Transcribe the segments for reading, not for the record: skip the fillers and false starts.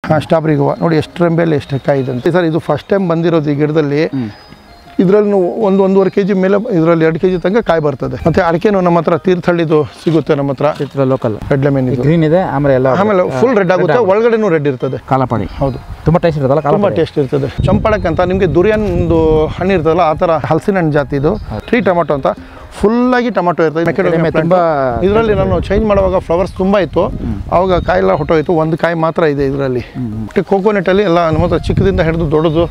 ಹಾಂ ಸ್ಟ್ರಾಬೆರಿ ಹೂವು ನೋಡಿ ಎಷ್ಟು ರೆಂಬೆಯಲ್ಲಿ ಎಷ್ಟು ಕಾಯಿ ಇದೆ ಅಂತ ಸರ್. ಇದು ಫಸ್ಟ್ ಟೈಮ್ ಬಂದಿರೋದು ಈ ಗಿಡದಲ್ಲಿ. ಇದರಲ್ಲಿ ಒಂದೂವರೆ ಕೆಜಿ ಮೇಲೆ ಇದರಲ್ಲಿ 2 ಕೆಜಿ ತನಕ ಕಾಯಿ ಬರ್ತದೆ. ಮತ್ತೆ ಅಡಿಕೆನೂ ನಮ್ಮ ಹತ್ರ ತೀರ್ಥಹಳ್ಳಿದು ಸಿಗುತ್ತೆ ನಮ್ಮ ಹತ್ರ ಲೋಕಲ್ ರೆಡ್ ಲೆಮನ್ ಗ್ರೀನ್ ಇದೆ. ಆಮೇಲೆ ಫುಲ್ ರೆಡ್ ಆಗುತ್ತೆ, ಒಳಗಡೆನೂ ರೆಡ್ ಇರ್ತದೆ. ಕಾಲಾಪಾಡಿ ಹೌದು, ತುಂಬಾ ಟೇಸ್ಟ್ ಇರ್ತದಲ್ಲ. ತುಂಬಾ ಟೇಸ್ಟ್ ಇರ್ತದೆ. ಚಂಪಳಕ್ ಅಂತ ನಿಮಗೆ ದುರಿಯನ್ ಒಂದು ಹಣ್ಣು ಇರ್ತದಲ್ಲ, ಆ ಥರ ಹಲಸಿನ ಹಣ್ಣು ಜಾತಿ ಇದು. ಟ್ರೀ ಟೊಮೆಟೊ ಅಂತ ಫುಲ್ಲಾಗಿ ಟೊಮೆಟೊ ಇರ್ತದೆ. ಇದರಲ್ಲಿ ನಾನು ಚೇಂಜ್ ಮಾಡುವಾಗ ಫ್ಲವರ್ಸ್ ತುಂಬ ಇತ್ತು, ಆವಾಗ ಕಾಯಿ ಎಲ್ಲ ಹೊಟ್ಟೋಯ್ತು. ಒಂದು ಕಾಯಿ ಮಾತ್ರ ಇದೆ ಇದರಲ್ಲಿ. ಕೋಕೋನಟಲ್ಲಿ ಎಲ್ಲ ನಮ್ಮ ಹತ್ರ ಚಿಕ್ಕದಿಂದ ಹಿಡಿದು ದೊಡ್ಡದು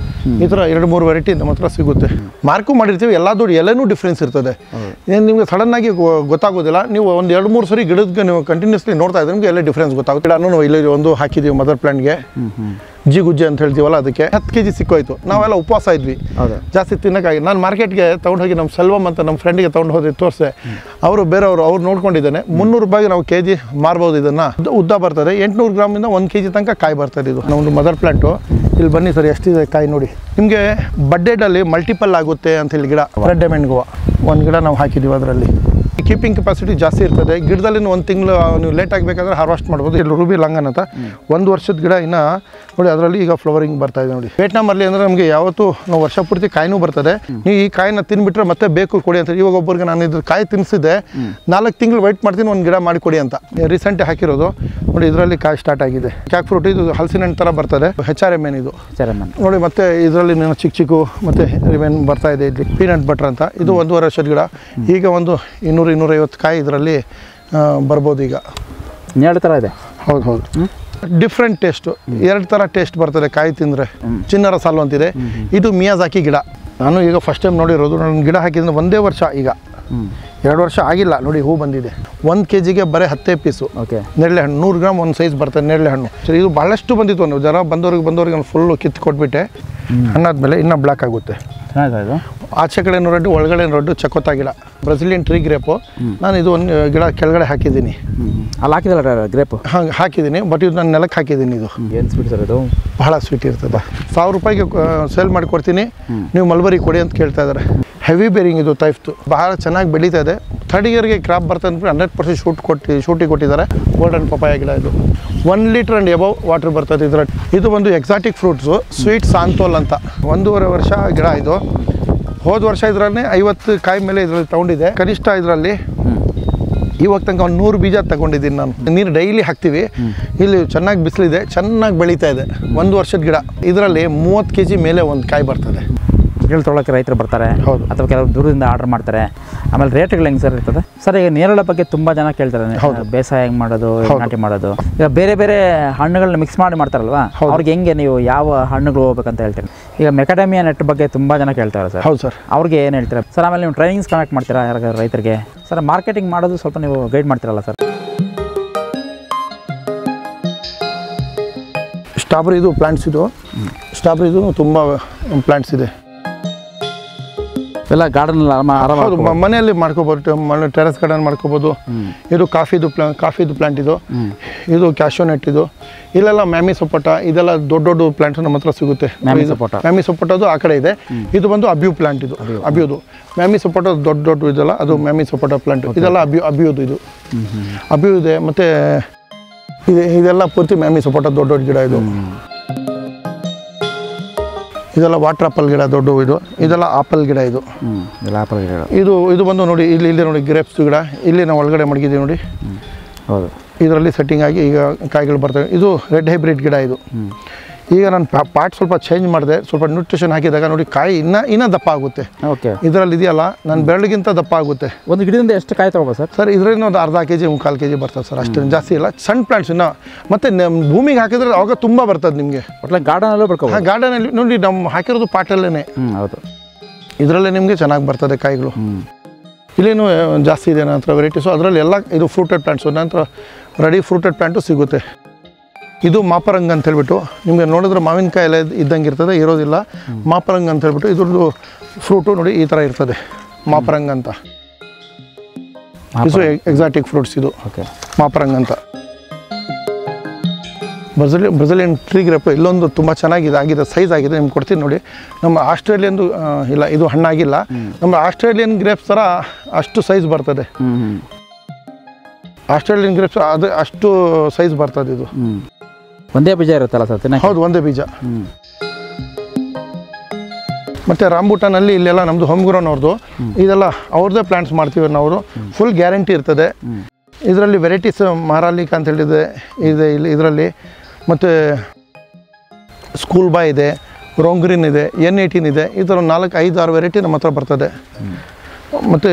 ಈ ಥರ 2-3 ವೆರೈಟಿ ನಮ್ಮ ಹತ್ರ ಸಿಗುತ್ತೆ. ಮಾರ್ಕು ಮಾಡಿರ್ತೀವಿ, ಎಲ್ಲದೂ ಎಲ್ಲನೂ ಡಿಫ್ರೆನ್ಸ್ ಇರ್ತದೆ. ಏನು ನಿಮಗೆ ಸಡನ್ನಾಗಿ ಗೊತ್ತಾಗೋದಿಲ್ಲ. ನೀವು ಒಂದು 2-3 ಸರಿ ಗಿಡಕ್ಕೆ ನೀವು ಕಂಟಿನ್ಯೂಸ್ಲಿ ನೋಡ್ತಾ ಇದ್ರೆ ನಿಮಗೆ ಎಲ್ಲ ಡಿಫ್ರೆನ್ಸ್ ಗೊತ್ತಾಗುತ್ತೆ. ಗಿಡನೂ ಇಲ್ಲಿ ಒಂದು ಹಾಕಿದ್ದೀವಿ ಮದರ್ ಪ್ಲಾಂಟ್ಗೆ, ಜಿಗುಜ್ಜೆ ಅಂತ ಹೇಳ್ತೀವಲ್ಲ, ಅದಕ್ಕೆ 10 ಕೆಜಿ ಸಿಕ್ಕೋಯ್ತು. ನಾವೆಲ್ಲ ಉಪವಾಸ ಇದ್ವಿ, ಜಾಸ್ತಿ ತಿನ್ನೋಕ್ಕಾಗಿ. ನಾನು ಮಾರ್ಕೆಟ್ಗೆ ತೊಗೊಂಡು ಹೋಗಿ ನಮ್ಮ ಸೆಲ್ವಮ್ ಅಂತ ನಮ್ಮ ಫ್ರೆಂಡಿಗೆ ತೊಗೊಂಡು ಹೋಗಿ ತೋರಿಸೆ. ಅವರು ಬೇರೆಯವರು ಅವ್ರು ನೋಡ್ಕೊಂಡಿದ್ದಾನೆ. 300 ರೂಪಾಯಿಗೆ ನಾವು ಕೆಜಿ ಮಾರ್ಬೋದು. ಇದನ್ನು ಉದ್ದ ಬರ್ತದೆ, 800 ಗ್ರಾಮಿಂದ 1 ಕೆಜಿ ತನಕ ಕಾಯಿ ಬರ್ತದೆ. ಇದು ನಮ್ಮದು ಮದರ್ ಪ್ಲಾಂಟು. ಇಲ್ಲಿ ಬನ್ನಿ ಸರ್, ಎಷ್ಟಿದೆ ಕಾಯಿ ನೋಡಿ. ನಿಮಗೆ ಬಡ್ಡೆಡಲ್ಲಿ ಮಲ್ಟಿಪಲ್ ಆಗುತ್ತೆ ಅಂತ ಹೇಳಿ ಗಿಡ ರೆಡ್ ಡೈಮಂಡ್ ಹೂವು ಒಂದು ಗಿಡ ನಾವು ಹಾಕಿದ್ದೀವಿ. ಅದರಲ್ಲಿ ಕೀಪಿಂಗ್ ಕೆಪಾಸಿಟಿ ಜಾಸ್ತಿ ಇರ್ತದೆ. ಗಿಡದಲ್ಲಿ 1 ತಿಂಗಳು ನೀವು ಲೇಟ್ ಆಗಬೇಕಾದ್ರೆ ಹಾರ್ವೆಸ್ಟ್ ಮಾಡ್ಬೋದು. ಇಲ್ಲಿ ರೂಬಿ ಲಂಗನ್ ಅಂತ 1 ವರ್ಷದ ಗಿಡ ಇನ್ನು ನೋಡಿ, ಅದರಲ್ಲಿ ಈಗ ಫ್ಲವರಿಂಗ್ ಬರ್ತಾ ಇದೆ ನೋಡಿ. ವಿಯೆಟ್ನಾಮಲ್ಲಿ ಅಂದರೆ ನಮಗೆ ಯಾವತ್ತೂ ನಾವು ವರ್ಷ ಪೂರ್ತಿ ಕಾಯಿನೂ ಬರ್ತದೆ. ನೀವು ಈ ಕಾಯಿನ ತಿನ್ಬಿಟ್ರೆ ಮತ್ತೆ ಬೇಕು ಕೊಡಿ ಅಂತ. ಇವಾಗ ಒಬ್ಬರಿಗೆ ನಾನು ಇದ್ರ ಕಾಯಿ ತಿನ್ನಿಸಿದ್ದೆ, 4 ತಿಂಗಳು ವೆಯ್ಟ್ ಮಾಡ್ತೀನಿ ಒಂದು ಗಿಡ ಮಾಡಿ ಕೊಡಿ ಅಂತ. ರೀಸೆಂಟ್ ಹಾಕಿರೋದು ನೋಡಿ, ಇದರಲ್ಲಿ ಕಾಯಿ ಸ್ಟಾರ್ಟ್ ಆಗಿದೆ. ಕ್ಯಾಕ್ ಫ್ರೂಟ್ ಇದು ಹಲಸಿನ ಹಣ್ಣು ಥರ ಬರ್ತದೆ. HRMN ಇದು ನೋಡಿ. ಮತ್ತೆ ಇದರಲ್ಲಿ ಚಿಕ್ಕ ಚಿಕ್ಕ ಮತ್ತೆ ರಿಮೆನ್ ಬರ್ತಾ ಇದೆ. ಇಲ್ಲಿ ಪೀನಟ್ ಬಟರ್ ಅಂತ, ಇದು 1.5 ವರ್ಷದ ಗಿಡ. ಈಗ ಒಂದು 200-250 ಕಾಯಿ ಇದರಲ್ಲಿ ಬರ್ಬೋದು. ಈಗ 2 ಥರ ಇದೆ. ಹೌದು, ಡಿಫ್ರೆಂಟ್ ಟೇಸ್ಟು. 2 ಥರ ಟೇಸ್ಟ್ ಬರ್ತದೆ ಕಾಯಿ ತಿಂದರೆ. ಚಿನ್ನರ ಸಾಲು ಅಂತಿದೆ. ಇದು ಮಿಯಾಜಾಕಿ ಗಿಡ. ನಾನು ಈಗ ಫಸ್ಟ್ ಟೈಮ್ ನೋಡಿರೋದು. ನಾನು ಗಿಡ ಹಾಕಿದ್ರೆ 1 ವರ್ಷ, ಈಗ 2 ವರ್ಷ ಆಗಿಲ್ಲ ನೋಡಿ, ಹೂ ಬಂದಿದೆ. 1 ಕೆಜಿಗೆ ಬರೀ 10 ಪೀಸು ನೇರಳೆ ಹಣ್ಣು. 100 ಗ್ರಾಮ್ ಒಂದು ಸೈಜ್ ಬರ್ತದೆ ನೇರಳೆ ಹಣ್ಣು. ಸರಿ, ಇದು ಭಾಳಷ್ಟು ಬಂದಿತ್ತು. ನಾವು ಜನ ಬಂದವ್ರಿಗೆ ನಾನು ಫುಲ್ಲು ಕಿತ್ತು ಕೊಟ್ಬಿಟ್ಟೆ. ಹಣ್ಣಾದ್ಮೇಲೆ ಇನ್ನೂ ಬ್ಲ್ಯಾಕ್ ಆಗುತ್ತೆ. ಆಚೆ ಕಡೆ ರೆಡ್, ಒಳಗಡೆ ರೆಡ್. ಚಕೋತ ಗಿಡ, ಬ್ರೆಜಿಲಿಯನ್ ಟ್ರೀ ಗ್ರೇಪು. ನಾನು ಇದು ಒಂದು ಗಿಡ ಕೆಳಗಡೆ ಹಾಕಿದ್ದೀನಿ. ಅಲ್ಲಿ ಹಾಕಿದಲ್ಲ ಗ್ರೇಪು? ಹಾಕಿದ್ದೀನಿ, ಬಟ್ ಇದು ನಾನು ನೆಲಕ್ಕೆ ಹಾಕಿದ್ದೀನಿ. ಇದು ಏನು ಸ್ವೀಟ್ ಸರ್? ಇದು ಬಹಳ ಸ್ವೀಟ್ ಇರ್ತದೆ. 1000 ರೂಪಾಯಿಗೆ ಸೇಲ್ ಮಾಡಿ ಕೊಡ್ತೀನಿ, ನೀವು ಮಲ್ಬರಿ ಕೊಡಿ ಅಂತ ಕೇಳ್ತಾ ಇದ್ದಾರೆ. ಹೆವಿ ಬೇರಿಂಗ್ ಇದು ಟೈಪ್ತು, ಬಹಳ ಚೆನ್ನಾಗಿ ಬೆಳೀತಾ ಇದೆ. 3rd ಇಯರ್ಗೆ ಕ್ರಾಪ್ ಬರ್ತದೆ ಅಂತ 100% ಶೂಟಿಗೆ ಕೊಟ್ಟಿದ್ದಾರೆ. ಗೋಲ್ಡನ್ ಪಪಾಯ ಗಿಡ ಇದು. 1 ಲೀಟರ್ ಆ್ಯಂಡ್ ಎಬವ್ ವಾಟರ್ ಬರ್ತದೆ ಇದರಲ್ಲಿ. ಇದು ಒಂದು ಎಕ್ಸಾಟಿಕ್ ಫ್ರೂಟ್ಸು, ಸ್ವೀಟ್ ಸಾಂತೋಲ್ ಅಂತ. 1.5 ವರ್ಷ ಗಿಡ ಇದು. ಹೋದ ವರ್ಷ ಇದರಲ್ಲಿ 50 ಕಾಯಿ ಮೇಲೆ ಇದರಲ್ಲಿ ತಗೊಂಡಿದೆ. ಕನಿಷ್ಠ ಇದರಲ್ಲಿ ಇವಾಗ ತನಕ ಒಂದು 100 ಬೀಜ ತಗೊಂಡಿದ್ದೀನಿ ನಾನು. ನೀರು ಡೈಲಿ ಹಾಕ್ತೀವಿ. ಇಲ್ಲಿ ಚೆನ್ನಾಗಿ ಬಿಸಿಲಿದೆ, ಚೆನ್ನಾಗಿ ಬೆಳೀತಾ ಇದೆ. 1 ವರ್ಷದ ಗಿಡ. ಇದರಲ್ಲಿ 30 ಕೆಜಿ ಮೇಲೆ ಒಂದು ಕಾಯಿ ಬರ್ತದೆ. ಗಿಡ ತೊಗೊಳಕ್ಕೆ ರೈತರು ಬರ್ತಾರೆ. ಹೌದು. ಅಥವಾ ಕೆಲವರು ದೂರದಿಂದ ಆರ್ಡರ್ ಮಾಡ್ತಾರೆ. ಆಮೇಲೆ ರೇಟ್ಗಳು ಹೆಂಗೆ ಸರ್ ಇರ್ತದೆ ಸರ್? ಈಗ ನೇರಳೆ ಬಗ್ಗೆ ತುಂಬ ಜನ ಕೇಳ್ತಾರೆ, ಬೇಸಾಯ ಹೆಂಗೆ ಮಾಡೋದು, ನಾಟಿ ಮಾಡೋದು. ಈಗ ಬೇರೆ ಬೇರೆ ಹಣ್ಣುಗಳನ್ನ ಮಿಕ್ಸ್ ಮಾಡ್ತಾರಲ್ವಾ, ಅವ್ರಿಗೆ ಹೆಂಗೆ ನೀವು ಯಾವ ಹಣ್ಣುಗಳು ಹೋಗ್ಬೇಕಂತ ಹೇಳ್ತೀರಿ? ಈಗ ಮೆಕಾಡೆಮಿಯಾ ನೆಟ್ ಬಗ್ಗೆ ತುಂಬ ಜನ ಕೇಳ್ತಾರೆ ಸರ್. ಹೌದು ಸರ್. ಅವ್ರಿಗೆ ಏನು ಹೇಳ್ತೀರಾ ಸರ್? ಆಮೇಲೆ ನೀವು ಟ್ರೈನಿಂಗ್ಸ್ ಕನೆಕ್ಟ್ ಮಾಡ್ತೀರಾ ಯಾರಿಗಾರು ರೈತರಿಗೆ? ಸರ್ ಮಾರ್ಕೆಟಿಂಗ್ ಮಾಡೋದು ಸ್ವಲ್ಪ ನೀವು ಗೈಡ್ ಮಾಡ್ತೀರಲ್ಲ ಸರ್? ಸ್ಟ್ರಾಬೆರಿದು ಪ್ಲಾಂಟ್ಸ್ ಇದು. ಸ್ಟ್ರಾಬೆರಿದು ತುಂಬ ಪ್ಲಾಂಟ್ಸ್ ಇದೆ. ಎಲ್ಲ ಗಾರ್ಡನ್ ಹೌದು, ಮನೆಯಲ್ಲಿ ಮಾಡ್ಕೋಬೋದು. ಟೆರೆಸ್ ಗಾರ್ಡನ್ ಮಾಡ್ಕೋಬೋದು. ಇದು ಕಾಫಿದು ಪ್ಲಾಂಟ್ ಇದು. ಇದು ಕ್ಯಾಶೋನೆಟ್ ಇದು. ಇಲ್ಲೆಲ್ಲ ಮ್ಯಾಮಿ ಸಪೋಟ, ಇದೆಲ್ಲ ದೊಡ್ಡ ಪ್ಲಾಂಟ್ಸ್ ನಮ್ಮ ಹತ್ರ ಸಿಗುತ್ತೆ. ಮ್ಯಾಮಿ ಸಪೋಟದು ಆ ಕಡೆ ಇದೆ. ಇದು ಬಂದು ಅಬ್ಯೂ ಪ್ಲಾಂಟ್. ಇದು ಅಬ್ಯೂದು. ಮ್ಯಾಮಿ ಸಪೋಟ ದೊಡ್ಡ ಇದೆಲ್ಲ, ಅದು ಮ್ಯಾಮಿ ಸಪೋಟ ಪ್ಲಾಂಟ್. ಇದೆಲ್ಲ ಅಬ್ಯೂದು. ಇದು ಅಬ್ಯೂ ಇದೆ. ಮತ್ತು ಇದೆಲ್ಲ ಪೂರ್ತಿ ಮ್ಯಾಮಿ ಸಪೋಟ ದೊಡ್ಡ ಗಿಡ. ಇದು ಇದೆಲ್ಲ ವಾಟರ್ ಆಪಲ್ ಗಿಡ ದೊಡ್ಡ. ಇದೆಲ್ಲ ಆಪಲ್ ಗಿಡ. ಇದು ಇದು ಬಂದು ನೋಡಿ, ಇಲ್ಲಿ ನೋಡಿ ಗ್ರೇಪ್ಸ್ ಗಿಡ. ಇಲ್ಲಿ ನಾವು ಒಳಗಡೆ ಮಡಗಿದ್ದೀವಿ ನೋಡಿ. ಹೌದು, ಇದರಲ್ಲಿ ಸೆಟ್ಟಿಂಗ್ ಆಗಿ ಈಗ ಕಾಯಿಗಳು ಬರ್ತವೆ. ಇದು ರೆಡ್ ಹೈಬ್ರಿಡ್ ಗಿಡ. ಇದು ಈಗ ನಾನು ಪಾಟ್ ಸ್ವಲ್ಪ ಚೇಂಜ್ ಮಾಡಿದೆ. ಸ್ವಲ್ಪ ನ್ಯೂಟ್ರಿಷನ್ ಹಾಕಿದಾಗ ನೋಡಿ ಕಾಯಿ ಇನ್ನೂ ದಪ್ಪ ಆಗುತ್ತೆ. ಓಕೆ, ಇದರಲ್ಲಿ ಇದೆಯಲ್ಲ, ನನ್ನ ಬೆರಳಿಗಿಂತ ದಪ್ಪ ಆಗುತ್ತೆ. ಒಂದು ಗಿಡದಿಂದ ಎಷ್ಟು ಕಾಯಿ ತಗೋಬೋದು ಸರ್? ಸರ್ ಇದರಿಂದ ಒಂದು ಅರ್ಧ ಕೆಜಿ 1/4 ಕೆಜಿ ಬರ್ತದೆ ಸರ್, ಅಷ್ಟು ಜಾಸ್ತಿ ಇಲ್ಲ. ಸಣ್ಣ ಪ್ಲಾಂಟ್ಸ್ ಇನ್ನು ಮತ್ತೆ ಭೂಮಿಗೆ ಹಾಕಿದ್ರೆ ಅವಾಗ ತುಂಬ ಬರ್ತದೆ ನಿಮಗೆ. ಒಟ್ಲ ಗಾರ್ಡನಲ್ಲೂ ಬರ್ಕೋ. ಹಾಂ, ಗಾರ್ಡನಲ್ಲಿ ನೋಡಿ ನಮ್ಮ ಹಾಕಿರೋದು ಪಾಟಲ್ಲೇ. ಹೌದು, ಇದರಲ್ಲೇ ನಿಮಗೆ ಚೆನ್ನಾಗಿ ಬರ್ತದೆ ಕಾಯಿಗಳು. ಇಲ್ಲೇನು ಜಾಸ್ತಿ ಇದೆ ನನ್ನ ಹತ್ರ ವೆರೈಟೀಸು. ಅದರಲ್ಲಿ ಎಲ್ಲ ಇದು ಫ್ರೂಟೆಡ್ ಪ್ಲಾಂಟ್ಸು. ನಂತರ ರೆಡಿ ಫ್ರೂಟೆಡ್ ಪ್ಲಾಂಟು ಸಿಗುತ್ತೆ. ಇದು ಮಾಪರಂಗ್ ಅಂತ ಹೇಳ್ಬಿಟ್ಟು, ನಿಮಗೆ ನೋಡಿದ್ರೆ ಮಾವಿನಕಾಯಿ ಎಲ್ಲ ಇದ್ದಂಗೆ ಇರ್ತದೆ, ಇರೋದಿಲ್ಲ. ಮಾಪರಂಗ್ ಅಂತ ಹೇಳ್ಬಿಟ್ಟು ಇದ್ರದ್ದು ಫ್ರೂಟು ನೋಡಿ ಈ ಥರ ಇರ್ತದೆ, ಮಾಪರಂಗ್ ಅಂತ. ಇದು ಎಕ್ಸಾಟಿಕ್ ಫ್ರೂಟ್ಸ್. ಇದು ಮಾಪರಂಗ್ ಅಂತ. ಬ್ರೆಜಿಲಿಯನ್ ಟ್ರೀ ಗ್ರೇಪ್ ಇಲ್ಲೊಂದು ತುಂಬ ಚೆನ್ನಾಗಿದೆ, ಸೈಜ್ ಆಗಿದೆ. ನಿಮ್ಗೆ ಕೊಡ್ತೀನಿ ನೋಡಿ. ನಮ್ಮ ಆಸ್ಟ್ರೇಲಿಯನ್ದು ಇಲ್ಲ, ಇದು ಹಣ್ಣಾಗಿಲ್ಲ. ನಮ್ಮ ಆಸ್ಟ್ರೇಲಿಯನ್ ಗ್ರೇಪ್ಸ್ ಥರ ಅಷ್ಟು ಸೈಜ್ ಬರ್ತದೆ. ಆಸ್ಟ್ರೇಲಿಯನ್ ಗ್ರೇಪ್ಸ್ ಅದು ಅಷ್ಟು ಸೈಜ್ ಬರ್ತದೆ. ಇದು ಒಂದೇ ಬೀಜ ಇರುತ್ತಲ್ಲ ಸರ್ ತಿನ್ನಕ್ಕೆ? ಹೌದು, ಒಂದೇ ಬೀಜ. ಮತ್ತು ರಾಂಬೂಟಾನಲ್ಲಿ ಇಲ್ಲೆಲ್ಲ ನಮ್ಮದು ಹೋಮ್ ಗ್ರೋನ್ ಅವ್ರದ್ದು, ಇದೆಲ್ಲ ಅವ್ರದ್ದೇ ಪ್ಲಾಂಟ್ಸ್ ಮಾಡ್ತೀವಿ ನಾವು. ಫುಲ್ ಗ್ಯಾರಂಟಿ ಇರ್ತದೆ. ಇದರಲ್ಲಿ ವೆರೈಟೀಸ್ ಮಾರಾಲಿಕ್ ಅಂತ ಹೇಳಿದೆ ಇದೆ ಇಲ್ಲಿ ಇದರಲ್ಲಿ. ಮತ್ತು ಸ್ಕೂಲ್ ಬಾಯ್ ಇದೆ, ರೋಂಗ್ರಿನ್ ಇದೆ, N18 ಇದೆ. ಈ ಥರ 4-5-6 ವೆರೈಟಿ ನಮ್ಮ ಹತ್ರ ಬರ್ತದೆ. ಮತ್ತು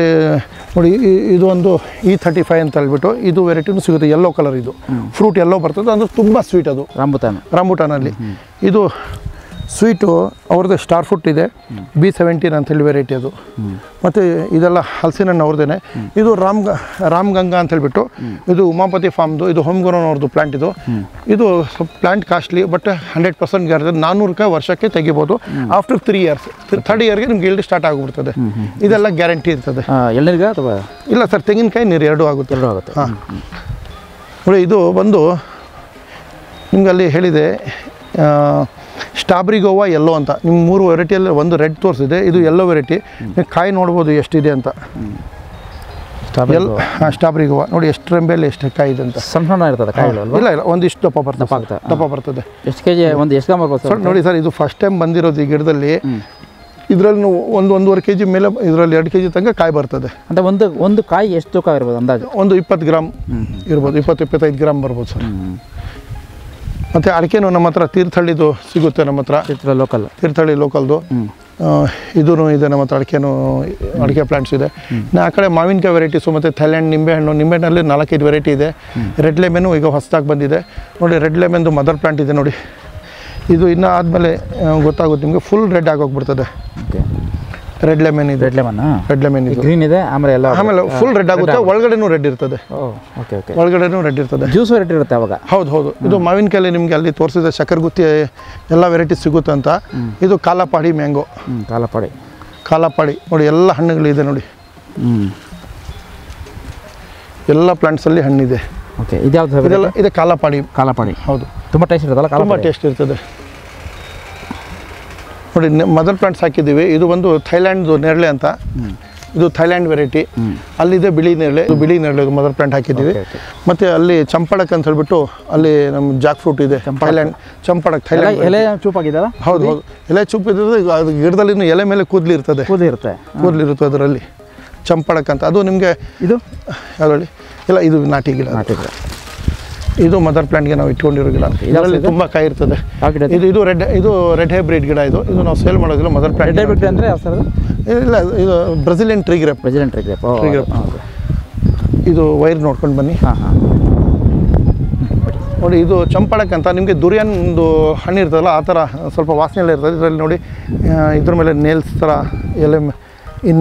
ನೋಡಿ, ಇದು ಒಂದು E35 ಅಂತ ಹೇಳ್ಬಿಟ್ಟು ಇದು ವೆರೈಟಿನೂ ಸಿಗುತ್ತೆ. ಯೆಲ್ಲೋ ಕಲರ್, ಇದು ಫ್ರೂಟ್ ಯೆಲ್ಲೋ ಬರ್ತದೆ. ಅಂದರೆ ತುಂಬ ಸ್ವೀಟ್ ಅದು ರಾಂಬೂಟಾನಲ್ಲಿ. ಇದು ಸ್ವೀಟು ಅವ್ರದ್ದು ಸ್ಟಾರ್ ಫ್ರೂಟ್ ಇದೆ, B17 ಅಂತೇಳಿ ವೆರೈಟಿ ಅದು. ಮತ್ತು ಇದೆಲ್ಲ ಹಲಸಿನ ಹಣ್ಣು ಅವ್ರದ್ದೇ. ಇದು ರಾಮ್ ಗಂಗಾ ಅಂತ ಹೇಳ್ಬಿಟ್ಟು ಇದು ಉಮಾಪತಿ ಫಾರ್ಮ್ದು, ಇದು ಹೋಮ್ ಗ್ರೋನ್ ಅವ್ರದ್ದು ಪ್ಲಾಂಟ್. ಇದು ಸ್ವಲ್ಪ ಪ್ಲಾಂಟ್ ಕಾಸ್ಟ್ಲಿ, ಬಟ್ 100% ಗ್ಯಾರಂಟಿ. 400 ರೂಪಾಯಿ ವರ್ಷಕ್ಕೆ ತೆಗಿಬೋದು. ಆಫ್ಟರ್ 3 ಇಯರ್ಸ್, 3rd ಇಯರ್ಗೆ ನಿಮ್ಗೆ ಇಲ್ಡ್ ಸ್ಟಾರ್ಟ್ ಆಗಿಬಿಡ್ತದೆ. ಇದೆಲ್ಲ ಗ್ಯಾರಂಟಿ ಇರ್ತದೆ. ಎಳ್ನೀರಿಗೆ ಅಥವಾ ಇಲ್ಲ ಸರ್, ತೆಂಗಿನಕಾಯಿ ನೀರು ಎರಡೂ ಆಗುತ್ತೆ. ಹಾಂ ನೋಡಿ, ಇದು ಬಂದು ನಿಮ್ಗೆ ಅಲ್ಲಿ ಹೇಳಿದೆ ಸ್ಟ್ರಾಬೆರಿ ಗೋವಾ ಯೆಲ್ಲೋ ಅಂತ. ನಿಮ್ಮ 3 ವೆರೈಟಿಯಲ್ಲಿ ಒಂದು ರೆಡ್ ತೋರಿಸಿದೆ, ಇದು ಯೆಲ್ಲೋ ವೆರೈಟಿ. ನೀವು ಕಾಯಿ ನೋಡ್ಬೋದು ಎಷ್ಟಿದೆ ಅಂತ. ಸ್ಟ್ರಾಬೆರಿ ಗೋವಾ ನೋಡಿ, ಎಷ್ಟು ರೆಂಬೆಯಲ್ಲಿ ಎಷ್ಟು ಕಾಯಿ ಇದೆ ಅಂತ. ಸಣ್ಣ ಇರ್ತದೆ ಕಾಯಿಗಳು? ಇಲ್ಲ, ಒಂದಿಷ್ಟು ದಪ್ಪ ಬರ್ತದೆ. ಎಷ್ಟು ಕೆಜಿ ಎಷ್ಟು ಗ್ರಾಮ್ ಬರ್ಬೋದು ಸರ್? ನೋಡಿ ಸರ್, ಇದು ಫಸ್ಟ್ ಟೈಮ್ ಬಂದಿರೋದು ಈ ಗಿಡದಲ್ಲಿ. ಇದರಲ್ಲಿ ನೀವು 1-1.5 kg ಮೇಲೆ, ಇದರಲ್ಲಿ 2 kg ತನಕ ಕಾಯಿ ಬರ್ತದೆ. ಅಂದರೆ ಒಂದು ಕಾಯಿ ಎಷ್ಟು ತೂಕ ಇರ್ಬೋದು ಅಂದಾಜು? ಒಂದು 20 ಗ್ರಾಮ್ ಇರ್ಬೋದು, 20-25 ಗ್ರಾಮ್ ಬರ್ಬೋದು ಸರ್. ಮತ್ತು ಅಡಿಕೆನೂ ನಮ್ಮ ಹತ್ರ ತೀರ್ಥಹಳ್ಳಿದು ಸಿಗುತ್ತೆ. ನಮ್ಮ ಹತ್ರ ತೀರ್ಥಹಳ್ಳಿ ಲೋಕಲ್ದು ಇದೂ ಇದೆ ನಮ್ಮ ಹತ್ರ. ಅಡಿಕೆ ಪ್ಲಾಂಟ್ಸ್ ಇದೆ. ಆ ಕಡೆ ಮಾವಿನಕಾಯಿ ವೆರೈಟೀಸು ಮತ್ತು ಥೈಲ್ಯಾಂಡ್ ನಿಂಬೆಹಣ್ಣಲ್ಲಿ 4-5 ವೆರೈಟಿ ಇದೆ. ರೆಡ್ ಲೆಮನ್ನು ಈಗ ಹೊಸದಾಗಿ ಬಂದಿದೆ ನೋಡಿ. ರೆಡ್ ಲೆಮನ್ದು ಮದರ್ ಪ್ಲಾಂಟ್ ಇದೆ ನೋಡಿ. ಇದು ಇನ್ನೂ ಆದಮೇಲೆ ಗೊತ್ತಾಗುತ್ತೆ ನಿಮಗೆ, ಫುಲ್ ರೆಡ್ ಆಗೋಗ್ಬಿಡ್ತದೆ. ರೆಡ್ ಲೆಮನ್ ಇದೆ. ರೆಡ್ ಲೆಮನ್ ಇದೆ, ಗ್ರೀನ್ ಇದೆ, ಆಮೇಲೆ ಫುಲ್ ರೆಡ್ ಆಗುತ್ತೆ. ಒಳಗಡೆನೂ ರೆಡ್ ಇರ್ತದೆ. ಒಳಗಡೆನೂ ರೆಡ್ ಇರ್ತದೆ. ಜ್ಯೂಸ್ ವೆರೈಟಿ ಇರುತ್ತೆ ಅವಾಗ? ಹೌದು. ಇದು ಮಾವಿನಕಾಯಲ್ಲಿ ನಿಮಗೆ ಅಲ್ಲಿ ತೋರಿಸಿದೆ ಶಕರ್ಗುತ್ತಿ ಎಲ್ಲ ವೆರೈಟಿ ಸಿಗುತ್ತೆ ಅಂತ. ಇದು ಕಾಲಾಪಾಡಿ ಮ್ಯಾಂಗೋ. ಕಾಲಾಪಾಡಿ ನೋಡಿ, ಎಲ್ಲ ಹಣ್ಣುಗಳಿದೆ ನೋಡಿ. ಎಲ್ಲ ಪ್ಲಾಂಟ್ಸಲ್ಲಿ ಹಣ್ಣಿದೆ. ಇದೆಲ್ಲ ಇದೆ ಕಾಲಾಪಾಡಿ. ಹೌದು, ತುಂಬ ಟೇಸ್ಟ್ ಇರ್ತದಲ್ಲ? ತುಂಬ ಟೇಸ್ಟ್ ಇರ್ತದೆ ನೋಡಿ. ಮದರ್ ಪ್ಲಾಂಟ್ಸ್ ಹಾಕಿದ್ದೀವಿ. ಇದು ಒಂದು ಥೈಲ್ಯಾಂಡ್ದು ನೇರಳೆ ಅಂತ. ಇದು ಥೈಲ್ಯಾಂಡ್ ವೆರೈಟಿ. ಅಲ್ಲಿದೆ ಬಿಳಿ ನೇರಳೆ, ಇದು ಬಿಳಿ ನೇರಳೆ ಮದರ್ ಪ್ಲಾಂಟ್ ಹಾಕಿದ್ದೀವಿ. ಮತ್ತು ಅಲ್ಲಿ ಚಂಪಡಕ್ ಅಂತ ಹೇಳ್ಬಿಟ್ಟು ಅಲ್ಲಿ ನಮ್ಮ ಜಾಕ್ ಫ್ರೂಟ್ ಇದೆ. ಥೈಲ್ಯಾಂಡ್ ಥೈಲ್ಯಾಂಡ್ ಎಲೆ ಚೂಪಾಗಿದೆಯಲ್ಲ? ಹೌದು, ಎಲೆ ಚೂಪ್ ಇರ್ತದೆ. ಅದು ಗಿಡದಲ್ಲಿ ಎಲೆ ಮೇಲೆ ಕೂದಲಿರುತ್ತೆ ಅದರಲ್ಲಿ. ಚಂಪಡಕ್ ಅಂತ ಅದು ನಿಮಗೆ. ಇದು ಯಾವ್ದು ಹೇಳಿ? ಇಲ್ಲ, ಇದು ನಾಟಿ ಗಿಡ. ಇದು ಮದರ್ ಪ್ಲಾಂಟ್ಗೆ ನಾವು ಇಟ್ಕೊಂಡಿರೋ ಗಿಡ. ಇದರಲ್ಲಿ ತುಂಬ ಕಾಯಿ ಇರ್ತದೆ. ಇದು ರೆಡ್ ಹೈಬ್ರಿಡ್ ಗಿಡ. ಇದು ನಾವು ಸೇಲ್ ಮಾಡೋದಿಲ್ಲ. ಮದರ್ ಪ್ಲಾಂಟ್ ಅಂದರೆ ಇಲ್ಲ, ಇದು ಬ್ರೆಜಿಲಿಯನ್ ಟ್ರೀ ಗ್ರೇಪ್. ಇದು ವೈರ್ ನೋಡ್ಕೊಂಡು ಬನ್ನಿ. ನೋಡಿ, ಇದು ಚಂಪಡಕ್ ಅಂತ. ನಿಮಗೆ ದುರಿಯನ್ದು ಹಣ್ಣು ಇರ್ತದಲ್ಲ, ಆ ಥರ ಸ್ವಲ್ಪ ವಾಸನೆ ಎಲ್ಲ ಇರ್ತದೆ. ಇದರಲ್ಲಿ ನೋಡಿ, ಇದ್ರ ಮೇಲೆ ನೇಲ್ಸ್ ಥರ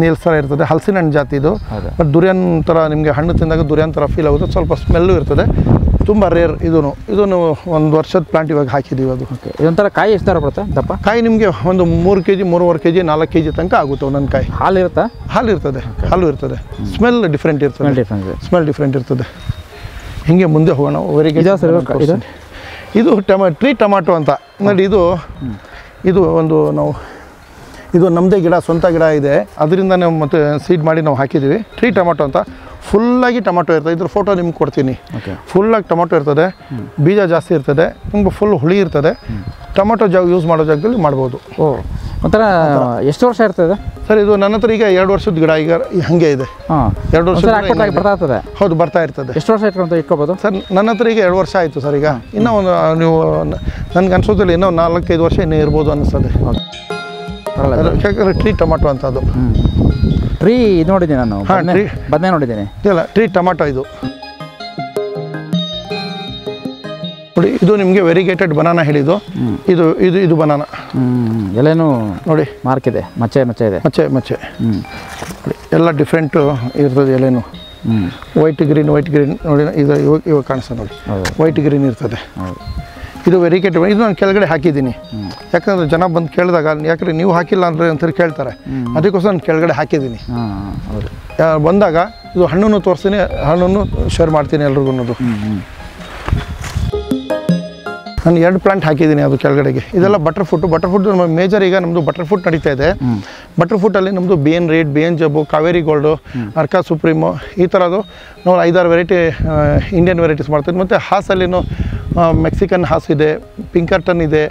ನೇಲ್ಸ್ ಥರ ಇರ್ತದೆ. ಹಲಸಿನ ಹಣ್ಣು ಜಾತಿ ಇದು. ಬಟ್ ದುರಿಯನ್ ಥರ ನಿಮಗೆ ಹಣ್ಣು ತಿಂದಾಗ ದುರಿಯನ್ ಥರ ಫೀಲ್ ಆಗುತ್ತೆ. ಸ್ವಲ್ಪ ಸ್ಮೆಲ್ಲು ಇರ್ತದೆ. ತುಂಬ ರೇರ್. ಇದನ್ನು 1 ವರ್ಷದ ಪ್ಲಾಂಟ್ ಇವಾಗ ಹಾಕಿದ್ದೀವಿ. ಅದು ಇದೊಂಥರ ಕಾಯಿ ಎಷ್ಟು ಥರ ಬರುತ್ತೆ ದಪ್ಪ? ಕಾಯಿ ನಿಮಗೆ ಒಂದು 3 kg, 3.5 kg, 4 kg ತನಕ ಆಗುತ್ತೆ ಒಂದೊಂದು ಕಾಯಿ. ಹಾಲು ಇರುತ್ತೆ? ಹಾಲು ಇರ್ತದೆ. ಸ್ಮೆಲ್ ಡಿಫ್ರೆಂಟ್ ಇರ್ತದೆ. ಹೀಗೆ ಮುಂದೆ ಹೋಗೋಣ. ಇದು ಟ್ರೀ ಟೊಮಾಟೊ ಅಂತ ನೋಡಿ. ಇದು ಒಂದು ಇದು ನಮ್ಮದೇ ಗಿಡ, ಸ್ವಂತ ಗಿಡ ಇದೆ. ಅದರಿಂದ ನಾವು ಮತ್ತೆ ಸೀಡ್ ಮಾಡಿ ನಾವು ಹಾಕಿದ್ದೀವಿ. ಟ್ರೀ ಟೊಮಾಟೊ ಅಂತ. ಫುಲ್ಲಾಗಿ ಟೊಮಾಟೊ ಇರ್ತದೆ. ಇದ್ರ ಫೋಟೋ ನಿಮ್ಗೆ ಕೊಡ್ತೀನಿ. ಫುಲ್ಲಾಗಿ ಟೊಮಾಟೊ ಇರ್ತದೆ. ಬೀಜ ಜಾಸ್ತಿ ಇರ್ತದೆ. ನಿಮ್ಗೆ ಫುಲ್ ಹುಳಿ ಇರ್ತದೆ. ಟೊಮಾಟೊ ಯೂಸ್ ಮಾಡೋ ಜಾಗದಲ್ಲಿ ಮಾಡ್ಬೋದು. ಒಂಥರ ಎಷ್ಟು ವರ್ಷ ಇರ್ತದೆ ಸರ್? ಇದು ನನ್ನ ಹತ್ರ ಈಗ 2 ವರ್ಷದ ಗಿಡ ಈಗ ಹಾಗೆ ಇದೆ. 2 ವರ್ಷ ಹೌದು, ಬರ್ತಾ ಇರ್ತದೆ. ಎಷ್ಟು ವರ್ಷ ಇಟ್ಕೋಬೋದು ಸರ್? ನನ್ನ ಹತ್ರ ಈಗ 2 ವರ್ಷ ಆಯಿತು ಸರ್. ಈಗ ಇನ್ನೂ ಒಂದು ನೀವು ನನಗೆ ಅನ್ಸೋದಿಲ್ಲ, ಇನ್ನೂ 4-5 ವರ್ಷ ಇನ್ನೂ ಇರ್ಬೋದು ಅನ್ನಿಸ್ತದೆ. ಯಾಕಂದರೆ ಟ್ರೀ ಟೊಮಾಟೊ ಅಂತ. ಅದು ಟ್ರೀ ಇದು ನೋಡಿದ್ದೀನಿ ನಾನು. ಬದನೆ ನೋಡಿದ್ದೀನಿ. ಇಲ್ಲ, ಟ್ರೀ ಟೊಮಾಟೊ ಇದು ನೋಡಿ. ಇದು ನಿಮಗೆ ವೆರಿಗೇಟೆಡ್ ಬನಾನಾ ಹೇಳಿದ್ದು. ಇದು ಬನಾನಾ. ಎಲೆನೂ ನೋಡಿ ಮಾರ್ಕ್ ಇದೆ. ಮಚ್ಚೆ ಇದೆ. ಮಚ್ಚೆ ಎಲ್ಲ ಡಿಫ್ರೆಂಟ್ ಇರ್ತದೆ. ಎಲೆನು ವೈಟ್ ಗ್ರೀನ್ ನೋಡಿ. ಇದು ಇವಾಗ ಕಾಣಿಸ್ತದೆ ನೋಡಿ. ವೈಟ್ ಗ್ರೀನ್ ಇರ್ತದೆ. ಇದು ವೆರಿಗೇಟೆಡ್. ಇದು ನಾನು ಕೆಳಗಡೆ ಹಾಕಿದ್ದೀನಿ. ಯಾಕಂದರೆ ಜನ ಬಂದು ಕೇಳಿದಾಗ, ಯಾಕಂದರೆ ನೀವು ಹಾಕಿಲ್ಲ ಅಂದರೆ ಅಂತೇಳಿ ಕೇಳ್ತಾರೆ. ಅದಕ್ಕೋಸ್ಕರ ನಾನು ಕೆಳಗಡೆ ಹಾಕಿದ್ದೀನಿ. ಬಂದಾಗ ಇದು ಹಣ್ಣನ್ನು ತೋರಿಸ್ತೀನಿ, ಹಣ್ಣನ್ನು ಶೇರ್ ಮಾಡ್ತೀನಿ ಎಲ್ರಿಗೂ ಅನ್ನೋದು. ನಾನು 2 ಪ್ಲಾಂಟ್ ಹಾಕಿದ್ದೀನಿ ಅದು ಕೆಳಗಡೆಗೆ. ಇದೆಲ್ಲ ಬಟರ್ ಫುಟ್ ಮೇಜರ್ ಈಗ ನಮ್ಮದು ಬಟರ್ ಫುಟ್ ನಡೀತಾ ಇದೆ. ಬಟರ್ ಫುಟ್ಟಲ್ಲಿ ನಮ್ಮದು BN ರೇಟ್, BN ಜಬ್ಬು, ಕಾವೇರಿ ಗೋಲ್ಡು, ಅರ್ಕಾ ಸುಪ್ರೀಮು, ಈ ಥರದ್ದು ನಾವು 5-6 ವೆರೈಟಿ ಇಂಡಿಯನ್ ವೆರೈಟೀಸ್ ಮಾಡ್ತೀವಿ. ಮತ್ತು ಹಾಸಲ್ಲಿನೂ ಮೆಕ್ಸಿಕನ್ ಹಾಸ್ ಇದೆ, ಪಿಂಕರ್ಟನ್ ಇದೆ,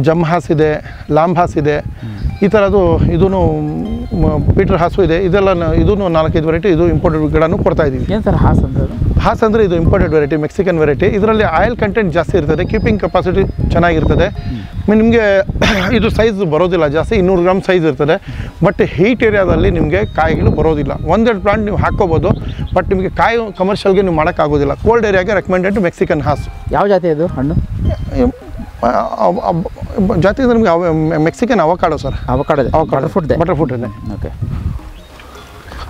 ಜಮ್ ಹಾಸ್ ಇದೆ, ಲಾಂಬ್ ಹಾಸ್ ಇದೆ, ಈ ಥರದ್ದು ಇದೂ ಪೀಟರ್ ಹಾಸು ಇದೆ. ಇದೆಲ್ಲ ಇದೂ 4-5 ವೆರೈಟಿ ಇದು ಇಂಪೋರ್ಟೆಡ್ ಗಿಡನೂ ಕೊಡ್ತಾ ಇದ್ದೀವಿ. ಏನು ಸರ್ ಹಾಸ್ ಅಂದರೆ? ಹಾಸ್ ಅಂದರೆ ಇದು ಇಂಪೋರ್ಟೆಡ್ ವೆರೈಟಿ, ಮೆಕ್ಸಿಕನ್ ವೆರೈಟಿ. ಇದರಲ್ಲಿ ಆಯಿಲ್ ಕಂಟೆಂಟ್ ಜಾಸ್ತಿ ಇರ್ತದೆ, ಕೀಪಿಂಗ್ ಕೆಪಾಸಿಟಿ ಚೆನ್ನಾಗಿರ್ತದೆ. ನಿಮಗೆ ಇದು ಸೈಜ್ ಬರೋದಿಲ್ಲ ಜಾಸ್ತಿ, 200 ಗ್ರಾಮ್ ಸೈಜ್ ಇರ್ತದೆ. ಬಟ್ ಹೀಟ್ ಏರಿಯಾದಲ್ಲಿ ನಿಮಗೆ ಕಾಯಿಗಳು ಬರೋದಿಲ್ಲ. 1-2 ಪ್ಲಾಂಟ್ ನೀವು ಹಾಕ್ಕೋಬೋದು, ಬಟ್ ನಿಮಗೆ ಕಾಯಿ ಕಮರ್ಷಿಯಲ್ಗೆ ನೀವು ಮಾಡೋಕ್ಕಾಗೋದಿಲ್ಲ. ಕೋಲ್ಡ್ ಏರಿಯಾಗೆ ರೆಕಮೆಂಡೆಡ್ ಮೆಕ್ಸಿಕನ್ ಹಾಸ್. ಯಾವ ಜಾತಿ ಇದು ಹಣ್ಣು? ಜಾತಿ ಅಂದರೆ ನಿಮಗೆ Mexican avocado sir. Butter fruit ಇದೆ. ಓಕೆ,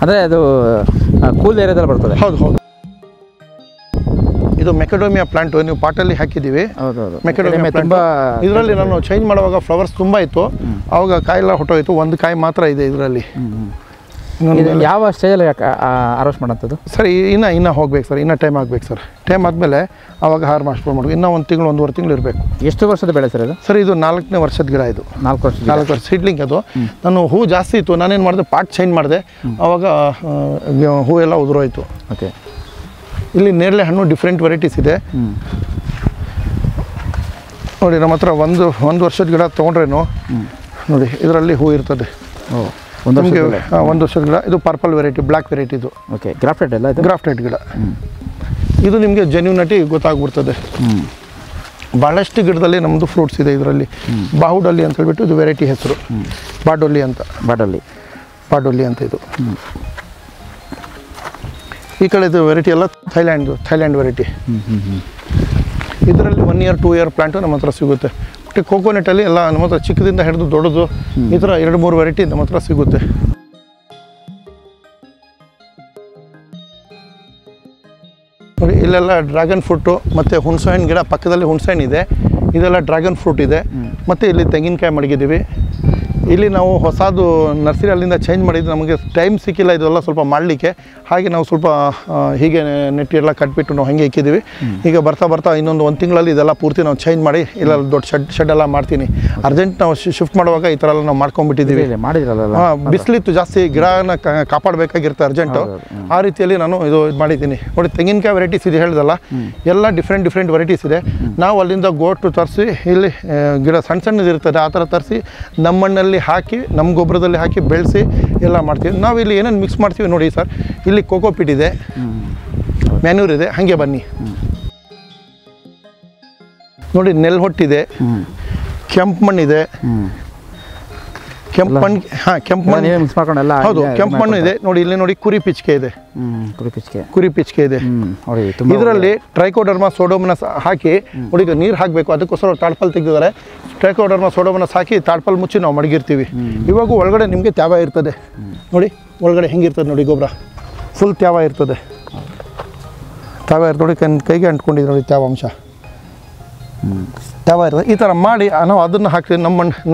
ಅಂದರೆ ಅದು ಕೂಲ್ ಏರಿಯಾದಲ್ಲಿ ಬರ್ತದೆ. ಹೌದು. ಇದು ಮೆಕಡೋಮಿಯಾ ಪ್ಲಾಂಟು ನೀವು ಪಾಟಲ್ಲಿ ಹಾಕಿದ್ದೀವಿ. ಮೆಕಡೋಮಿಯಾ ತುಂಬ ಇದರಲ್ಲಿ ನಾನು ಚೇಂಜ್ ಮಾಡುವಾಗ ಫ್ಲವರ್ಸ್ ತುಂಬ ಇತ್ತು, ಆವಾಗ ಕಾಯೆಲ್ಲ ಹೊಟ್ಟೋಯ್ತು. 1 ಕಾಯಿ ಮಾತ್ರ ಇದೆ ಇದರಲ್ಲಿ. ಯಾವ ಸ್ಟೇಜಲ್ಲಿ ಹಾರ್ವೆಸ್ಟ್ ಮಾಡೋಂಥದ್ದು ಸರ್? ಇನ್ನೂ ಹೋಗ್ಬೇಕು ಸರ್, ಇನ್ನೂ ಟೈಮ್ ಆಗಬೇಕು ಸರ್. ಟೈಮ್ ಆದಮೇಲೆ ಆವಾಗ ಹಾರ್ವೆಸ್ಟ್ ಮಾಡಬೇಕು. ಇನ್ನೂ 1 ತಿಂಗಳು 1.5 ತಿಂಗಳು ಇರಬೇಕು. ಎಷ್ಟು ವರ್ಷದ ಬೆಳೆ ಸರ್ ಇದು? ಸರ್ ಇದು 4ನೇ ವರ್ಷದ ಗಿಡ. ಇದು 4 ವರ್ಷ ಸೀಡ್ಲಿಂಗ್. ಅದು ನಾನು ಹೂ ಜಾಸ್ತಿ ಇತ್ತು, ನಾನೇನು ಮಾಡಿದೆ ಪಾಟ್ ಚೇಂಜ್ ಮಾಡಿದೆ, ಆವಾಗ ಹೂ ಎಲ್ಲ ಉದುರೋಯ್ತು. ಓಕೆ, ಇಲ್ಲಿ ನೇರಳೆ ಹಣ್ಣು ಡಿಫ್ರೆಂಟ್ ವೆರೈಟೀಸ್ ಇದೆ ನೋಡಿ. ನಮ್ಮ ಹತ್ರ ಒಂದು ವರ್ಷದ ಗಿಡ ತೊಗೊಂಡ್ರೇನು ನೋಡಿ, ಇದರಲ್ಲಿ ಹೂ ಇರ್ತದೆ. ನಮಗೆ 1 ವರ್ಷದ ಗಿಡ. ಇದು ಪರ್ಪಲ್ ವೆರೈಟಿ, ಬ್ಲ್ಯಾಕ್ ವೆರೈಟಿ. ಇದು ಓಕೆ, ಗ್ರಾಫ್ಟೆಡ್ ಅಲ್ಲ? ಇದು ಗ್ರಾಫ್ಟೆಡ್ ಗಿಡ. ಇದು ನಿಮಗೆ ಜೆನ್ಯೂನಿಟಿ ಗೊತ್ತಾಗ್ಬಿಡ್ತದೆ. ಭಾಳಷ್ಟು ಗಿಡದಲ್ಲಿ ನಮ್ಮದು ಫ್ರೂಟ್ಸ್ ಇದೆ ಇದರಲ್ಲಿ. ಬಾಹುಡಲ್ಲಿ ಅಂತ ಹೇಳ್ಬಿಟ್ಟು ಇದು ವೆರೈಟಿ ಹೆಸರು, ಬಾಡೊಲ್ಲಿ ಅಂತ. ಬಾಡೊಲ್ಲಿ ಅಂತ ಇದು. ಈ ಕಡೆದು ವೆರೈಟಿ ಎಲ್ಲ ಥೈಲ್ಯಾಂಡ್ ವೆರೈಟಿ. ಇದರಲ್ಲಿ 1 year 2 year ಪ್ಲಾಂಟು ನಮ್ಮ ಹತ್ರ ಸಿಗುತ್ತೆ. ಮತ್ತು ಕೋಕೋನಟಲ್ಲಿ ಎಲ್ಲ ನಮ್ಮ ಹತ್ರ ಚಿಕ್ಕದಿಂದ ಹಿಡಿದು ದೊಡ್ಡದು ಈ ಥರ 2-3 ವೆರೈಟಿ ನಮ್ಮ ಹತ್ರ ಸಿಗುತ್ತೆ. ನೋಡಿ ಇಲ್ಲೆಲ್ಲ ಡ್ರ್ಯಾಗನ್ ಫ್ರೂಟು ಮತ್ತು ಹುಣಸೆಹಣ್ಣು ಗಿಡ, ಪಕ್ಕದಲ್ಲಿ ಹುಣಸೆಹಣ್ಣು ಇದೆ. ಇದೆಲ್ಲ ಡ್ರ್ಯಾಗನ್ ಫ್ರೂಟ್ ಇದೆ. ಮತ್ತು ಇಲ್ಲಿ ತೆಂಗಿನಕಾಯಿ ಮಡಗಿದ್ದೀವಿ. ಇಲ್ಲಿ ನಾವು ಹೊಸದು ನರ್ಸರಿ ಅಲ್ಲಿಂದ ಚೇಂಜ್ ಮಾಡಿದ್ದು, ನಮಗೆ ಟೈಮ್ ಸಿಕ್ಕಿಲ್ಲ ಇದೆಲ್ಲ ಸ್ವಲ್ಪ ಮಾಡಲಿಕ್ಕೆ. ಹಾಗೆ ನಾವು ಸ್ವಲ್ಪ ಹೀಗೆ ನೆಟ್ಟಿ ಎಲ್ಲ ಕಟ್ಬಿಟ್ಟು ನಾವು ಹಾಗೆ ಇಕ್ಕಿದ್ದೀವಿ. ಈಗ ಬರ್ತಾ ಇನ್ನೊಂದು 1 ತಿಂಗಳಲ್ಲಿ ಇದೆಲ್ಲ ಪೂರ್ತಿ ನಾವು ಚೇಂಜ್ ಮಾಡಿ ಇಲ್ಲ ದೊಡ್ಡ ಶೆಡ್ ಎಲ್ಲ ಮಾಡ್ತೀನಿ. ಅರ್ಜೆಂಟ್ ನಾವು ಶಿಫ್ಟ್ ಮಾಡುವಾಗ ಈ ಥರ ಎಲ್ಲ ನಾವು ಮಾಡ್ಕೊಂಡ್ಬಿಟ್ಟಿದ್ದೀವಿ. ಬಿಸಿಲಿತ್ತು ಜಾಸ್ತಿ, ಗಿಡನ ಕಾಪಾಡಬೇಕಾಗಿರುತ್ತೆ ಅರ್ಜೆಂಟು. ಆ ರೀತಿಯಲ್ಲಿ ನಾನು ಇದು ಮಾಡಿದ್ದೀನಿ ನೋಡಿ. ತೆಂಗಿನಕಾಯಿ ವೆರೈಟೀಸ್ ಇದೆ ಹೇಳ್ದಲ್ಲ, ಎಲ್ಲ ಡಿಫ್ರೆಂಟ್ ವೆರೈಟೀಸ್ ಇದೆ. ನಾವು ಅಲ್ಲಿಂದ ಗೋಟು ತರಿಸಿ ಇಲ್ಲಿ ಗಿಡ ಸಣ್ಣದು ಇರ್ತದೆ, ಆ ಥರ ತರಿಸಿ ನಮ್ಮ ಮಣ್ಣಲ್ಲಿ ಹಾಕಿ, ನಮ್ಮ ಗೊಬ್ಬರದಲ್ಲಿ ಹಾಕಿ ಬೆಳೆಸಿ ಎಲ್ಲ ಮಾಡ್ತೀವಿ. ನಾವು ಇಲ್ಲಿ ಏನೇನು ಮಿಕ್ಸ್ ಮಾಡ್ತೀವಿ ನೋಡಿ ಸರ್. ಇಲ್ಲಿ ಕೋಕೋಪಿಟ್ ಇದೆ, ಮ್ಯಾನ್ಯೂರ್ ಇದೆ. ಹಾಗೆ ಬನ್ನಿ ನೋಡಿ, ನೆಲ್ಹೊಟ್ಟಿದೆ, ಕೆಂಪು ಮಣ್ಣಿದೆ. ಕೆಂಪು ಮಣ್ಣು ಮಿಕ್ಸ್ ಮಾಡ್ಕೊಂಡೆಲ್ಲ. ಹೌದು, ಕೆಂಪು ಮಣ್ಣು ಇದೆ ನೋಡಿ. ಇಲ್ಲಿ ನೋಡಿ ಕುರಿ ಪಿಚ್ಕೆ ಇದೆ. ಇದರಲ್ಲಿ ಟ್ರೈಕೋಡರ್ಮಾ ಸೋಡೋಮನಸ್ ಹಾಕಿ ನೋಡಿ. ಈಗ ನೀರು ಹಾಕಬೇಕು, ಅದಕ್ಕೋಸ್ಕರ ತಾಡ್ಪಲ್ ತೆಗೆದಿದ್ದಾರೆ. ಟ್ರೈಕೋಡರ್ಮಾ ಸೋಡೋಮನಸ್ ಹಾಕಿ ತಾಡ್ಪಲ್ ಮುಚ್ಚಿ ನಾವು ಮಡಗಿರ್ತೀವಿ. ಇವಾಗ ಒಳಗಡೆ ನಿಮಗೆ ತ್ಯಾವ ಇರ್ತದೆ ನೋಡಿ. ಒಳಗಡೆ ಹೆಂಗಿರ್ತದೆ ನೋಡಿ, ಗೊಬ್ಬರ ಫುಲ್ ತ್ಯಾವ ಇರ್ತದೆ. ನೋಡಿ, ಕೈಗೆ ಅಂಟ್ಕೊಂಡಿದೆ ನೋಡಿ ತ್ಯಾವಾಂಶ. ತ್ಯಾವ ಇರ್ತದೆ. ಈ ಥರ ಮಾಡಿ ನಾವು ಅದನ್ನು ಹಾಕ್ತೀವಿ.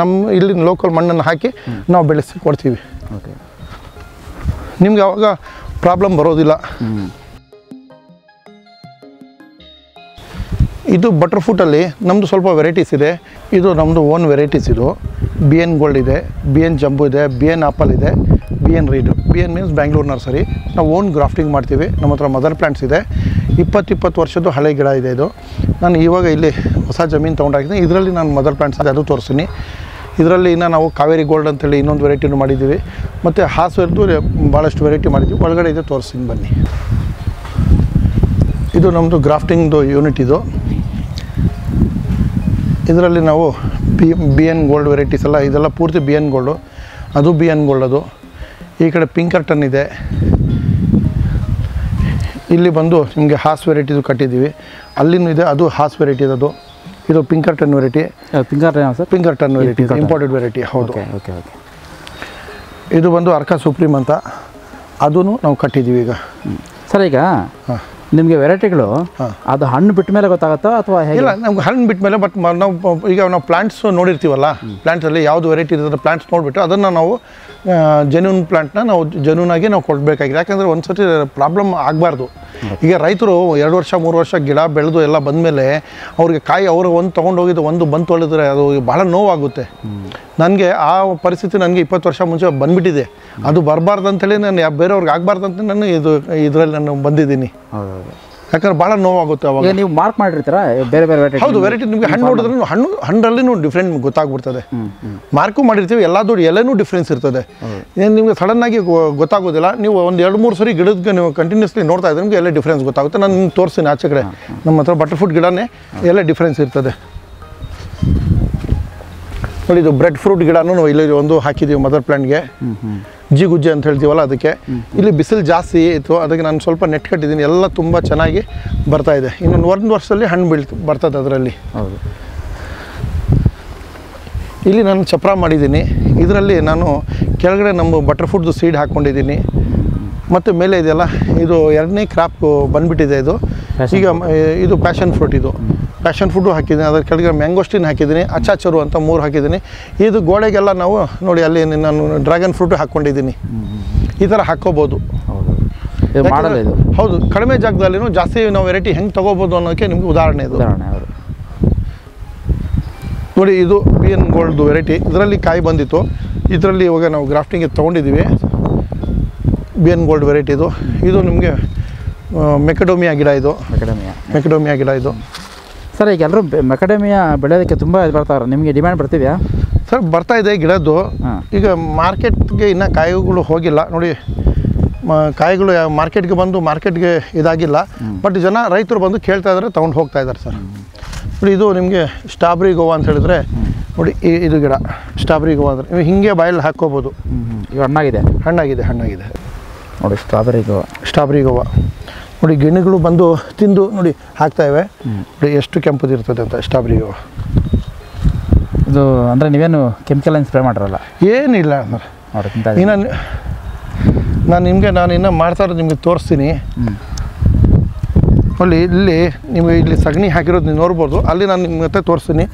ನಮ್ಮ ಇಲ್ಲಿನ ಲೋಕಲ್ ಮಣ್ಣನ್ನು ಹಾಕಿ ನಾವು ಬೆಳೆಸಿ ಕೊಡ್ತೀವಿ. ನಿಮ್ಗೆ ಅವಾಗ ಪ್ರಾಬ್ಲಮ್ ಬರೋದಿಲ್ಲ. ಇದು ಬಟರ್ ಫ್ರೂಟಲ್ಲಿ ನಮ್ಮದು ಸ್ವಲ್ಪ ವೆರೈಟೀಸ್ ಇದೆ. ಇದು ನಮ್ಮದು ಓನ್ ವೆರೈಟೀಸ್. ಇದು BN ಗೋಲ್ಡ್ ಇದೆ, BN ಜಂಬು ಇದೆ, BN ಆಪಲ್ ಇದೆ, BN reed. BN means Bangalore nursery. ನಾವು ಓನ್ ಗ್ರಾಫ್ಟಿಂಗ್ ಮಾಡ್ತೀವಿ. ನಮ್ಮ ಹತ್ರ ಮದರ್ ಪ್ಲಾಂಟ್ಸ್ ಇದೆ. 20 ವರ್ಷದ್ದು ಹಳೆ ಗಿಡ ಇದೆ ಇದು. ನಾನು ಇವಾಗ ಇಲ್ಲಿ ಹೊಸ ಜಮೀನು ತೊಗೊಂಡಾಗಿದ್ದೀನಿ. ಇದರಲ್ಲಿ ನಾನು ಮದರ್ ಪ್ಲಾಂಟ್ಸ್ ಅದು ತೋರಿಸ್ತೀನಿ. ಇದರಲ್ಲಿ ಇನ್ನು ನಾವು ಕಾವೇರಿ ಗೋಲ್ಡ್ ಅಂತೇಳಿ ಇನ್ನೊಂದು ವೆರೈಟಿನೂ ಮಾಡಿದ್ದೀವಿ. ಮತ್ತು ಹಾಸುವರ್ದು ಭಾಳಷ್ಟು ವೆರೈಟಿ ಮಾಡಿದ್ದೀವಿ. ಒಳಗಡೆ ಇದೆ ತೋರಿಸ್ತೀನಿ ಬನ್ನಿ. ಇದು ನಮ್ಮದು ಗ್ರಾಫ್ಟಿಂಗ್ದು ಯೂನಿಟ್. ಇದರಲ್ಲಿ ನಾವು BN ಗೋಲ್ಡ್ ವೆರೈಟೀಸ್ ಎಲ್ಲ, ಇದೆಲ್ಲ ಪೂರ್ತಿ BN ಗೋಲ್ಡು. ಅದು BN ಗೋಲ್ಡ್. ಅದು ಈ ಕಡೆ ಪಿಂಕರ್ಟನ್ ಇದೆ. ಇಲ್ಲಿ ಬಂದು ನಿಮಗೆ ಹಾಸ್ ವೆರೈಟಿದು ಕಟ್ಟಿದ್ದೀವಿ. ಅಲ್ಲಿನೂ ಇದೆ, ಅದು ಹಾಸ್ ವೆರೈಟಿ. ಅದು ಇದು Pinkerton variety. Pinkerton variety imported variety. ಹೌದು. ಇದು ಬಂದು ಅರ್ಕಾ ಸುಪ್ರೀಮ್ ಅಂತ, ಅದೂ ನಾವು ಕಟ್ಟಿದ್ದೀವಿ ಈಗ. ಸರ್ ಈಗ ನಿಮಗೆ ವೆರೈಟಿಗಳು ಅದು ಹಣ್ಣು ಬಿಟ್ಟ ಮೇಲೆ ಗೊತ್ತಾಗುತ್ತಾ ಅಥವಾ ಹೇಗೆ? ಇಲ್ಲ, ನಮ್ಗೆ ಹಣ್ಣು ಬಿಟ್ಟ ಮೇಲೆ. ಬಟ್ ನಾವು ಪ್ಲಾಂಟ್ಸ್ ನೋಡಿರ್ತೀವಲ್ಲ, ಪ್ಲಾಂಟ್ಸಲ್ಲಿ ಯಾವುದು ವೆರೈಟಿ ಇರ್ತದೆ ಪ್ಲಾಂಟ್ಸ್ ನೋಡಿಬಿಟ್ಟು ಅದನ್ನು ನಾವು ಜೆನ್ಯೂನ್ ಪ್ಲಾಂಟ್ನ ನಾವು ಜೆನ್ಯೂನಾಗಿ ನಾವು ಕೊಡಬೇಕಾಗಿದೆ. ಯಾಕಂದರೆ ಒಂದು ಸರ್ತಿ ಪ್ರಾಬ್ಲಮ್ ಆಗಬಾರ್ದು. ಈಗ ರೈತರು 2 ವರ್ಷ 3 ವರ್ಷ ಗಿಡ ಬೆಳೆದು ಎಲ್ಲ ಬಂದಮೇಲೆ ಅವ್ರಿಗೆ ಕಾಯಿ ಅವರು ಒಂದು ತೊಗೊಂಡೋಗಿದ್ದು ಒಂದು ಬಂದು ತೊಳೆದ್ರೆ ಅದು ಭಾಳ ನೋವಾಗುತ್ತೆ. ನನಗೆ ಆ ಪರಿಸ್ಥಿತಿ ನನಗೆ 20 ವರ್ಷ ಮುಂಚೆ ಬಂದುಬಿಟ್ಟಿದೆ. ಅದು ಬರಬಾರ್ದು ಅಂತೇಳಿ ನಾನು ಬೇರೆಯವ್ರಿಗೆ ಆಗಬಾರ್ದಂತ ನಾನು ಇದರಲ್ಲಿ ನಾನು ಬಂದಿದ್ದೀನಿ. ಯಾಕಂದ್ರೆ ಭಾಳ ನೋವಾಗುತ್ತೆ ಅವಾಗ. ನೀವು ಮಾರ್ಕ್ ಮಾಡಿರ್ತೀರಾ ಬೇರೆ ಬೇರೆ ವೆರೈಟಿ? ಹೌದು, ವೆರೈಟಿ ನಿಮಗೆ ಹಣ್ಣು ನೋಡಿದ್ರೆ ಹಣ್ಣಲ್ಲಿ ಡಿಫ್ರೆಂಟ್ ಗೊತ್ತಾಗ್ಬಿಡ್ತದೆ. ಮಾರ್ಕು ಮಾಡಿರ್ತೀವಿ, ಎಲ್ಲದೂ ಎಲೆನೂ ಡಿಫ್ರೆನ್ಸ್ ಇರ್ತದೆ. ಏನು ನಿಮಗೆ ಸಡನ್ನಾಗಿ ಗೊತ್ತಾಗೋದಿಲ್ಲ. ನೀವು ಒಂದು 2-3 ಸರಿ ಗಿಡಕ್ಕೆ ನೀವು ಕಂಟಿನ್ಯೂಸ್ಲಿ ನೋಡ್ತಾ ಇದ್ರೆ ನಿಮಗೆ ಎಲ್ಲ ಡಿಫ್ರೆನ್ಸ್ ಗೊತ್ತಾಗುತ್ತೆ. ನಾನು ನಿಮ್ಗೆ ತೋರಿಸ್ತೀನಿ ಆಚೆ ಕಡೆ ನಮ್ಮ ಹತ್ರ ಬಟರ್ಫ್ರೂಟ್ ಗಿಡನೇ ಎಲ್ಲ ಡಿಫ್ರೆನ್ಸ್ ಇರ್ತದೆ. ನೋಡಿ, ಇದು ಬ್ರೆಡ್ ಫ್ರೂಟ್ ಗಿಡನೂ ಇಲ್ಲಿ ಒಂದು ಹಾಕಿದ್ದೀವಿ ಮದರ್ ಪ್ಲಾಂಟ್ಗೆ. ಜಿಗುಜ್ಜೆ ಅಂತ ಹೇಳ್ತೀವಲ್ಲ ಅದಕ್ಕೆ. ಇಲ್ಲಿ ಬಿಸಿಲು ಜಾಸ್ತಿ ಇತ್ತು, ಅದಕ್ಕೆ ನಾನು ಸ್ವಲ್ಪ ನೆಟ್ ಕಟ್ಟಿದ್ದೀನಿ. ಎಲ್ಲ ತುಂಬ ಚೆನ್ನಾಗಿ ಬರ್ತಾ ಇದೆ. ಇನ್ನೊಂದು 1 ವರ್ಷದಲ್ಲಿ ಹಣ್ಣು ಬರ್ತದೆ ಅದರಲ್ಲಿ. ಹೌದು. ಇಲ್ಲಿ ನಾನು ಚಪ್ರ ಮಾಡಿದ್ದೀನಿ. ಇದರಲ್ಲಿ ನಾನು ಕೆಳಗಡೆ ನಮ್ಮ ಬಟರ್ಫ್ರೂಟ್ದು ಸೀಡ್ ಹಾಕ್ಕೊಂಡಿದ್ದೀನಿ. ಮತ್ತು ಮೇಲೆ ಇದೆಯಲ್ಲ, ಇದು 2ನೇ ಕ್ರಾಪ್ ಬಂದುಬಿಟ್ಟಿದೆ. ಈಗ ಇದು ಪ್ಯಾಷನ್ ಫ್ರೂಟ್. ಪ್ಯಾಷನ್ ಫ್ರೂಟು ಹಾಕಿದ್ದೀನಿ. ಅದರ ಕೆಳಗೆ ಮ್ಯಾಂಗೋಸ್ಟಿನ್ ಹಾಕಿದ್ದೀನಿ, ಅಚಾಚರು ಅಂತ 3 ಹಾಕಿದ್ದೀನಿ. ಇದು ಗೋಡೆಗೆಲ್ಲ ನಾವು ನೋಡಿ ಅಲ್ಲಿ ನಾನು ಡ್ರ್ಯಾಗನ್ ಫ್ರೂಟು ಹಾಕ್ಕೊಂಡಿದ್ದೀನಿ. ಈ ಥರ ಹಾಕ್ಕೋಬೋದು. ಹೌದು, ಕಡಿಮೆ ಜಾಗದಲ್ಲಿನೂ ಜಾಸ್ತಿ ನಾವು ವೆರೈಟಿ ಹೆಂಗೆ ತೊಗೋಬೋದು ಅನ್ನೋಕ್ಕೆ ನಿಮ್ಗೆ ಉದಾಹರಣೆ ಇದು. ನೋಡಿ, ಇದು BN ಗೋಲ್ಡ್ದು ವೆರೈಟಿ. ಇದರಲ್ಲಿ ಕಾಯಿ ಬಂದಿತ್ತು. ಇದರಲ್ಲಿ ಇವಾಗ ನಾವು ಗ್ರಾಫ್ಟಿಂಗ್ಗೆ ತೊಗೊಂಡಿದ್ದೀವಿ. BN ಗೋಲ್ಡ್ ವೆರೈಟಿ ಇದು ನಿಮಗೆ ಮೆಕಡೋಮಿಯಾ ಗಿಡ. ಮೆಕಡೋಮಿಯಾ ಗಿಡ ಇದು. ಸರ್, ಈಗ ಎಲ್ಲರೂ ಮೆಕಡಮಿಯಾ ಬೆಳೆಯೋದಕ್ಕೆ ತುಂಬ ಬರ್ತಾರೆ. ನಿಮಗೆ ಡಿಮ್ಯಾಂಡ್ ಬರ್ತಿದೆಯಾ? ಸರ್, ಬರ್ತಾ ಇದೆ ಗಿಡದ್ದು. ಈಗ ಮಾರ್ಕೆಟ್ಗೆ ಇನ್ನೂ ಕಾಯಿಗಳು ಹೋಗಿಲ್ಲ. ನೋಡಿ, ಕಾಯಿಗಳು ಮಾರ್ಕೆಟ್ಗೆ ಬಂದು ಮಾರ್ಕೆಟ್ಗೆ ಇದಾಗಿಲ್ಲ. ಬಟ್ ರೈತರು ಬಂದು ಕೇಳ್ತಾ ಇದ್ದಾರೆ, ತೊಗೊಂಡು ಹೋಗ್ತಾ ಇದ್ದಾರೆ ಸರ್. ನೋಡಿ, ಇದು ನಿಮಗೆ ಸ್ಟ್ರಾಬೆರಿ ಗೋವಾ ಅಂತ ಹೇಳಿದ್ರೆ ನೋಡಿ, ಇದು ಗಿಡ ಸ್ಟ್ರಾಬೆರಿ ಗೋವಾ ಅಂದರೆ ನೀವು ಹಿಂಗೆ ಬಾಯಲ್ಲಿ ಹಾಕ್ಕೋಬೋದು. ಈಗ ಹಣ್ಣಾಗಿದೆ ನೋಡಿ, ಸ್ಟ್ರಾಬೆರಿ ಗೋವಾ ನೋಡಿ. ಗಿಣಿಗಳು ಬಂದು ತಿಂದು ನೋಡಿ ಹಾಕ್ತಾ ಇವೆ. ನೋಡಿ ಎಷ್ಟು ಕೆಂಪುದಿರ್ತದೆ ಅಂತ ಸ್ಟ್ರಾಬೆರಿ ಗೋವಾ. ಇದು ಅಂದರೆ ನೀವೇನು ಕೆಮಿಕಲ್ ಏನು ಸ್ಪ್ರೇ ಮಾಡಿರಲ್ಲ? ಏನಿಲ್ಲ ಸರ್. ಇನ್ನು ನಾನು ಇನ್ನೂ ಮಾಡ್ತಾ ಇರೋದು ನಿಮಗೆ ತೋರಿಸ್ತೀನಿ. ಇಲ್ಲಿ ನಿಮಗೆ ಇಲ್ಲಿ ಸಗಣಿ ಹಾಕಿರೋದು ನೀವು ನೋಡ್ಬೋದು. ಅಲ್ಲಿ ನಾನು ನಿಮ್ಮ ಹತ್ರ ತೋರಿಸ್ತೀನಿ.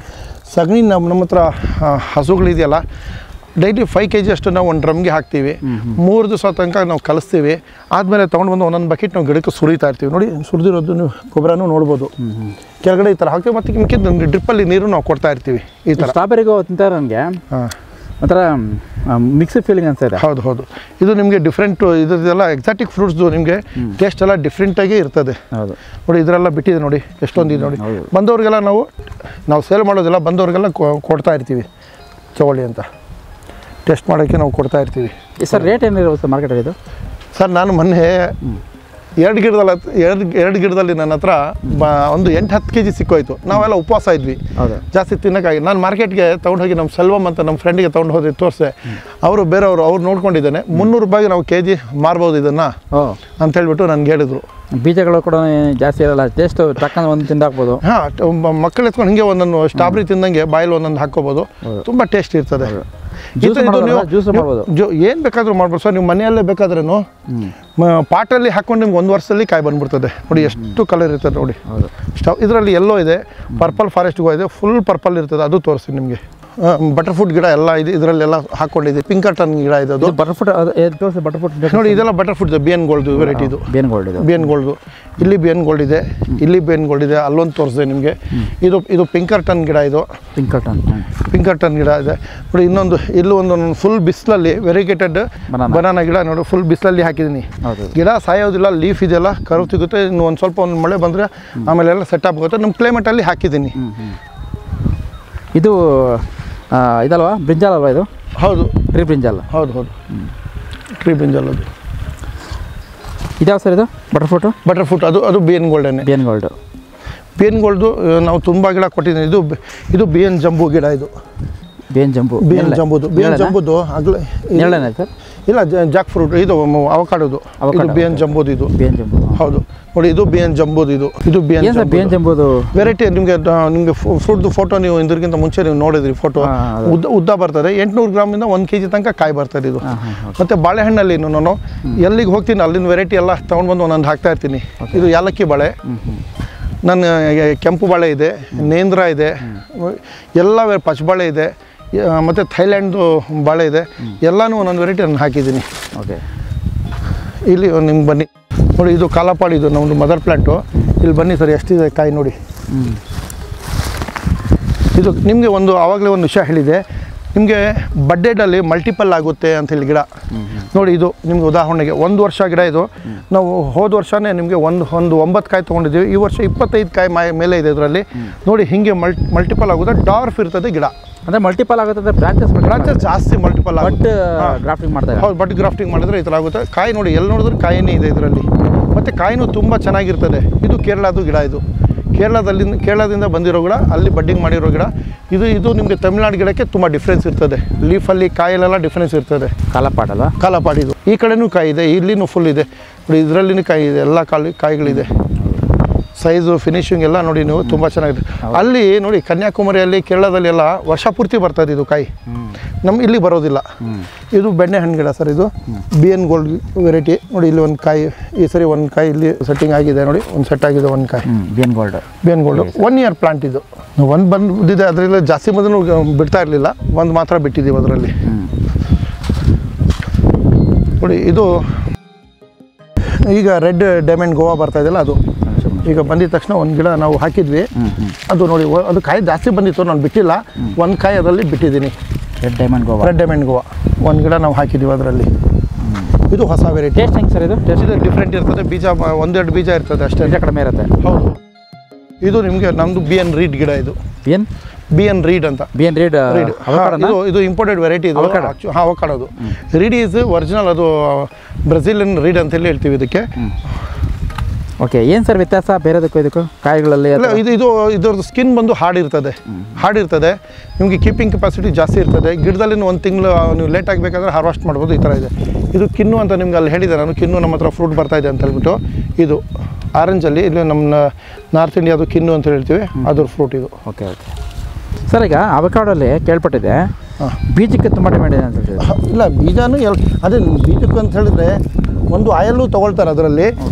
ಸಗಣಿ ನಮ್ಮ ಹತ್ರ ಹಸುಗಳಿದೆಯಲ್ಲ, ಡೈಲಿ 5 kg ಅಷ್ಟು ನಾವು ಒಂದು ಡ್ರಮ್ಗೆ ಹಾಕ್ತೀವಿ. 3 ದಿವಸ ತನಕ ನಾವು ಕಲಿಸ್ತೀವಿ. ಆದಮೇಲೆ ತೊಗೊಂಡು ಬಂದು ಒಂದೊಂದು ಬಕೆಟ್ ನಾವು ಗಿಡಕ್ಕೆ ಸುರಿತಾ ಇರ್ತೀವಿ. ನೋಡಿ, ಸುರಿದಿರೋದು ನೀವು ಗೊಬ್ಬರನೂ ನೋಡ್ಬೋದು. ಕೆಳಗಡೆ ಈ ಥರ ಹಾಕ್ತೀವಿ. ಮತ್ತು ನಿಮಗೆ ಡ್ರಿಪ್ಪಲ್ಲಿ ನೀರು ನಾವು ಕೊಡ್ತಾ ಇರ್ತೀವಿ. ಈ ಥರ ಸ್ಟ್ರಾಬೆರಿಗೂ ತಿಂತಾರೆ ನನಗೆ ಒಂಥರ ಮಿಕ್ಸ್ಡ್ ಫೀಲಿಂಗ್ ಅನ್ಸುತ್ತೆ. ಹೌದು. ಇದು ನಿಮಗೆ ಡಿಫ್ರೆಂಟ್ ಇದೆಲ್ಲ ಎಕ್ಸಾಟಿಕ್ ಫ್ರೂಟ್ಸ್ದು ನಿಮಗೆ ಟೇಸ್ಟ್ ಎಲ್ಲ ಡಿಫ್ರೆಂಟಾಗಿ ಇರ್ತದೆ. ನೋಡಿ, ಇದರೆಲ್ಲ ಬಿಟ್ಟಿದೆ ನೋಡಿ, ಎಷ್ಟೊಂದು ಇದೆ ನೋಡಿ. ಬಂದವ್ರಿಗೆಲ್ಲ ನಾವು ಸೇಲ್ ಮಾಡೋದಿಲ್ಲ, ಬಂದವ್ರಿಗೆಲ್ಲ ಕೊಡ್ತಾ ಇರ್ತೀವಿ, ತಗೊಳ್ಳಿ ಅಂತ ಟೆಸ್ಟ್ ಮಾಡೋಕ್ಕೆ ನಾವು ಕೊಡ್ತಾ ಇರ್ತೀವಿ. ಸರ್, ರೇಟ್ ಏನಿರುತ್ತೆ ಮಾರ್ಕೆಟಲ್ಲಿ ಇದು? ಸರ್, ನಾನು ಮೊನ್ನೆ 2 ಗಿಡದಲ್ಲಿ ನನ್ನ ಹತ್ರ ಒಂದು 8-10 kg ಸಿಕ್ಕೋಯ್ತು. ನಾವೆಲ್ಲ ಉಪವಾಸ ಇದ್ವಿ, ಜಾಸ್ತಿ ತಿನ್ನೋಕ್ಕಾಗಿ. ನಾನು ಮಾರ್ಕೆಟ್ಗೆ ತೊಗೊಂಡು ಹೋಗಿ ನಮ್ಮ ಸೆಲ್ವಮ್ ಅಂತ ನಮ್ಮ ಫ್ರೆಂಡಿಗೆ ತೊಗೊಂಡು ಹೋಗಿ ತೋರಿಸೆ. ಅವ್ರು ನೋಡ್ಕೊಂಡಿದ್ದಾನೆ. 300 ರೂಪಾಯಿಗೆ ನಾವು kg ಮಾರ್ಬೋದು ಇದನ್ನು ಅಂತ ಹೇಳ್ಬಿಟ್ಟು ನನಗೆ ಹೇಳಿದ್ರು. ಬೀಜಗಳು ಕೂಡ ಜಾಸ್ತಿ ಇರಲ್ಲ, ಟೇಸ್ಟ್ ಟಕ್ಕಂದು ಒಂದು ತಿಂದಾಕ್ಬೋದು. ಮಕ್ಕಳು ಎತ್ಕೊಂಡು ಹಿಂಗೆ ಒಂದೊಂದು ಸ್ಟ್ರಾಬೆರಿ ತಿಂದಂಗೆ ಬಾಯಲ್ಲಿ ಒಂದೊಂದು ಹಾಕ್ಕೋಬೋದು. ತುಂಬ ಟೇಸ್ಟ್ ಇರ್ತದೆ. ಏನು ಬೇಕಾದರೂ ಮಾಡ್ಬೋದು ಸರ್. ನೀವು ಮನೆಯಲ್ಲೇ ಬೇಕಾದ್ರೂ ಪಾಟಲ್ಲಿ ಹಾಕೊಂಡು ನಿಮ್ಗೆ 1 ವರ್ಷದಲ್ಲಿ ಕಾಯಿ ಬಂದ್ಬಿಡ್ತದೆ. ನೋಡಿ ಎಷ್ಟು ಕಲರ್ ಇರ್ತದೆ ನೋಡಿ. ಇದರಲ್ಲಿ ಎಲ್ಲೋ ಇದೆ, ಪರ್ಪಲ್ ಫಾರೆಸ್ಟ್ಗೂ ಇದೆ, ಫುಲ್ ಪರ್ಪಲ್ ಇರ್ತದೆ. ಅದು ತೋರಿಸ್ತೀನಿ ನಿಮಗೆ. ಬಟರ್ಫ್ರೂಟ್ ಗಿಡ ಎಲ್ಲ ಇದೆ, ಇದರಲ್ಲೆಲ್ಲ ಹಾಕ್ಕೊಂಡಿದೆ. ಪಿಂಕರ್ಟನ್ ಗಿಡ ಇದೆ. ಅದು ಬಟರ್ಫ್ರೂಟ್ ನೋಡಿ, ಇದೆಲ್ಲ ಬಟರ್ಫ್ರೂಟ್ BN ಗೋಲ್ಡ್ ವೆರೈಟಿ. ಇದು BN ಗೋಲ್ಡ್. ಇಲ್ಲಿ BN ಗೋಲ್ಡ್ ಇದೆ, ಇಲ್ಲಿ BN ಗೋಲ್ಡ್ ಇದೆ. ಅಲ್ಲೊಂದು ತೋರಿಸಿದೆ ನಿಮಗೆ. ಇದು ಪಿಂಕರ್ಟನ್ ಗಿಡ. ಇದು ಪಿಂಕರ್ಟನ್ ಗಿಡ ಇದೆ ನೋಡಿ. ಇಲ್ಲೂ ಒಂದು ಫುಲ್ ಬಿಸಿಲಲ್ಲಿ ವೆರಿಗೇಟೆಡ್ ಬನಾನಾ ಗಿಡ ನೋಡಿ, ಫುಲ್ ಬಿಸಿಲಲ್ಲಿ ಹಾಕಿದ್ದೀನಿ. ಗಿಡ ಸಾಯೋದಿಲ್ಲ, ಲೀಫ್ ಇದೆಲ್ಲ ಕರು ಸಿಗುತ್ತೆ. ಇನ್ನು ಒಂದು ಮಳೆ ಬಂದರೆ ಆಮೇಲೆ ಎಲ್ಲ ಸೆಟ್ ಆಗುತ್ತೆ. ನಮ್ಮ ಕ್ಲೈಮೇಟಲ್ಲಿ ಹಾಕಿದ್ದೀನಿ. ಇದು ಇದಲ್ವಾ, ಬ್ರಿಂಜಾಲ್ ಅಲ್ವಾ ಇದು? ಹೌದು, ಟ್ರೀ ಬ್ರಿಂಜಾಲ್. ಹೌದು, ಟ್ರೀ ಬ್ರಿಂಜಾಲ್. ಅದು ಇದಾವ ಸರ್? ಇದು ಬಟರ್ಫ್ರೂಟ್. ಅದು BN ಗೋಲ್ಡನ್ನೇ. BN ಗೋಲ್ಡು ನಾವು ತುಂಬ ಗಿಡ ಕೊಟ್ಟಿದ್ದೀನಿ. ಇದು BN ಜಂಬೂ ಗಿಡ. ಬೇನ್ ಜಂಬು ಬೇನ್ ಜಂಬುದು ಆಗಲೇ ಹೇಳೋಣ ಸರ್. ಇಲ್ಲ ಜಾಕ್ ಫ್ರೂಟ್ ಇದು ಅವಕಾಡೋದು ಬೇನ್ ಜಂಬುದು ಇದು ಬೇನ್ ಜಂಬು ಹೌದು ನೋಡಿ ಇದು ಬೇನ್ ಜಂಬುದು ಇದು ಬೇನ್ ಜಂಬುದು ವೆರೈಟಿ. ನಿಮಗೆ ಫ್ರೂಟ್ದು ಫೋಟೋ ನೀವು ಇದಕ್ಕಿಂತ ಮುಂಚೆ ನೀವು ನೋಡಿದ್ರಿ ಫೋಟೋ ಉದ್ದ ಬರ್ತದೆ 800 ಗ್ರಾಮಿಂದ 1 kg ತನಕ ಕಾಯಿ ಬರ್ತದೆ ಇದು. ಮತ್ತು ಬಾಳೆಹಣ್ಣಲ್ಲಿ ನಾನು ಎಲ್ಲಿಗೆ ಹೋಗ್ತೀನಿ ಅಲ್ಲಿನ ವೆರೈಟಿ ಎಲ್ಲ ತೊಗೊಂಡ್ಬಂದು ಒಂದೊಂದು ಹಾಕ್ತಾ ಇರ್ತೀನಿ. ಇದು ಯಾಲಕ್ಕಿ ಬಾಳೆ, ನನ್ನ ಕೆಂಪು ಬಾಳೆ ಇದೆ, ನೇಂದ್ರ ಇದೆ, ಎಲ್ಲ ಪಚ್ಚಬಾಳೆ ಇದೆ, ಮತ್ತು ಥೈಲ್ಯಾಂಡ್ದು ಬಾಳೆ ಇದೆ. ಎಲ್ಲನೂ ಒಂದೊಂದು ವೆರೈಟಿ ನಾನು ಹಾಕಿದ್ದೀನಿ. ಓಕೆ, ಇಲ್ಲಿ ನಿಮ್ಗೆ ಬನ್ನಿ ನೋಡಿ, ಇದು ಕಾಲಪಾಡಿ, ಇದು ನಮ್ಮದು ಮದರ್ ಪ್ಲ್ಯಾಂಟು. ಇಲ್ಲಿ ಬನ್ನಿ ಸರ್, ಎಷ್ಟಿದೆ ಕಾಯಿ ನೋಡಿ. ಇದು ನಿಮಗೆ ಆವಾಗಲೇ ಒಂದು ವಿಷಯ ಹೇಳಿದೆ ನಿಮಗೆ, ಬಡ್ಡೆಡಲ್ಲಿ ಮಲ್ಟಿಪಲ್ ಆಗುತ್ತೆ ಅಂಥೇಳಿ ಗಿಡ ನೋಡಿ. ಇದು ನಿಮ್ಗೆ ಉದಾಹರಣೆಗೆ 1 ವರ್ಷ ಗಿಡ ಇದು. ನಾವು ಹೋದ ವರ್ಷವೇ ನಿಮಗೆ ಒಂದು 9 ಕಾಯಿ ತೊಗೊಂಡಿದ್ದೀವಿ. ಈ ವರ್ಷ 25 ಕಾಯಿ ಮೇಲೆ ಇದೆ ಇದರಲ್ಲಿ ನೋಡಿ. ಹೀಗೆ ಮಲ್ಟಿಪಲ್ ಆಗುತ್ತೆ, ಡಾರ್ಫ್ ಇರ್ತದೆ ಗಿಡ. ಅಂದರೆ ಮಲ್ಟಿಪಲ್ ಆಗುತ್ತೆ, ಬ್ರಾಂಚಸ್ ಜಾಸ್ತಿ ಮಲ್ಟಿಪಲ್ ಆಗುತ್ತೆ. ಗ್ರಾಫ್ಟಿಂಗ್ ಮಾಡ್ತಾರೆ. ಹೌದು, ಬಟ್ ಗ್ರಾಫ್ಟಿಂಗ್ ಮಾಡಿದ್ರೆ ಈ ಥರ ಆಗುತ್ತೆ. ಕಾಯಿ ನೋಡಿ, ಎಲ್ಲಿ ನೋಡಿದ್ರೆ ಕಾಯಿನೇ ಇದೆ ಇದರಲ್ಲಿ, ಮತ್ತು ಕಾಯಿನೂ ತುಂಬ ಚೆನ್ನಾಗಿರ್ತದೆ. ಇದು ಕೇರಳದು ಗಿಡ, ಇದು ಕೇರಳದಿಂದ ಬಂದಿರೋ ಗಿಡ, ಅಲ್ಲಿ ಬಡ್ಡಿಂಗ್ ಮಾಡಿರೋ ಗಿಡ. ಇದು ನಿಮಗೆ ತಮಿಳ್ನಾಡು ಗಿಡಕ್ಕೆ ತುಂಬ ಡಿಫ್ರೆನ್ಸ್ ಇರ್ತದೆ. ಲೀಫಲ್ಲಿ ಕಾಯಲ್ಲೆಲ್ಲ ಡಿಫ್ರೆನ್ಸ್ ಇರ್ತದೆ. ಕಾಲಪಾಡಿ ಇದು. ಈ ಕಡೆನೂ ಕಾಯಿ ಇದೆ, ಇಲ್ಲಿನೂ ಫುಲ್ ಇದೆ ನೋಡಿ. ಇದರಲ್ಲಿನೂ ಕಾಯಿ ಇದೆ, ಎಲ್ಲ ಕಾಯಿಗಳಿದೆ. ಸೈಜು ಫಿನಿಶಿಂಗ್ ಎಲ್ಲ ನೋಡಿ ನೀವು, ತುಂಬ ಚೆನ್ನಾಗಿದೆ. ಅಲ್ಲಿ ನೋಡಿ ಕನ್ಯಾಕುಮಾರಿಯಲ್ಲಿ ಕೇರಳದಲ್ಲಿ ಎಲ್ಲ ವರ್ಷ ಪೂರ್ತಿ ಬರ್ತದೆ ಇದು ಕಾಯಿ, ಇಲ್ಲಿ ಬರೋದಿಲ್ಲ. ಇದು ಬೆಣ್ಣೆ ಹಣ್ಣು ಗಿಡ ಸರ್, ಇದು BN ಗೋಲ್ಡ್ ವೆರೈಟಿ ನೋಡಿ. ಇಲ್ಲಿ ಒಂದು ಕಾಯಿ, ಈ ಸರಿ ಒಂದು ಕಾಯಿ ಇಲ್ಲಿ ಸೆಟ್ಟಿಂಗ್ ಆಗಿದೆ ನೋಡಿ, ಒಂದು ಸೆಟ್ ಆಗಿದೆ ಒಂದು ಕಾಯಿ. BN ಗೋಲ್ಡ್ 1 year ಪ್ಲಾಂಟ್ ಇದು. ಒಂದು ಬಂದಿದೆ, ಅದರಲ್ಲಿ ಜಾಸ್ತಿ ಬಂದು ಬಿಡ್ತಾ ಇರಲಿಲ್ಲ, ಒಂದು ಮಾತ್ರ ಬಿಟ್ಟಿದ್ದೀವಿ ಅದರಲ್ಲಿ ನೋಡಿ. ಇದು ಈಗ ರೆಡ್ ಡೈಮಂಡ್ ಗೋವಾ ಬರ್ತಾ ಇದೆಯಲ್ಲ, ಅದು ಈಗ ಬಂದಿದ ತಕ್ಷಣ ಒಂದು ಗಿಡ ನಾವು ಹಾಕಿದ್ವಿ. ಅದು ನೋಡಿ, ಅದು ಕಾಯಿ ಜಾಸ್ತಿ ಬಂದಿತ್ತು, ನಾನು ಬಿಟ್ಟಿಲ್ಲ. ಒಂದು ಕಾಯಿ ಅದರಲ್ಲಿ ಬಿಟ್ಟಿದ್ದೀನಿ. ರೆಡ್ ಡೈಮಂಡ್ ಗೋವಾ ಒಂದು ಗಿಡ ನಾವು ಹಾಕಿದ್ದೀವಿ ಅದರಲ್ಲಿ. ಇದು ಹೊಸ ವೆರೈಟಿ. ಟೇಸ್ಟ್ ಹೆಂಗೆ ಸರ್? ಇದು ಡಿಫ್ರೆಂಟ್ ಇರ್ತದೆ. ಬೀಜ 1-2 ಬೀಜ ಇರ್ತದೆ ಅಷ್ಟೇ, ಕಡಿಮೆ ಇರುತ್ತೆ. ಹೌದು. ಇದು ನಿಮಗೆ ನಮ್ಮದು BN ರೀಡ್ ಗಿಡ. ಇದು BN ರೀಡ್ ಅಂತ. ಇದು ಇಂಪೋರ್ಟೆಡ್ ವೆರೈಟಿ. ಇದು ಅವಕಾಡೋದು ರೀಡ್ ಈಸ್ ಒರಿಜಿನಲ್. ಅದು ಬ್ರೆಜಿಲಿಯನ್ ರೀಡ್ ಅಂತ ಹೇಳ್ತೀವಿ ಇದಕ್ಕೆ. ಓಕೆ, ಏನು ಸರ್ ವ್ಯತ್ಯಾಸ ಬೇರೆದಕ್ಕೂ ಇದಕ್ಕೂ ಕಾಯಿಗಳಲ್ಲಿ? ಇದ್ರದ್ದು ಸ್ಕಿನ್ ಬಂದು ಹಾರ್ಡ್ ಇರ್ತದೆ. ನಿಮಗೆ ಕೀಪಿಂಗ್ ಕೆಪಾಸಿಟಿ ಜಾಸ್ತಿ ಇರ್ತದೆ. ಗಿಡದಲ್ಲಿ 1 ತಿಂಗಳು ನೀವು ಲೇಟ್ ಆಗಬೇಕಾದ್ರೆ ಹಾರ್ವೆಸ್ಟ್ ಮಾಡ್ಬೋದು. ಈ ಥರ ಇದೆ. ಇದು ಕಿನ್ನು ಅಂತ ನಿಮ್ಗೆ ಅಲ್ಲಿ ಹೇಳಿದೆ ನಾನು, ಕಿನ್ನು ನಮ್ಮ ಹತ್ರ ಫ್ರೂಟ್ ಬರ್ತಾ ಇದೆ ಅಂತ ಹೇಳ್ಬಿಟ್ಟು. ಇದು ಆರೆಂಜಲ್ಲಿ, ಇಲ್ಲಿ ನಮ್ಮ ನಾರ್ತ್ ಇಂಡಿಯಾದು ಕಿನ್ನು ಅಂತ ಹೇಳ್ತೀವಿ, ಅದ್ರ ಫ್ರೂಟ್ ಇದು. ಓಕೆ ಸರ್, ಈಗ ಅವಕಾಡೋಲ್ಲಿ ಕೇಳ್ಪಟ್ಟಿದೆ ಬೀಜಕ್ಕೆ ತುಂಬ ಡಿಮ್ಯಾಂಡ್ ಇದೆ ಅಂತ ಹೇಳ್ತೀವಿ. ಇಲ್ಲ, ಬೀಜನೂ ಅದೇ ಬೀಜಕ್ಕೆ ಅಂತ ಹೇಳಿದ್ರೆ ಒಂದು ಆಯಲ್ಲು ತೊಗೊಳ್ತಾರೆ ಅದರಲ್ಲಿ.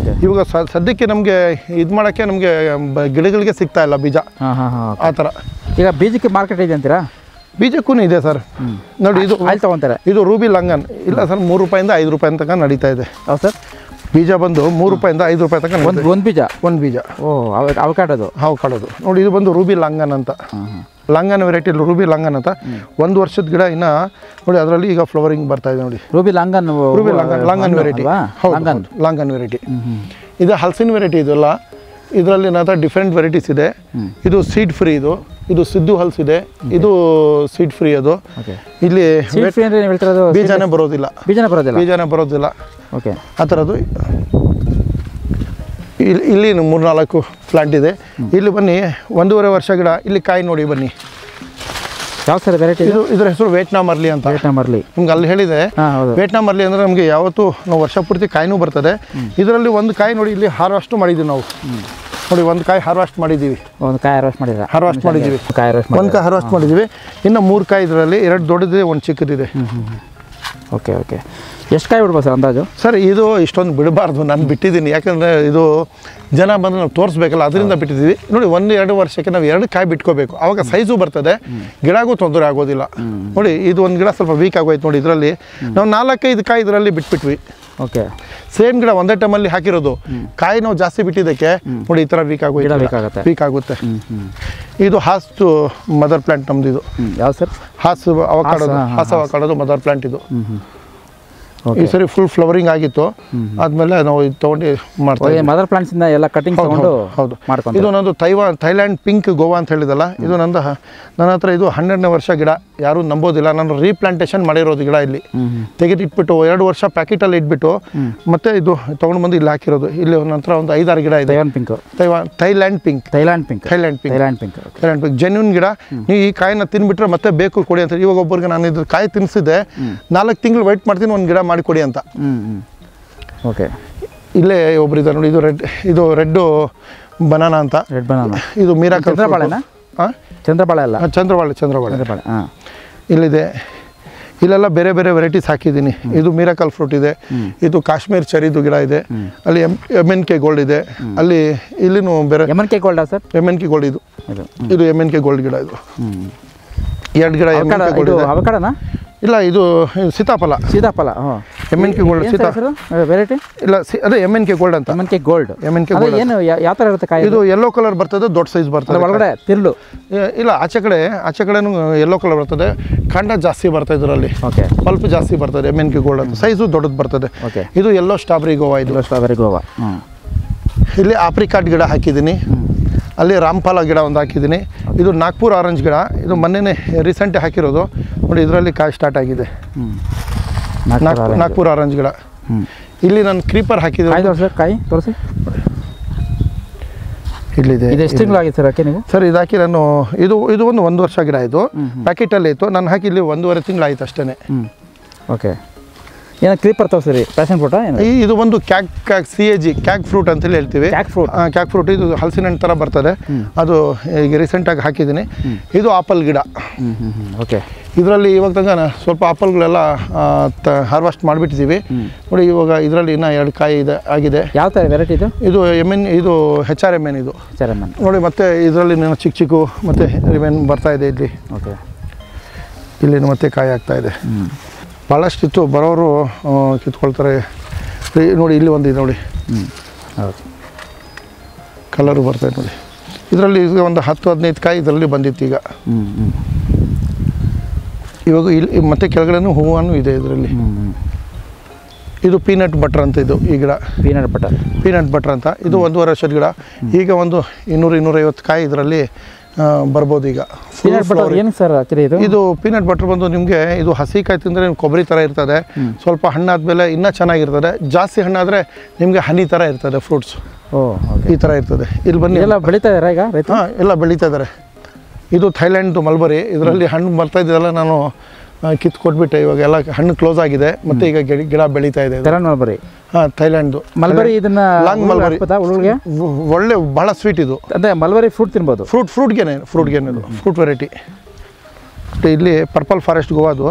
ಇವಾಗ ಸದ್ಯಕ್ಕೆ ನಮಗೆ ಇದು ಮಾಡೋಕ್ಕೆ ನಮಗೆ ಗಿಡಗಳಿಗೆ ಸಿಗ್ತಾ ಇಲ್ಲ ಬೀಜ, ಆ ಥರ. ಈಗ ಬೀಜಕ್ಕೆ ಮಾರ್ಕೆಟ್ ಇದೆ ಅಂತೀರಾ? ಬೀಜಕ್ಕೂ ಇದೆ ಸರ್ ನೋಡಿ. ಇದು ಆಯಿಲ್ ತೊಗೊತಾರೆ. ಇದು ರೂಬಿ ಲಂಗನ್. ಇಲ್ಲ ಸರ್, 3 ರೂಪಾಯಿಂದ 5 ರೂಪಾಯಿ ತನಕ ನಡೀತಾ ಇದೆ. ಹೌದು ಸರ್. ಬೀಜ ಬಂದು 3 ರೂಪಾಯಿಂದ 5 ರೂಪಾಯಿ ತನಕ ಒಂದು ಬೀಜ. ಅವಕಾಡೋದು ನೋಡಿ. ಇದು ಬಂದು ರೂಬಿ ಲಂಗನ್ ಅಂತ, ಲಂಗನ್ ವೆರೈಟಿ. ರೂಬಿ ಲಂಗನ್ ಅಂತ 1 ವರ್ಷದ ಗಿಡ. ಇನ್ನು ನೋಡಿ ಅದರಲ್ಲಿ ಈಗ ಫ್ಲವರಿಂಗ್ ಬರ್ತಾ ಇದೆ ನೋಡಿ. Ruby longan variety. Longan variety. ಇದು ಹಲಸಿನ ವೆರೈಟಿ. ಇದೆಲ್ಲ ಇದರಲ್ಲಿ ನನ್ನ ಡಿಫ್ರೆಂಟ್ ವೆರೈಟೀಸ್ ಇದೆ. ಇದು ಸೀಡ್ ಫ್ರೀ. ಇದು ಸಿದ್ದು ಹಲ್ಸ್ ಇದೆ. ಇದು ಸೀಡ್ ಫ್ರೀ. ಅದು ಇಲ್ಲಿ ಬೀಜನೇ ಬರೋದಿಲ್ಲ. ಓಕೆ, ಆ ಥರದ್ದು ಇಲ್ಲಿ 3-4 ಪ್ಲಾಂಟ್ ಇದೆ. ಇಲ್ಲಿ ಬನ್ನಿ, 1.5 ವರ್ಷ ಗಿಡ. ಇಲ್ಲಿ ಕಾಯಿ ನೋಡಿ ಬನ್ನಿ. ಯಾವ ಸರ್ ವೆರೈಟಿ? ಇದರ ಹೆಸರು ವಿಯೆಟ್ನಾಂ ಅರ್ಲಿ ಅಂತ. ನಿಮ್ಗೆ ಅಲ್ಲಿ ಹೇಳಿದೆ. ವಿಯೆಟ್ನಾಂ ಅರ್ಲಿ ಅಂದರೆ ನಮಗೆ ಯಾವತ್ತೂ ನಾವು ವರ್ಷ ಪೂರ್ತಿ ಕಾಯಿನೂ ಬರ್ತದೆ. ಇದರಲ್ಲಿ ಒಂದು ಕಾಯಿ ನೋಡಿ, ಇಲ್ಲಿ ಹಾರ್ವೆಸ್ಟ್ ಮಾಡಿದ್ದೀವಿ ನಾವು ನೋಡಿ. ಒಂದು ಕಾಯಿ ಹಾರ್ವೆಸ್ಟ್ ಮಾಡಿದ್ದೀವಿ. ಒಂದು ಕಾಯಿ ಹಾರ್ವೆಸ್ಟ್ ಮಾಡಿದ್ದೀವಿ. ಇನ್ನು 3 ಕಾಯಿ ಇದರಲ್ಲಿ, 2 ದೊಡ್ಡದಿದೆ, 1 ಚಿಕ್ಕದಿದೆ. ಓಕೆ, ಎಷ್ಟು ಕಾಯಿ ಬಿಡ್ಬೋದು ಸರ್ ಅಂದಾಜು? ಸರ್, ಇದು ಇಷ್ಟೊಂದು ಬಿಡಬಾರ್ದು, ನಾನು ಬಿಟ್ಟಿದ್ದೀನಿ. ಯಾಕಂದರೆ ಇದು ಜನ ಬಂದು ನಾವು ತೋರಿಸ್ಬೇಕಲ್ಲ, ಅದರಿಂದ ಬಿಟ್ಟಿದ್ದೀವಿ. ನೋಡಿ, 1-2 ವರ್ಷಕ್ಕೆ ನಾವು 2 ಕಾಯಿ ಬಿಟ್ಕೋಬೇಕು. ಆವಾಗ ಸೈಜು ಬರ್ತದೆ, ಗಿಡಗೂ ತೊಂದರೆ ಆಗೋದಿಲ್ಲ. ನೋಡಿ, ಇದು ಒಂದು ಗಿಡ ಸ್ವಲ್ಪ ವೀಕ್ ಆಗೋಯ್ತು ನೋಡಿ. ಇದರಲ್ಲಿ ನಾವು 4-5 ಕಾಯಿ ಇದರಲ್ಲಿ ಬಿಟ್ಬಿಟ್ವಿ. ಓಕೆ, ಸೇಮ್ ಗಿಡ ಒಂದೇ ಟೈಮಲ್ಲಿ ಹಾಕಿರೋದು. ಕಾಯಿ ನಾವು ಜಾಸ್ತಿ ಬಿಟ್ಟಿದ್ದಕ್ಕೆ ನೋಡಿ ಈ ಥರ ವೀಕ್ ಆಗುತ್ತೆ. ಇದು ಹಾಸ್ ಮದರ್ ಪ್ಲಾಂಟ್ ನಮ್ದು. ಇದು ಯಾವ ಸರ್? ಹಾಸ್ ಅವಕಾಡೋದು ಮದರ್ ಪ್ಲಾಂಟ್. ಇದು ಈ ಸರಿ ಫುಲ್ ಫ್ಲವರಿಂಗ್ ಆಗಿತ್ತು. ಆದ್ಮೇಲೆ ನಾವು ಇದು ತೊಗೊಂಡು ಮಾಡ್ತೀವಿ. ಮದರ್ ಪ್ಲಾಂಟ್ಸ್ ಇಂದ ಎಲ್ಲ ಕಟಿಂಗ್ ತಗೊಂಡು ಇದು ನಂದು ಥೈಲ್ಯಾಂಡ್ ಪಿಂಕ್ ಗೋವಾ ಅಂತ ಹೇಳಿದಲ್ಲ, ಇದು ನನ್ನ ಹತ್ರ ಇದು 12ನೇ ವರ್ಷ ಗಿಡ. ಯಾರೂ ನಂಬೋದಿಲ್ಲ, ನಾನು ರೀಪ್ಲಾಂಟೇಷನ್ ಮಾಡಿರೋದು ಗಿಡ ಇಲ್ಲಿ ತೆಗೆದಿಟ್ಬಿಟ್ಟು 2 ವರ್ಷ ಪ್ಯಾಕೆಟಲ್ಲಿ ಇಟ್ಬಿಟ್ಟು ಮತ್ತೆ ಇದು ತೊಗೊಂಡು ಬಂದು ಇಲ್ಲಿ ಹಾಕಿರೋದು. ಇಲ್ಲಿ ನಂತರ ಒಂದು 5-6 ಗಿಡ ಇದೆ. ಥೈಲ್ಯಾಂಡ್ ಪಿಂಕ್ ಜೆನ್ಯೂನ್ ಗಿಡ. ನೀವು ಈ ಕಾಯಿನ ತಿನ್ಬಿಟ್ರೆ ಮತ್ತೆ ಬೇಕು ಕೊಡಿ ಅಂತ. ಇವಾಗ ಒಬ್ಬರಿಗೆ ನಾನು ಇದು ಕಾಯಿ ತಿನ್ನಿಸಿದ್ದೆ, 4 ತಿಂಗಳು ವೆಯ್ಟ್ ಮಾಡ್ತೀನಿ ಒಂದು ಗಿಡ ಮಾಡಿ ಕೊಡಿ ಅಂತ. ಓಕೆ, ಇಲ್ಲೇ ಒಬ್ರು ಇದ್ದಾರೆ ನೋಡಿ, ಇದು ರೆಡ್ ಬನಾನಾ ಅಂತ. ಇದು ಮಿರಾಕಲ್ ಚಂದ್ರಬಾಳೆ ಅಲ್ಲ, ಚಂದ್ರಬಾಳೆ ಇಲ್ಲಿದೆ. ಇಲ್ಲೆಲ್ಲ ಬೇರೆ ಬೇರೆ ವೆರೈಟೀಸ್ ಹಾಕಿದ್ದೀನಿ. ಇದು ಮಿರಾಕಲ್ ಫ್ರೂಟ್ ಇದೆ, ಇದು ಕಾಶ್ಮೀರ್ ಚೆರಿದು ಗಿಡ ಇದೆ, ಅಲ್ಲಿ MNK ಗೋಲ್ಡ್ ಇದೆ, ಅಲ್ಲಿ ಇಲ್ಲಿನೂ ಬೇರೆ MNK gold sir, MNK gold ಇದು MNK ಗೋಲ್ಡ್ ಗಿಡ. ಇದು 2 ಗಿಡ MNK ಗೋಲ್ಡ್ ಇದೆ. ಅವಕಾಡನಾ? ಇಲ್ಲ, ಇದು ಸೀತಾಫಲ. MNK ಗೋಲ್ಡ್ ವೆರೈಟಿ ಇಲ್ಲ, ಅದೇ MNK ಗೋಲ್ಡ್ ಅಂತ. MNK ಗೋಲ್ಡ್ ಏನು ಯಾವ ಥರ ಇರುತ್ತೆ ಕಾಯಿ? ಇದು ಯೆಲ್ಲೋ ಕಲರ್ ಬರ್ತದೆ, ದೊಡ್ಡ ಸೈಜ್ ಬರ್ತದೆ. ಒಳಗಡೆ ತಿರ್ಲು ಇಲ್ಲ, ಆಚೆ ಕಡೆನೂ ಯೆಲ್ಲೋ ಕಲರ್ ಬರ್ತದೆ. ಕಾಂಡ ಜಾಸ್ತಿ ಬರ್ತದೆ ಇದರಲ್ಲಿ, ಪಲ್ಪ್ ಜಾಸ್ತಿ ಬರ್ತದೆ. MNK ಗೋಲ್ಡ್ ಅಂತ ಸೈಜು ದೊಡ್ಡದು ಬರ್ತದೆ. ಇದು ಯೆಲ್ಲೋ ಸ್ಟ್ರಾಬೆರಿ ಗೋವಾ. ಇಲ್ಲಿ ಆಪ್ರಿಕಾಟ್ ಗಿಡ ಹಾಕಿದ್ದೀನಿ. ಅಲ್ಲಿ ರಾಮ್ಫಲ ಗಿಡ ಒಂದು ಹಾಕಿದ್ದೀನಿ. ಇದು ನಾಗ್ಪುರ್ ಆರೆಂಜ್ ಗಿಡ. ಇದು ಮೊನ್ನೆ ರೀಸೆಂಟ್ ಹಾಕಿರೋದು ನೋಡಿ. ಇದರಲ್ಲಿ ಕಾಯಿ ಸ್ಟಾರ್ಟ್ ಆಗಿದೆ. ನಾಗ್ಪುರ್ ಆರೆಂಜ್ ಗಿಡ. ಇಲ್ಲಿ ನಾನು ಕ್ರೀಪರ್ ಹಾಕಿದ್ದೀನಿ. ಕಾಯಿ ತೋರಿಸಿ. ಇಲ್ಲಿದೆ. ಇದು ಎಷ್ಟು ತಿಂಗಳು ಆಗಿದೆ ಸರ್ ಹಾಕಿ ನೀವು? ಸರ್ ಇದು ಹಾಕಿ ನಾನು ಇದು ಒಂದು ವರ್ಷ ಗಿಡ ಆಯಿತು. ಪ್ಯಾಕೆಟಲ್ಲಿ ಇತ್ತು. ನಾನು ಹಾಕಿ ಇಲ್ಲಿ 1.5 ತಿಂಗಳು ಆಯ್ತು ಅಷ್ಟೇ. ಓಕೆ, ಏನೋ ಕ್ರೀಪರ್ ತೋರಿಸ್ರಿ. ಪ್ಯಾಷನ್ ಫ್ರೂಟಾ? ಇದು ಒಂದು CAG ಕ್ಯಾಗ್ ಫ್ರೂಟ್ ಅಂತೇಳಿ ಹೇಳ್ತೀವಿ. ಕ್ಯಾಗ್ ಫ್ರೂಟ್ ಇದು ಹಲಸಿನ ಹಣ್ಣು ಥರ ಬರ್ತದೆ. ಅದು ಈಗ ರೀಸೆಂಟಾಗಿ ಹಾಕಿದ್ದೀನಿ. ಇದು ಆಪಲ್ ಗಿಡ. ಓಕೆ, ಇದರಲ್ಲಿ ಇವಾಗ ತನಕ ಸ್ವಲ್ಪ ಆಪಲ್ಗಳೆಲ್ಲ ಹಾರ್ವೆಸ್ಟ್ ಮಾಡಿಬಿಟ್ಟಿದ್ದೀವಿ ನೋಡಿ. ಇವಾಗ ಇದರಲ್ಲಿ ಇನ್ನೂ 2 ಕಾಯಿ ಆಗಿದೆ. ಯಾವ ಥರ ವೆರೈಟಿ ಇದು? ಇದು HRMN ಇದು ನೋಡಿ. ಮತ್ತೆ ಇದರಲ್ಲಿ ಚಿಕ್ಕ ಮತ್ತೆ ರಿಮೆನ್ ಬರ್ತಾ ಇದೆ ಇಲ್ಲಿ. ಓಕೆ, ಇಲ್ಲಿ ಮತ್ತೆ ಕಾಯಿ ಆಗ್ತಾ ಇದೆ. ಭಾಳಷ್ಟಿತ್ತು, ಬರೋರು ಕಿತ್ಕೊಳ್ತಾರೆ ನೋಡಿ. ಇಲ್ಲಿ ಒಂದಿದೆ ನೋಡಿ, ಕಲರು ಬರ್ತಾಯಿದೆ ನೋಡಿ. ಇದರಲ್ಲಿ ಈಗ ಒಂದು 10-15 ಕಾಯಿ ಇದರಲ್ಲಿ ಬಂದಿತ್ತು. ಈಗ ಇವಾಗ ಇಲ್ಲಿ ಮತ್ತೆ ಕೆಳಗಡೆನೂ ಹೂವನ್ನು ಇದೆ ಇದರಲ್ಲಿ. ಇದು ಪೀನಟ್ ಬಟರ್ ಅಂತ. ಇದು ಈ ಗಿಡ ಪೀನಟ್ ಬಟರ್ ಅಂತ. ಇದು 1.5 ವರ್ಷದ ಗಿಡ. ಈಗ ಒಂದು 200-250 ಕಾಯಿ ಇದರಲ್ಲಿ ಬರ್ಬೋದು. ಈಗ ಏನು ಸರ್ ಇದು ಪೀನಟ್ ಬಟರ್ ಬಂದು ನಿಮಗೆ ಇದು ಹಸಿ ಕಾಯಿ ತಿಂದರೆ ಕೊಬ್ಬರಿ ಥರ ಇರ್ತದೆ. ಸ್ವಲ್ಪ ಹಣ್ಣಾದ್ಮೇಲೆ ಇನ್ನೂ ಚೆನ್ನಾಗಿರ್ತದೆ. ಜಾಸ್ತಿ ಹಣ್ಣಾದರೆ ನಿಮಗೆ ಹನಿ ಥರ ಇರ್ತದೆ. ಫ್ರೂಟ್ಸ್ ಈ ಥರ ಇರ್ತದೆ. ಇಲ್ಲಿ ಬನ್ನಿ, ಎಲ್ಲ ಬೆಳೀತಾ ಇದ್ದಾರೆ ಈಗ? ಎಲ್ಲ ಬೆಳೀತಾ ಇದ್ದಾರೆ. ಇದು ಥೈಲ್ಯಾಂಡ್ ಮಲ್ಬರಿ. ಇದರಲ್ಲಿ ಹಣ್ಣು ಬರ್ತಾ ಇದ್ದೆಲ್ಲ ನಾನು ಕಿತ್ತು ಕೊಟ್ಬಿಟ್ಟೆ. ಇವಾಗ ಎಲ್ಲ ಹಣ್ಣು ಕ್ಲೋಸ್ ಆಗಿದೆ. ಮತ್ತೆ ಈಗ ಗಿಡ ಬೆಳೀತಾ ಇದೆ. ಮಲ್ಬರಿ? Thailand mulberry. ಇದನ್ನ ಲಾಂಗ್ ಮಲ್ಬರಿ ಒಳ್ಳೆ ಬಹಳ ಸ್ವೀಟ್ ಇದು. ಅದೇ ಮಲ್ಬರಿ ಫ್ರೂಟ್ ತಿನ್ಬೋದು. ಫ್ರೂಟ್ಗೇನೆ ಇದು ಫ್ರೂಟ್ ವೆರೈಟಿ. ಇಲ್ಲಿ ಪರ್ಪಲ್ ಫಾರೆಸ್ಟ್ ಗೋವಾದು.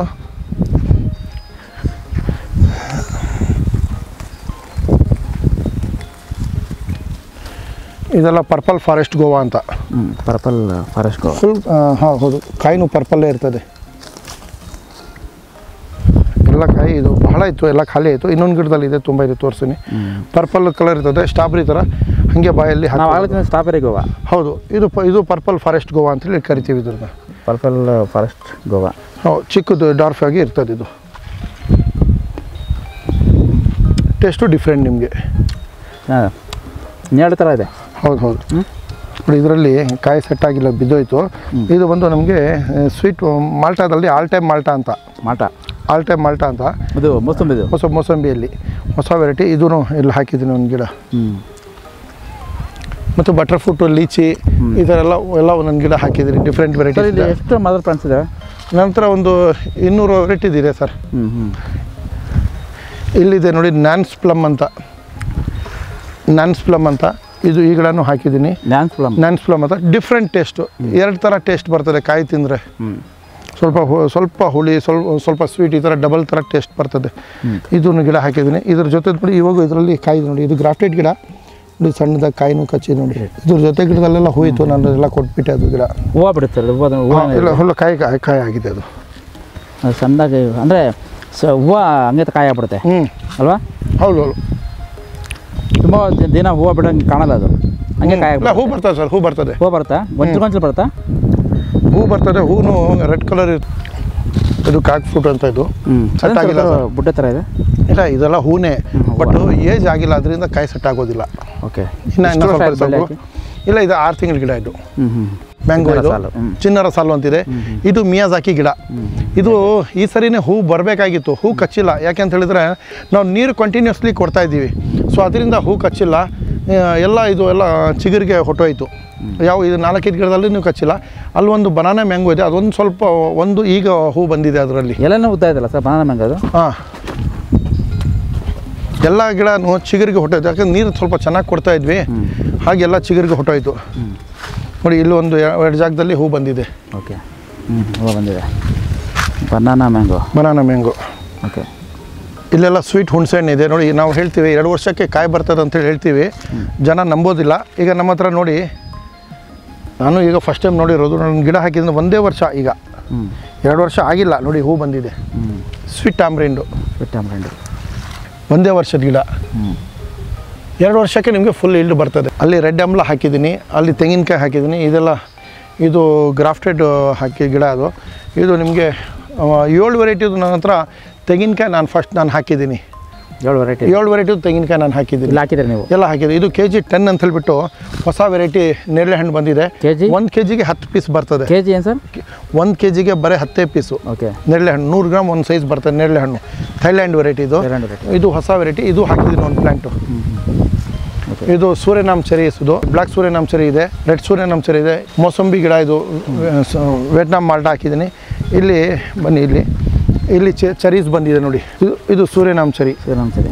ಇದೆಲ್ಲ ಪರ್ಪಲ್ ಫಾರೆಸ್ಟ್ ಗೋವಾ ಅಂತ. ಪರ್ಪಲ್ ಫಾರೆಸ್ಟ್ ಗೋವಾ ಫುಲ್ ಹೌದು. ಕಾಯಿನೂ ಪರ್ಪಲ್ಲೇ ಇರ್ತದೆ. ಎಲ್ಲ ಕಾಯಿ ಇದು ಬಹಳ ಇತ್ತು, ಎಲ್ಲ ಖಾಲಿ ಆಯಿತು. ಇನ್ನೊಂದು ಗಿಡದಲ್ಲಿ ಇದೆ, ತುಂಬ ಇದೆ, ತೋರಿಸ್ತೀನಿ. ಪರ್ಪಲ್ ಕಲರ್ ಇರ್ತದೆ, ಸ್ಟ್ರಾಬೆರಿ ಥರ. ಹಾಗೆ ಬಾಯಲ್ಲಿ ಸ್ಟ್ರಾಬೆರಿ ಗೋವಾ. ಹೌದು, ಇದು ಪರ್ಪಲ್ ಫಾರೆಸ್ಟ್ ಗೋವಾ ಅಂತೇಳಿ ಕರಿತೀವಿ. ಇದ್ರನ್ನ ಪರ್ಪಲ್ ಫಾರೆಸ್ಟ್ ಗೋವಾ. ಹೌದು, ಚಿಕ್ಕದು ಡಾರ್ಫ್ ಆಗಿ ಇರ್ತದೆ. ಇದು ಟೇಸ್ಟು ಡಿಫ್ರೆಂಟ್ ನಿಮಗೆ. 2 ಥರ ಇದೆ. ಹೌದು ನೋಡಿ. ಇದರಲ್ಲಿ ಕಾಯಿ ಸೆಟ್ ಆಗಿಲ್ಲ, ಬಿದ್ದೋಯ್ತು. ಇದು ಬಂದು ನಮಗೆ ಸ್ವೀಟ್ ಮಾಲ್ಟಾದಲ್ಲಿ ಆಲ್ ಟೈಮ್ ಮಾಲ್ಟಾ ಅಂತ. ಇದು ಮೋಸಂಬಿಯಲ್ಲಿ ಹೊಸ ವೆರೈಟಿ. ಇದೂ ಇಲ್ಲಿ ಹಾಕಿದ್ದೀನಿ ಒಂದು ಗಿಡ. ಮತ್ತು ಬಟರ್ ಫ್ರೂಟು, ಲೀಚಿ ಈ ಥರ ಎಲ್ಲ ಒಂದೊಂದು ಗಿಡ ಹಾಕಿದ್ದೀನಿ. Different variety. ಎಷ್ಟು ಮದರ್ ಪ್ಲಾಂಟ್ಸ್ ಇದೆ? ನಂತರ ಒಂದು 200 ವೆರೈಟಿ ಇದೆ ಸರ್. ಇಲ್ಲಿದೆ ನೋಡಿ, ನ್ಯಾನ್ಸ್ ಪ್ಲಮ್ ಅಂತ. ಇದು ಈ ಗಿಡನೂ ಹಾಕಿದ್ದೀನಿ. ನ್ಯಾನ್ಸ್ ಪ್ಲಮ್ ಅಂತ. ಡಿಫ್ರೆಂಟ್ ಟೇಸ್ಟು, 2 ಥರ ಟೇಸ್ಟ್ ಬರ್ತದೆ ಕಾಯಿ ತಿಂದರೆ. ಸ್ವಲ್ಪ ಹುಳಿ, ಸ್ವಲ್ಪ ಸ್ವೀಟ್, ಈ ಥರ ಡಬಲ್ ಥರ ಟೇಸ್ಟ್ ಬರ್ತದೆ. ಇದನ್ನು ಗಿಡ ಹಾಕಿದ್ದೀನಿ. ಇದ್ರ ಜೊತೆ ನೋಡಿ, ಇವಾಗ ಇದರಲ್ಲಿ ಕಾಯಿ ನೋಡಿ. ಇದು ಗ್ರಾಫ್ಟೆಡ್ ಗಿಡ ನೋಡಿ. ಸಣ್ಣದಾಗಿ ಕಾಯಿನೂ ಕಚ್ಚಿ ನೋಡಿ. ಇದ್ರ ಜೊತೆ ಗಿಡದಲ್ಲೆಲ್ಲ ಹೂಯಿತು. ನಾನು ಎಲ್ಲ ಕೊಟ್ಬಿಟ್ಟೆ. ಅದು ಗಿಡ ಹೂವು ಬಿಡುತ್ತೆ. ಇಲ್ಲ, ಹುಲ್ಲ ಕಾಯಿ ಆಗಿದೆ. ಅದು ಸಣ್ಣದಾಗಿ ಅಂದರೆ ಹೂವು ಹಂಗೆ ಕಾಯಿ ಆಗ್ಬಿಡುತ್ತೆ ಅಲ್ವಾ? ಹೌದು. ತುಂಬ ದಿನ ಹೂವು ಬಿಡೋಂಗೆ ಕಾಣಲ್ಲ. ಅದು ಹಂಗೆ ಕಾಯಿ ಹೂ ಬರ್ತದೆ ಸರ್. ಹೂ ಬರ್ತದೆ. ಗೊಂಚಲು ಬರುತ್ತಾ? ಹೂ ಬರ್ತದೆ. ಹೂನು ರೆಡ್ ಕಲರ್ ಇರುತ್ತೆ. ಇದು ಕ್ಯಾಗ್ ಫ್ರೂಟ್ ಅಂತ. ಇದು ಸೆಟ್ ಆಗಿಲ್ಲ, ಬುಡ್ಡೆ ಥರ ಇದೆ. ಇಲ್ಲ, ಇದೆಲ್ಲ ಹೂನೇ, ಬಟ್ ಏಜ್ ಆಗಿಲ್ಲ, ಅದರಿಂದ ಕಾಯಿ ಸೆಟ್ ಆಗೋದಿಲ್ಲ. ಓಕೆ, ಇನ್ನು ಇಲ್ಲ, ಇದು 6 ತಿಂಗಳ ಗಿಡ. ಇದು ಮ್ಯಾಂಗೋ ಇದು ಚಿನ್ನರ ಸಾಲು ಅಂತಿದೆ. ಇದು ಮಿಯಾಜಾಕಿ ಗಿಡ. ಇದು ಈ ಸರಿನೇ ಹೂ ಬರಬೇಕಾಗಿತ್ತು, ಹೂ ಕಚ್ಚಿಲ್ಲ. ಯಾಕೆ ಅಂತ ಹೇಳಿದ್ರೆ ನಾವು ನೀರು ಕಂಟಿನ್ಯೂಸ್ಲಿ ಕೊಡ್ತಾ ಇದ್ದೀವಿ, ಸೊ ಅದರಿಂದ ಹೂ ಕಚ್ಚಿಲ್ಲ. ಎಲ್ಲ ಇದು ಎಲ್ಲ ಚಿಗುರಿಗೆ ಹೊಟ್ಟೋಯ್ತು. ಯಾವ ಇದು 4-5 ಗಿಡದಲ್ಲಿ ನೀವು ಕಚ್ಚಿಲ್ಲ. ಅಲ್ಲಿ ಒಂದು ಬನಾನಾ ಮ್ಯಾಂಗೋ ಇದೆ, ಅದೊಂದು ಸ್ವಲ್ಪ ಒಂದು ಈಗ ಹೂ ಬಂದಿದೆ ಅದರಲ್ಲಿ. ಎಲ್ಲನೂ ಉದ್ದ ಇದಲ್ಲ ಸರ್ ಬನಾನಾ ಮ್ಯಾಂಗೋ ಅದು? ಹಾಂ, ಎಲ್ಲ ಗಿಡನೂ ಚಿಗುರಿಗೆ ಹೊಟ್ಟೋಯ್ತು. ಯಾಕಂದ್ರೆ ನೀರು ಸ್ವಲ್ಪ ಚೆನ್ನಾಗಿ ಕೊಡ್ತಾ ಇದ್ವಿ, ಹಾಗೆಲ್ಲ ಚಿಗುರಿಗೆ ಹೊಟ್ಟೋಯ್ತು. ನೋಡಿ ಇಲ್ಲಿ ಒಂದು 2 ಜಾಗದಲ್ಲಿ ಹೂ ಬಂದಿದೆ. ಓಕೆ, ಹೂ ಬಂದಿದೆ. Banana mango. ಓಕೆ, ಇಲ್ಲೆಲ್ಲ ಸ್ವೀಟ್ ಹುಣಸೆ ಹಣ್ಣು ಇದೆ. ನೋಡಿ ನಾವು ಹೇಳ್ತೀವಿ 2 ವರ್ಷಕ್ಕೆ ಕಾಯಿ ಬರ್ತದೆ ಅಂತೇಳಿ ಹೇಳ್ತೀವಿ, ಜನ ನಂಬೋದಿಲ್ಲ. ಈಗ ನಮ್ಮ ಹತ್ರ ನೋಡಿ, ನಾನು ಈಗ ಫಸ್ಟ್ ಟೈಮ್ ನೋಡಿರೋದು. ನಾನು ಗಿಡ ಹಾಕಿದ್ರೆ 1 ವರ್ಷ, ಈಗ 2 ವರ್ಷ ಆಗಿಲ್ಲ. ನೋಡಿ ಹೂ ಬಂದಿದೆ. ಸ್ವೀಟ್ ಟ್ಯಾಮ್ರಿಂಡು 1 ವರ್ಷದ ಗಿಡ. 2 ವರ್ಷಕ್ಕೆ ನಿಮಗೆ ಫುಲ್ ಇಲ್ಡ್ ಬರ್ತದೆ. ಅಲ್ಲಿ ರೆಡ್ ಆಮ್ಲ ಹಾಕಿದ್ದೀನಿ, ಅಲ್ಲಿ ತೆಂಗಿನಕಾಯಿ ಹಾಕಿದ್ದೀನಿ. ಇದೆಲ್ಲ ಇದು ಗ್ರಾಫ್ಟೆಡ್ ಹಾಕಿ ಗಿಡ. ಅದು ಇದು ನಿಮಗೆ 7 ವೆರೈಟಿದು ನನ್ನ ಹತ್ರ ತೆಂಗಿನಕಾಯಿ ನಾನು ಹಾಕಿದ್ದೀನಿ. 7 ವೆರೈಟಿ ತೆಂಗಿನಕಾಯಿ ನಾನು ಹಾಕಿದ್ದೀನಿ. ಹಾಕಿದ್ರೆ ನೀವು ಎಲ್ಲ ಹಾಕಿದೆ. ಇದು kg 10 ಅಂತ ಹೇಳ್ಬಿಟ್ಟು ಹೊಸ ವೆರೈಟಿ ನೇರಳೆ ಹಣ್ಣು ಬಂದಿದೆ. ಒಂದು kgಗೆ 10 ಪೀಸ್ ಬರ್ತದೆ. kg ಏನು ಸರ್? 1 kgಗೆ ಬರೀ 10 ಪೀಸು. ಓಕೆ, ನೇರಳೆ ಹಣ್ಣು 100 ಗ್ರಾಮ್ ಒಂದು ಸೈಜ್ ಬರ್ತದೆ. ನೇರಳೆ ಹಣ್ಣು ಥೈಲ್ಯಾಂಡ್ ವೆರೈಟಿ ಇದು. ಇದು ಹೊಸ ವೆರೈಟಿ. ಇದು ಹಾಕಿದ್ದೀನಿ ಒಂದು ಪ್ಲ್ಯಾಂಟು. ಇದು ಸೂರ್ಯನಾಮ್ ಚೆರಿ, ಇದು ಬ್ಲ್ಯಾಕ್ ಸೂರ್ಯನಾಮ್ ಚೆರಿ ಇದೆ, ರೆಡ್ ಸೂರ್ಯನಾಮ್ ಚೆರಿ ಇದೆ. ಮೋಸಂಬಿ ಗಿಡ ಇದು ವಿಯೆಟ್ನಾಂ ಮಾಲ್ಟ ಹಾಕಿದ್ದೀನಿ. ಇಲ್ಲಿ ಬನ್ನಿ, ಇಲ್ಲಿ ಚೆರೀಸ್ ಬಂದಿದೆ ನೋಡಿ. ಇದು ಸೂರ್ಯನಾಮ್ ಚೆರಿ,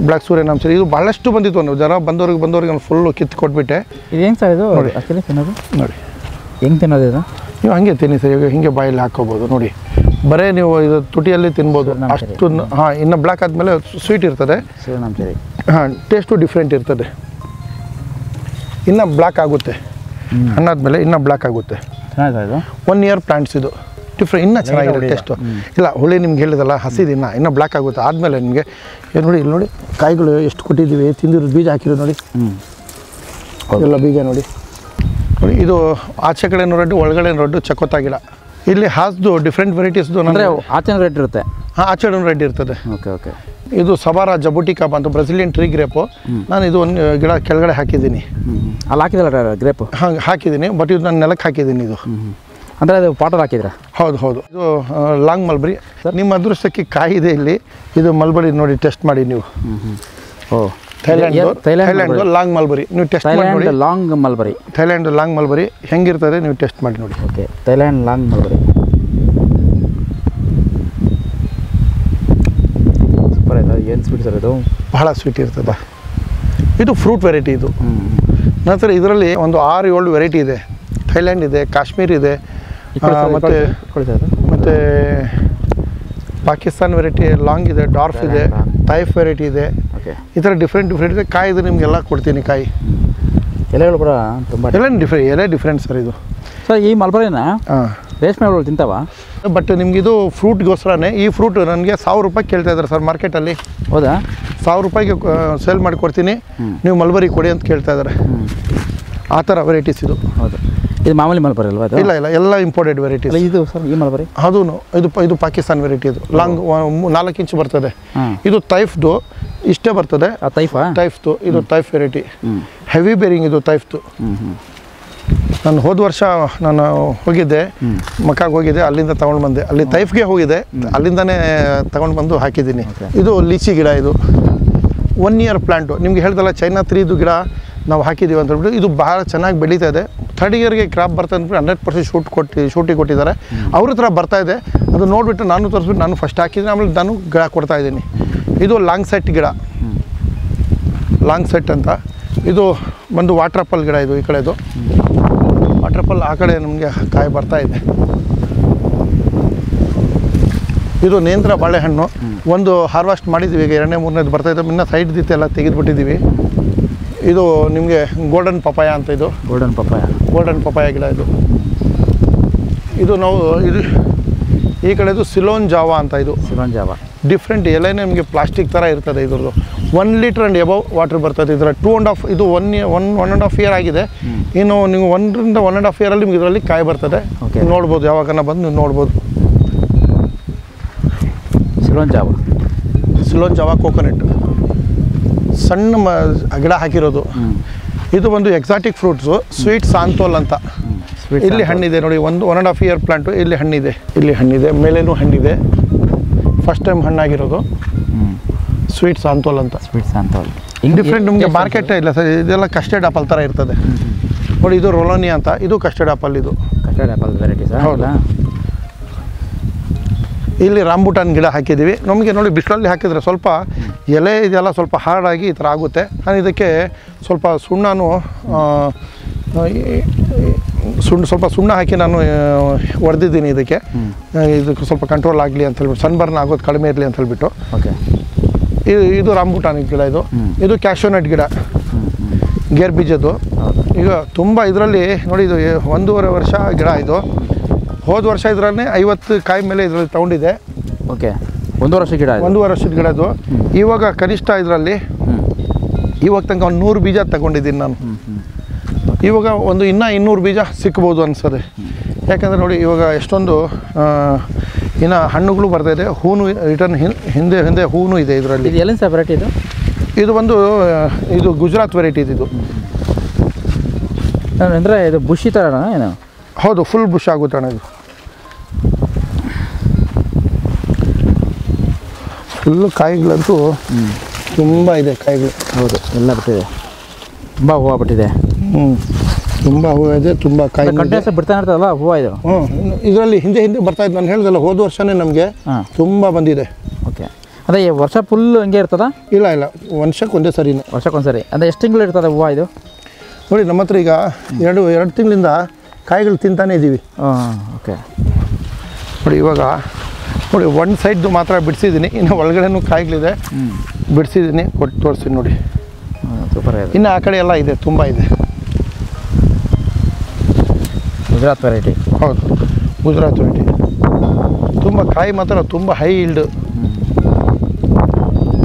ಬ್ಲ್ಯಾಕ್ ಸೂರ್ಯನಾಮ್ ಚೆರಿ. ಇದು ಭಾಳಷ್ಟು ಬಂದಿತ್ತು. ಜನ ಬಂದವ್ರಿಗೆ ಫುಲ್ಲು ಕಿತ್ತು ಕೊಟ್ಬಿಟ್ಟೆ. ಇದು ಹೆಂಗೆ ಸರ್ ಇದು ಆ್ಯಕ್ಚುಲಿ ತಿನ್ನೋದು? ನೋಡಿ ಹೆಂಗೆ ತಿನ್ನೋದು ಇದು? ನೀವು ಹಾಗೆ ತಿನ್ನಿ ಸರ್. ಈಗ ಹಿಂಗೆ ಬಾಯಲ್ಲಿ ಹಾಕ್ಕೋಬೋದು. ನೋಡಿ ಬರೇ ನೀವು ಇದು ತುಟಿಯಲ್ಲಿ ತಿನ್ಬೋದು ಅಷ್ಟು. ಹಾಂ, ಇನ್ನು ಬ್ಲ್ಯಾಕ್ ಆದಮೇಲೆ ಸ್ವೀಟ್ ಇರ್ತದೆ. ಸೂರ್ಯನಾಮ್ ಚೆರಿ ಹಾಂ, ಟೇಸ್ಟು ಡಿಫ್ರೆಂಟ್ ಇರ್ತದೆ. ಇನ್ನು ಬ್ಲ್ಯಾಕ್ ಆಗುತ್ತೆ, ಹಣ್ಣಾದ್ಮೇಲೆ ಇನ್ನೂ ಬ್ಲ್ಯಾಕ್ ಆಗುತ್ತೆ. 1 ಇಯರ್ ಪ್ಲಾಂಟ್ಸ್ ಇದು. ಡಿಫ್ರೆಂಟ್, ಇನ್ನೂ ಚೆನ್ನಾಗಿರುತ್ತೆ ಟೇಸ್ಟು. ಇಲ್ಲ, ಹುಳಿ ನಿಮ್ಗೆ ಹೇಳಿದಲ್ಲ, ಹಸಿದು ಇನ್ನೂ ಬ್ಲ್ಯಾಕ್ ಆಗುತ್ತೆ. ಆದಮೇಲೆ ನಿಮಗೆ ನೋಡಿ, ಇಲ್ಲಿ ನೋಡಿ ಕಾಯಿಗಳು ಎಷ್ಟು ಕೊಟ್ಟಿದ್ದೀವಿ. ತಿಂದಿರೋದು ಬೀಜ ಹಾಕಿರೋದು ನೋಡಿ, ಎಲ್ಲ ಬೀಜ ನೋಡಿ. ಇದು ಆಚೆ ಕಡೆ ರೆಡ್, ಒಳಗಡೆ ರೆಡ್ ಚಕೋತ ಗಿಡ. ಇಲ್ಲಿ ಹಾಸ್ದು ಡಿಫ್ರೆಂಟ್ ವೆರೈಟೀಸ್ದು ಅಂದರೆ ಆಚೆ ರೆಡ್ ಇರುತ್ತೆ. ಹಾಂ, ಆಚೆ ರೆಡ್ ಇರ್ತದೆ. ಓಕೆ. ಇದು ಸಬಾರ ಜಬುಟಿಕಾ ಅಂತ ಬ್ರೆಸಿಲಿಯನ್ ಟ್ರೀ ಗ್ರೇಪು. ನಾನು ಇದು ಒಂದು ಗಿಡ ಕೆಳಗಡೆ ಹಾಕಿದ್ದೀನಿ. ಅಲ್ಲಿ ಹಾಕಿದಲ್ಲ ಗ್ರೇಪು? ಹಾಂ, ಹಾಕಿದ್ದೀನಿ. ಬಟ್ ಇದು ನಾನು ನೆಲಕ್ಕೆ ಹಾಕಿದ್ದೀನಿ. ಇದು ಅಂದರೆ ಅದು ಪಾಟಲ್ಲಿ ಹಾಕಿದ್ರೆ? ಹೌದು. ಇದು ಲಾಂಗ್ ಮಲ್ಬರಿ. ನಿಮ್ಮ ಅದೃಷ್ಟಕ್ಕೆ ಕಾಯಿ ಇದೆ ಇಲ್ಲಿ. ಇದು ಮಲ್ಬರಿ ನೋಡಿ, ಟೆಸ್ಟ್ ಮಾಡಿ ನೀವು. ಥೈಲ್ಯಾಂಡ್ ಲಾಂಗ್ ಮಲ್ಬರಿ ನೀವು ಟೆಸ್ಟ್ ಮಾಡಿ ನೋಡಿ. ಥೈಲ್ಯಾಂಡ್ ಲಾಂಗ್ ಮಲ್ಬರಿ ಹೆಂಗಿರ್ತದೆ ನೀವು ಟೆಸ್ಟ್ ಮಾಡಿ ನೋಡಿ. Okay, Thailand long mulberry super ಆಯ್ತು. ಏನು ಸ್ವೀಟ್ ಸರ್ ಇದು? ಬಹಳ ಸ್ವೀಟ್ ಇರ್ತದೆ. ಇದು ಫ್ರೂಟ್ ವೆರೈಟಿ. ಇದು ನಂತರ ಇದರಲ್ಲಿ ಒಂದು 6-7 ವೆರೈಟಿ ಇದೆ. ಥೈಲ್ಯಾಂಡ್ ಇದೆ, ಕಾಶ್ಮೀರ್ ಇದೆ, ಮತ್ತು ಪಾಕಿಸ್ತಾನ್ ವೆರೈಟಿ ಲಾಂಗ್ ಇದೆ, ಡಾರ್ಫ್ ಇದೆ, ಟೈಫ್ ವೆರೈಟಿ ಇದೆ. ಈ ಥರ ಡಿಫ್ರೆಂಟ್ ಇದೆ. ಕಾಯಿ ಇದು ನಿಮಗೆಲ್ಲ ಕೊಡ್ತೀನಿ. ಕಾಯಿ ಎಲೆಗಳು ಕೂಡ ತುಂಬ ಎಲೆ ಡಿಫ್ರೆಂಟ್ ಸರ್. ಇದು ಸರ್ ಈ ಮಲ್ಬರಿನ ರೇಷ್ಮೆ ಹುಳುಗಳು ತಿಂತಾವ? ಬಟ್ ನಿಮಗಿದು ಫ್ರೂಟ್ಗೋಸ್ಕರನೇ. ಈ ಫ್ರೂಟ್ ನನಗೆ 1000 ರೂಪಾಯಿ ಕೇಳ್ತಾ ಇದ್ದಾರೆ ಸರ್ ಮಾರ್ಕೆಟಲ್ಲಿ. ಹೌದಾ? 1000 ರೂಪಾಯಿಗೆ ಸೇಲ್ ಮಾಡಿ ಕೊಡ್ತೀನಿ, ನೀವು ಮಲ್ಬರಿ ಕೊಡಿ ಅಂತ ಕೇಳ್ತಾ ಇದ್ದಾರೆ. ಆ ಥರ ವೆರೈಟೀಸ್ ಇದು. ಹೌದು. ಇದು ಮಾಮೂಲಿ ಮಲ್ಬರಿ ಅಲ್ವಾ? ಇಲ್ಲ, ಎಲ್ಲ ಇಂಪೋರ್ಟೆಡ್ ವೆರೈಟೀಸ್. ಇದು ಸರ್ ಈ ಮಲ್ಬರಿ ಅದು ಇದು ಪಾಕಿಸ್ತಾನ್ ವೆರೈಟಿ. ಇದು ಲಾಂಗ್ 4 ಇಂಚ್ ಬರ್ತದೆ. ಇದು ಟೈಫ್ದು ಇಷ್ಟೇ ಬರ್ತದೆ. ಟೈಫ್ದು ಇದು ಟೈಫ್ ವೆರೈಟಿ. ಹೆವಿ ಬೇರಿಂಗ್ ಇದು ಟೈಫ್ದು. ನಾನು ಹೋದ ವರ್ಷ ಹೋಗಿದ್ದೆ, ಮಕ್ಕಾಗೆ ಹೋಗಿದ್ದೆ, ಅಲ್ಲಿಂದ ತೊಗೊಂಡು ಬಂದೆ. ಅಲ್ಲಿ ಟೈಫ್ಗೆ ಹೋಗಿದ್ದೆ, ಅಲ್ಲಿಂದನೇ ತೊಗೊಂಡು ಬಂದು ಹಾಕಿದ್ದೀನಿ. ಇದು ಲೀಚಿ ಗಿಡ. ಇದು 1 ಇಯರ್ ಪ್ಲಾಂಟು. ನಿಮ್ಗೆ ಹೇಳ್ದಲ್ಲ ಚೈನಾ 3 ಗಿಡ ನಾವು ಹಾಕಿದ್ದೀವಿ ಅಂತ ಹೇಳ್ಬಿಟ್ಟು. ಇದು ಭಾಳ ಚೆನ್ನಾಗಿ ಬೆಳೀತಾ ಇದೆ. 3rd ಇಯರ್ಗೆ ಕ್ರಾಪ್ ಬರ್ತಾ ಅಂದ್ಬಿಟ್ಟು 100% ಶೂಟಿಗೆ ಕೊಟ್ಟಿದ್ದಾರೆ. ಅವ್ರ ಹತ್ರ ಬರ್ತಾ ಇದೆ. ಅದು ನೋಡಿಬಿಟ್ಟು ನಾನು ತೋರಿಸ್ಬಿಟ್ಟು ನಾನು ಫಸ್ಟ್ ಹಾಕಿದ್ದೀನಿ, ಆಮೇಲೆ ನಾನು ಗಿಡ ಕೊಡ್ತಾ ಇದ್ದೀನಿ. ಇದು ಲಾಂಗ್ ಸೆಟ್ ಗಿಡ, ಲಾಂಗ್ ಸೆಟ್ ಅಂತ. ಇದು ಬಂದು ವಾಟರ್ ಆಪಲ್ ಗಿಡ. ಇದು ಈ ಕಡೆದು ವಾಟರ್ ಆಪಲ್, ಆ ಕಡೆ ನಮಗೆ ಕಾಯಿ ಬರ್ತಾ ಇದೆ. ಇದು ನೇಂದ್ರ ಬಾಳೆಹಣ್ಣು. ಒಂದು ಹಾರ್ವೆಸ್ಟ್ ಮಾಡಿದ್ದೀವಿ, ಈಗ 2ನೇ 3ನೇದು ಬರ್ತಾಯಿದೆ. ಇನ್ನು ಸೈಡ್ ದಿತ್ತೆಲ್ಲ ತೆಗೆದುಬಿಟ್ಟಿದ್ದೀವಿ. ಇದು ನಿಮಗೆ ಗೋಲ್ಡನ್ ಪಪಾಯ ಅಂತ. ಇದು ಗೋಲ್ಡನ್ ಪಪಾಯ ಗಿಡ. ಇದು ನಾವು ಈ ಕಡೆದು ಸಿಲೋನ್ ಜಾವಾ ಅಂತ. ಇದು ಡಿಫ್ರೆಂಟ್ ಎಲೆನೇ ನಿಮಗೆ ಪ್ಲಾಸ್ಟಿಕ್ ಥರ ಇರ್ತದೆ. ಇದ್ರದ್ದು 1 ಲೀಟರ್ ಆ್ಯಂಡ್ ಎಬವ್ ವಾಟರ್ ಬರ್ತದೆ. ಇದರ 2.5 ಇದು 1.5 ಇಯರ್ ಆಗಿದೆ. ಇನ್ನು ನೀವು 1 ರಿಂದ 1.5 ಇಯರಲ್ಲಿ ನಿಮ್ಗೆ ಇದರಲ್ಲಿ ಕಾಯಿ ಬರ್ತದೆ. ನೋಡ್ಬೋದು, ಯಾವಾಗನ ಬಂದು ನೀವು ನೋಡ್ಬೋದು. ಸಿಲೋನ್ ಜಾವಾ ಕೋಕೋನಟ್ ಸಣ್ಣ ಗಿಡ ಹಾಕಿರೋದು. ಇದು ಒಂದು ಎಕ್ಸಾಟಿಕ್ ಫ್ರೂಟ್ಸು, ಸ್ವೀಟ್ ಸಾಂತೋಲ್ ಅಂತ. ಇಲ್ಲಿ ಹಣ್ಣಿದೆ ನೋಡಿ, 1.5 ಇಯರ್ ಪ್ಲಾಂಟು. ಇಲ್ಲಿ ಹಣ್ಣಿದೆ, ಮೇಲೇನೂ ಹಣ್ಣಿದೆ. ಫಸ್ಟ್ ಟೈಮ್ ಹಣ್ಣಾಗಿರೋದು. ಸ್ವೀಟ್ ಸಾಂತೋಲ್ ಅಂತ. ಡಿಫ್ರೆಂಟ್. ನಿಮಗೆ ಮಾರ್ಕೆಟೇ ಇಲ್ಲ ಸರ್, ಇದೆಲ್ಲ ಕಸ್ಟರ್ಡ್ ಆಪಲ್ ಥರ ಇರ್ತದೆ ನೋಡಿ. ಇದು ರೊಲೋನಿಯಾ ಅಂತ, ಇದು ಕಸ್ಟರ್ಡ್ ಆಪಲ್. ಇದು ಕಸ್ಟರ್ಡ್ ಆಪಲ್ ವೆರೈಟಿ ಸರ್. ಹೌದಾ. ಇಲ್ಲಿ ರಾಂಬುಟಾನ್ ಗಿಡ ಹಾಕಿದ್ದೀವಿ. ನಮಗೆ ನೋಡಿ ಬಿಸಿಲಲ್ಲಿ ಹಾಕಿದರೆ ಸ್ವಲ್ಪ ಎಲೆ ಇದೆಲ್ಲ ಸ್ವಲ್ಪ ಹಾರ್ಡಾಗಿ ಈ ಥರ ಆಗುತ್ತೆ. ನಾನು ಇದಕ್ಕೆ ಸ್ವಲ್ಪ ಸುಣ್ಣ ಹಾಕಿ ನಾನು ಹೊಡೆದಿದ್ದೀನಿ ಇದಕ್ಕೆ ಸ್ವಲ್ಪ ಕಂಟ್ರೋಲ್ ಆಗಲಿ ಅಂತ ಹೇಳ್ಬಿಟ್ಟು, ಸನ್ಬರ್ನ್ ಆಗೋದು ಕಡಿಮೆ ಇರಲಿ ಅಂತ ಹೇಳ್ಬಿಟ್ಟು. ಓಕೆ. ಇದು ರಾಂಬುಟಾನ್ ಗಿಡ. ಇದು ಕ್ಯಾಶೋನಟ್ ಗಿಡ, ಗೇರ್ ಬೀಜದ್ದು. ಈಗ ತುಂಬ ಇದರಲ್ಲಿ ನೋಡಿ, ಇದು 1.5 ವರ್ಷ ಗಿಡ. ಇದು ಹೋದ ವರ್ಷ ಇದರಲ್ಲೇ 50 ಕಾಯಿ ಮೇಲೆ ಇದರಲ್ಲಿ ತಗೊಂಡಿದೆ. ಓಕೆ. 1 ವರ್ಷ ಗಿಡ, 1.5 ವರ್ಷದ ಗಿಡದು. ಇವಾಗ ಕನಿಷ್ಠ ಇದರಲ್ಲಿ ಇವಾಗ ತನಕ ಒಂದು 100 ಬೀಜ ತಗೊಂಡಿದ್ದೀನಿ ನಾನು. ಇವಾಗ ಇನ್ನೂ 200 ಬೀಜ ಸಿಕ್ಬೋದು ಅನಿಸ್ತದೆ. ಯಾಕಂದರೆ ನೋಡಿ ಇವಾಗ ಎಷ್ಟೊಂದು ಇನ್ನು ಹಣ್ಣುಗಳು ಬರ್ತಾಯಿದೆ, ಹೂನು ರಿಟರ್ನ್ ಹಿಂದೆ ಹೂನು ಇದೆ ಇದರಲ್ಲಿ. ಇದು ಎಲ್ಲಿಂದ ಸರ್ ವೆರೈಟಿ ಇದು? ಇದು ಗುಜರಾತ್ ವೆರೈಟಿ ಇದು. ಅಂದರೆ ಇದು ಬುಷಿ ಥರನಾ ಏನು? ಹೌದು, ಫುಲ್ ಬುಷ್ ಆಗುತ್ತೆ ಅಣ್ಣ. ಇದು ಫುಲ್ಲು ಕಾಯಿಗಳಂತೂ ತುಂಬ ಇದೆ ಕಾಯಿಗಳು. ಹೌದು, ಎಲ್ಲ ಬಿಟ್ಟಿದೆ, ತುಂಬ ಹೂವು ಬಿಟ್ಟಿದೆ. ತುಂಬ ಹೂವು ಇದೆ, ತುಂಬ ಕಾಯಿ ಕಂಟಿನ್ಯೂಸ್ ಬಿಡ್ತಾನೆ ಇರ್ತದಲ್ಲ ಹೂವು ಇದು. ಇದರಲ್ಲಿ ಹಿಂದೆ ಬರ್ತಾ ಇದ್ದು ನಾನು ಹೇಳಿದಲ್ಲ, ಹೋದ ವರ್ಷವೇ ನಮಗೆ ತುಂಬ ಬಂದಿದೆ. ಓಕೆ. ಅದೇ ವರ್ಷ ಫುಲ್ ಹಂಗೆ ಇರ್ತದ? ಇಲ್ಲ, ವರ್ಷಕ್ಕೆ ಒಂದೇ ಸರಿನೇ. ವರ್ಷಕ್ಕೊಂದು ಸರಿ. ಅಂದರೆ ಎಷ್ಟು ತಿಂಗಳು ಇರ್ತದೆ ಹೂವು ಇದು? ನೋಡಿ ನಮ್ಮ ಹತ್ರ ಈಗ ಎರಡು ತಿಂಗಳಿಂದ ಕಾಯಿಗಳು ತಿಂತಾನೇ ಇದ್ದೀವಿ. ಓಕೆ. ನೋಡಿ ಇವಾಗ ನೋಡಿ ಒಂದು ಸೈಡ್ದು ಮಾತ್ರ ಬಿಡಿಸಿದ್ದೀನಿ, ಇನ್ನು ಒಳಗಡೆನೂ ಕಾಯಿಗಳಿದೆ, ಬಿಡಿಸಿದ್ದೀನಿ, ಕೊಟ್ಟು ತೋರಿಸ್ತೀನಿ ನೋಡಿ. ಸೂಪರ್. ಇನ್ನು ಆ ಕಡೆ ಎಲ್ಲ ಇದೆ, ತುಂಬ ಇದೆ. ಗುಜರಾತ್ ವೆರೈಟಿ. ಹೌದು, ಗುಜರಾತ್ ವೆರೈಟಿ. ತುಂಬ ಕಾಯಿ ಮಾತ್ರ ತುಂಬ ಹೈ ಈಲ್ಡ್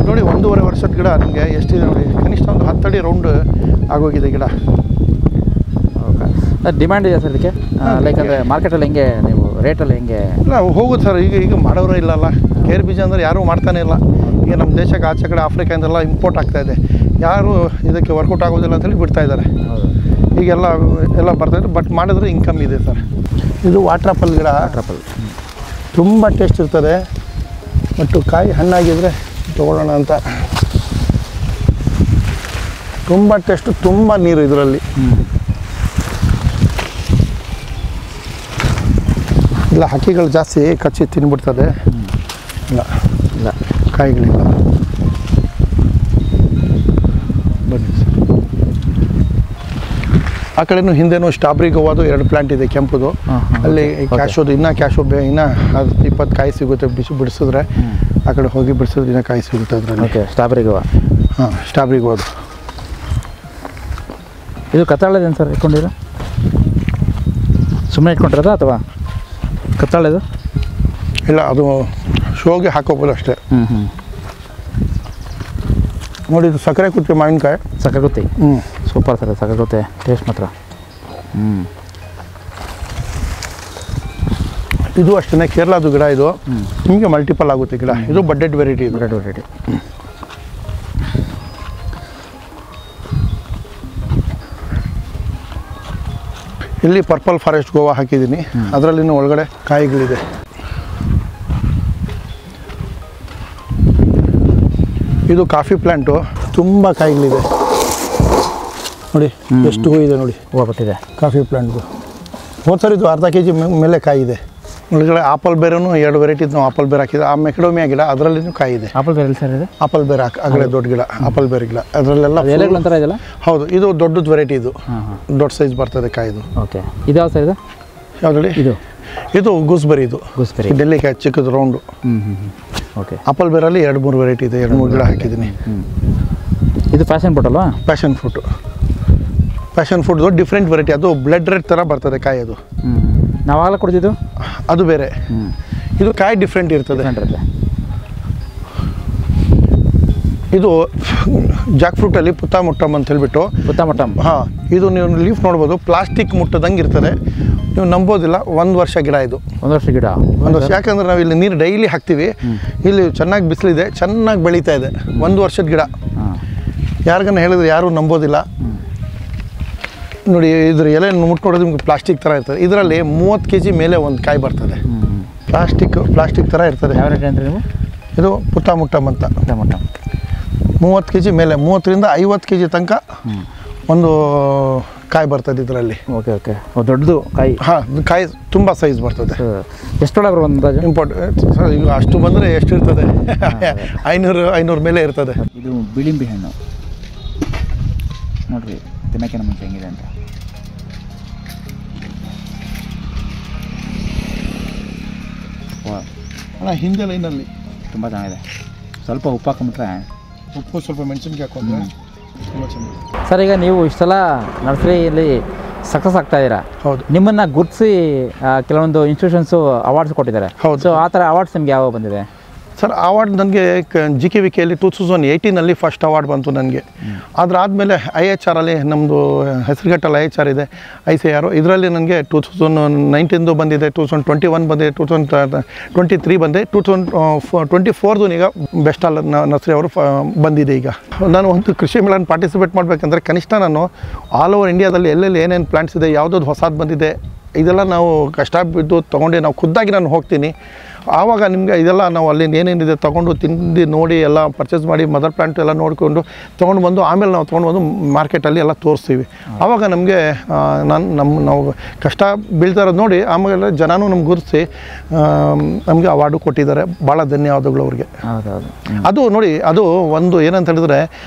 ನೋಡಿ. 1.5 ವರ್ಷದ ಗಿಡ ನಿಮಗೆ ಎಷ್ಟಿದೆ ನೋಡಿ, ಕನಿಷ್ಠ ಒಂದು 10 ಅಡಿ ರೌಂಡ್ ಆಗೋಗಿದೆ ಗಿಡ. ಓಕೆ. ಡಿಮ್ಯಾಂಡ್ ಇದೆ ಸರ್ ಇದಕ್ಕೆ? ಲೈಕ್ ಅಂದರೆ ಮಾರ್ಕೆಟಲ್ಲಿ ಹೆಂಗೆ, ನೀವು ರೇಟಲ್ಲಿ ಹೆಂಗೆ? ಇಲ್ಲ, ಹೋಗುತ್ತೆ ಸರ್. ಈಗ ಮಾಡೋರೇ ಇಲ್ಲಲ್ಲ. ಗೇರು ಬೀಜ ಅಂದರೆ ಯಾರೂ ಮಾಡ್ತಾನೆ ಇಲ್ಲ. ಈಗ ನಮ್ಮ ದೇಶಕ್ಕೆ ಆಚೆ ಕಡೆ ಆಫ್ರಿಕಾಯಿಂದೆಲ್ಲ ಇಂಪೋರ್ಟ್ ಆಗ್ತಾಯಿದೆ. ಯಾರು ಇದಕ್ಕೆ ವರ್ಕೌಟ್ ಆಗೋದಿಲ್ಲ ಅಂತೇಳಿ ಬಿಡ್ತಾ ಇದ್ದಾರೆ. ಈಗೆಲ್ಲ ಬರ್ತಾಯಿದೆ, ಬಟ್ ಮಾಡಿದ್ರೆ ಇನ್ಕಮ್ ಇದೆ ಸರ್. ಇದು ವಾಟರ್ ಆಪಲ್ ಗಿಡ. ತುಂಬ ಟೇಸ್ಟ್ ಇರ್ತದೆ, ಬಟ್ ಕಾಯಿ ಹಣ್ಣಾಗಿದ್ದರೆ ತೊಗೊಳ್ಳೋಣ ಅಂತ. ತುಂಬ ಟೇಸ್ಟು, ತುಂಬ ನೀರು ಇದರಲ್ಲಿ. ಇಲ್ಲ, ಹಕ್ಕಿಗಳು ಜಾಸ್ತಿ ಕಚ್ಚಿ ತಿನ್ಬಿಡ್ತದೆ. ಇಲ್ಲ ಕಾಯಿಗಳಿಲ್ಲ. ಬನ್ನಿ ಸರ್. ಆ ಕಡೆನೂ ಹಿಂದೆನೂ ಸ್ಟ್ರಾಬೆರಿ ಗೋವಾದು 2 ಪ್ಲಾಂಟ್ ಇದೆ, ಕೆಂಪುದು. ಅಲ್ಲಿ ಕ್ಯಾಶೋದು ಇನ್ನೂ 20 ಕಾಯಿ ಸಿಗುತ್ತೆ. ಬಿಡಿಸಿದ್ರೆ ಆ ಕಡೆ ಹೋಗಿ ಬಿಡಿಸಿದ್ರೆ ಇನ್ನೂ ಕಾಯಿ ಸಿಗುತ್ತೆ ಅದರಲ್ಲಿ. ಓಕೆ. ಸ್ಟ್ರಾಬೆರಿ ಗೋವಾ. ಸ್ಟ್ರಾಬೆರಿ ಗೋವಾದು. ಇದು ಕತ್ತಾಳದೇನು ಸರ್ ಇಟ್ಕೊಂಡಿರೋ? ಸುಮ್ಮನೆ ಇಟ್ಕೊಂಡಿರೋದಾ ಅಥವಾ ಕತ್ತಾಳೆದು? ಇಲ್ಲ, ಅದು ಶೋಗೆ ಹಾಕೋಬೋದು ಅಷ್ಟೇ. ನೋಡಿ, ಇದು ಸಕ್ಕರೆ ಕುತ್ತಿ ಮಾವಿನಕಾಯಿ. ಸಕ್ಕರೆ ಕುತ್ತಿ. ಸೂಪರ್ ಸರ್, ಸಕ್ಕರೆ ಕುತ್ತೆ ಟೇಸ್ಟ್ ಮಾತ್ರ. ಇದು ಅಷ್ಟೇ, ಕೇರಳದು ಗಿಡ. ಇದು ನಿಮಗೆ ಮಲ್ಟಿಪಲ್ ಆಗುತ್ತೆ ಗಿಡ. ಇದು ಬಡ್ಡೆಡ್ ವೆರೈಟಿ. ಇಲ್ಲಿ ಪರ್ಪಲ್ ಫಾರೆಸ್ಟ್ ಗೋವಾ ಹಾಕಿದ್ದೀನಿ, ಅದರಲ್ಲಿನೂ ಒಳಗಡೆ ಕಾಯಿಗಳಿದೆ. ಇದು ಕಾಫಿ ಪ್ಲ್ಯಾಂಟು, ತುಂಬ ಕಾಯಿಗಳಿದೆ ನೋಡಿ. ಎಷ್ಟು ಹೂ ಇದೆ ನೋಡಿ, ಹೂವು ಬಿಟ್ಟಿದೆ ಕಾಫಿ ಪ್ಲ್ಯಾಂಟ್ದು. ಹೋದ ಸರಿ ಇದು ಅರ್ಧ kg ಮೇಲೆ ಕಾಯಿ ಇದೆ. ಒಳಗಡೆ ಆಪಲ್ ಬೇರೆನೂ 2 ವೆರೈಟಿದು ನಾವು ಆಪಲ್ ಬೇರೆ ಹಾಕಿದ್ದೆ. ಆ ಮೆಕಡೋಮಿಯಾ ಗಿಡ ಅದರಲ್ಲಿನೂ ಕಾಯಿ ಇದೆ. ಆಪಲ್ ಬೇರೆ ಸರ್ ಇದೆ? ಆಪಲ್ ಬೇರೆ ಆಗಲೇ ದೊಡ್ಡ ಗಿಡ, ಆಪಲ್ ಬೇರೆ ಗಿಡ. ಅದರಲ್ಲೆಲ್ಲ ಎಲೆಗಳಂತರ ಇದೆಲ್ಲ. ಹೌದು, ಇದು ದೊಡ್ಡದು ವೆರೈಟಿ. ಇದು ದೊಡ್ಡ ಸೈಜ್ ಬರ್ತದೆ ಕಾಯಿದು. ಓಕೆ. ಇದು ಯಾವ ಸೈಜ್? ಯಾವ್ದು ಹೇಳಿ? ಇದು ಗೂಸ್ಬೆರಿ. ಇದು ಗೂಸ್ಬೆರಿ, ಡೆಲ್ಲಿ ಕಾಯಿ, ಚಿಕ್ಕದು ರೌಂಡು. ಓಕೆ. ಆಪಲ್ ಬೇರಲ್ಲಿ 2-3 ವೆರೈಟಿ ಇದೆ, 2-3 ಗಿಡ ಹಾಕಿದ್ದೀನಿ. ಇದು ಪ್ಯಾಷನ್ ಫ್ರೂಟ್ ಅಲ್ವಾ? ಪ್ಯಾಷನ್ ಫ್ರೂಟ್ದು ಡಿಫ್ರೆಂಟ್ ವೆರೈಟಿ. ಅದು ಬ್ಲಡ್ ರೆಡ್ ಥರ ಬರ್ತದೆ ಕಾಯಿ. ಅದು ನಾವಾಗಲೇ ಕೊಡ್ತಿದ್ದು, ಅದು ಬೇರೆ. ಇದು ಕಾಯಿ ಡಿಫ್ರೆಂಟ್ ಇರ್ತದೆ. ಇದು ಜಾಕ್ ಫ್ರೂಟಲ್ಲಿ ಪುತ್ತ ಮುಟ್ಟಮ್ ಅಂತ ಹೇಳ್ಬಿಟ್ಟು. ಇದು ನೀವು ಲೀಫ್ ನೋಡ್ಬೋದು, ಪ್ಲಾಸ್ಟಿಕ್ ಮುಟ್ಟದಂಗೆ ಇರ್ತದೆ. ನೀವು ನಂಬೋದಿಲ್ಲ, 1 ವರ್ಷ ಗಿಡ. ಇದು 1 ವರ್ಷ ಗಿಡ. 1 ವರ್ಷ. ಯಾಕಂದ್ರೆ ನಾವು ಇಲ್ಲಿ ನೀರು ಡೈಲಿ ಹಾಕ್ತೀವಿ. ಇಲ್ಲಿ ಚೆನ್ನಾಗಿ ಬಿಸಿಲಿದೆ, ಚೆನ್ನಾಗಿ ಬೆಳೀತಾ ಇದೆ. 1 ವರ್ಷದ ಗಿಡ. ಯಾರಿಗನ್ನ ಹೇಳಿದ್ರೆ ಯಾರೂ ನಂಬೋದಿಲ್ಲ. ನೋಡಿ ಇದ್ರ ಎಲೆ ಮುಟ್ಕೊಡೋದು ನಿಮ್ಗೆ ಪ್ಲಾಸ್ಟಿಕ್ ಥರ ಇರ್ತದೆ. ಇದರಲ್ಲಿ 30 kg ಮೇಲೆ ಒಂದು ಕಾಯಿ ಬರ್ತದೆ. ಪ್ಲಾಸ್ಟಿಕ್ ಥರ ಇರ್ತದೆ. ಯಾವ ರೇಟ್ ಅಂದರೆ ನೀವು? ಇದು ಪುಟ್ಟ ಅಂತ 30 kg ಮೇಲೆ 30ರಿಂದ 50 kg ತನಕ ಒಂದು ಕಾಯಿ ಬರ್ತದೆ ಇದರಲ್ಲಿ. ಓಕೆ ಓಕೆ, ದೊಡ್ಡದು ಕಾಯಿ. ಹಾಂ, ಕಾಯಿ ತುಂಬ ಸೈಜ್ ಬರ್ತದೆ. ಎಷ್ಟೊಳಗೆ ಒಂದು ಇಂಪಾರ್ಟೆಂಟ್ ಸರ್, ಈಗ ಅಷ್ಟು ಬಂದರೆ ಎಷ್ಟು ಇರ್ತದೆ? 500 ಮೇಲೆ ಇರ್ತದೆ. ಇದು ಬಿಳಿಂಬಿ ಹಣ್ಣು ನೋಡ್ರಿ, ತಿನ್ನಕ್ಕೆ ಮುಂಚೆ ಹೆಂಗಿದೆ ಅಂತ. ಅಣ್ಣ ಹಿಂದೆ ಲೈನಲ್ಲಿ ತುಂಬ ಚೆನ್ನಾಗಿದೆ. ಸ್ವಲ್ಪ ಉಪ್ಪು ಹಾಕೊಂಬಿಟ್ರೆ, ಉಪ್ಪು ಸ್ವಲ್ಪ ಮೆಣಸಿನ್ಕಾಯಿ ಹಾಕೊಂಡ್ರೆ ತುಂಬ ಚೆನ್ನಾಗಿದೆ. ಸರ್, ಈಗ ನೀವು ಇಷ್ಟೆಲ್ಲ ನರ್ಸರಿಯಲ್ಲಿ ಸಕ್ಸಸ್ ಆಗ್ತಾ ಇದ್ದೀರಾ. ಹೌದು. ನಿಮ್ಮನ್ನು ಗುರುತಿಸಿ ಕೆಲವೊಂದು ಇನ್ಸ್ಟಿಟ್ಯೂಷನ್ಸು ಅವಾರ್ಡ್ಸ್ ಕೊಟ್ಟಿದ್ದಾರೆ. ಹೌದು. ಸೊ ಆ ಥರ ಅವಾರ್ಡ್ಸ್ ನಿಮ್ಗೆ ಯಾವ ಬಂದಿದೆ? ಸರ್, ಅವಾರ್ಡ್ ನನಗೆ GKVKಯಲ್ಲಿ 2018ನಲ್ಲಿ ಫಸ್ಟ್ ಅವಾರ್ಡ್ ಬಂತು ನನಗೆ. ಅದಾದಮೇಲೆ IHRಲ್ಲಿ ನಮ್ಮದು ಹೆಸರುಘಟ್ಟಲ್ಲಿ IHR ಇದೆ, ICR. ಇದರಲ್ಲಿ ನನಗೆ 2019 ಬಂದಿದೆ, 2021 ಬಂದಿದೆ, 2023 ಬಂದಿದೆ, 2024 ಈಗ ಬೆಸ್ಟ್ ಆಲ್ ನರ್ಸರಿ ಅವರು ಬಂದಿದೆ. ಈಗ ನಾನು ಒಂದು ಕೃಷಿ ಮೇಳನ ಪಾರ್ಟಿಸಿಪೇಟ್ ಮಾಡಬೇಕಂದ್ರೆ ಕನಿಷ್ಠ ನಾನು ಆಲ್ ಓವರ್ ಇಂಡಿಯಾದಲ್ಲಿ ಎಲ್ಲೆಲ್ಲಿ ಏನೇನು ಪ್ಲಾಂಟ್ಸ್ ಇದೆ, ಯಾವುದಾದ್ರು ಹೊಸದು ಬಂದಿದೆ, ಇದೆಲ್ಲ ನಾವು ಕಷ್ಟ ಬಿದ್ದು ತೊಗೊಂಡು ನಾವು ಖುದ್ದಾಗಿ ನಾನು ಹೋಗ್ತೀನಿ. ಆವಾಗ ನಿಮಗೆ ಇದೆಲ್ಲ ನಾವು ಅಲ್ಲಿ ಏನೇನಿದೆ ತೊಗೊಂಡು ತಿಂದು ನೋಡಿ ಎಲ್ಲ ಪರ್ಚೇಸ್ ಮಾಡಿ ಮದರ್ ಪ್ಲಾಂಟ್ ಎಲ್ಲ ನೋಡಿಕೊಂಡು ತೊಗೊಂಡು ಬಂದು ಆಮೇಲೆ ನಾವು ತೊಗೊಂಡು ಬಂದು ಮಾರ್ಕೆಟಲ್ಲಿ ಎಲ್ಲ ತೋರಿಸ್ತೀವಿ. ಆವಾಗ ನಮಗೆ ನಾವು ಕಷ್ಟ ಬೀಳ್ತಾ ಇರೋದು ನೋಡಿ ಆಮೇಲೆ ಜನನೂ ನಮ್ಗೆ ಗುರುತಿಸಿ ನಮಗೆ ಅವಾರ್ಡು ಕೊಟ್ಟಿದ್ದಾರೆ. ಭಾಳ ಧನ್ಯವಾದಗಳು ಅವ್ರಿಗೆ. ಅದು ನೋಡಿ, ಅದು ಒಂದು ಏನಂತ ಹೇಳಿದ್ರೆ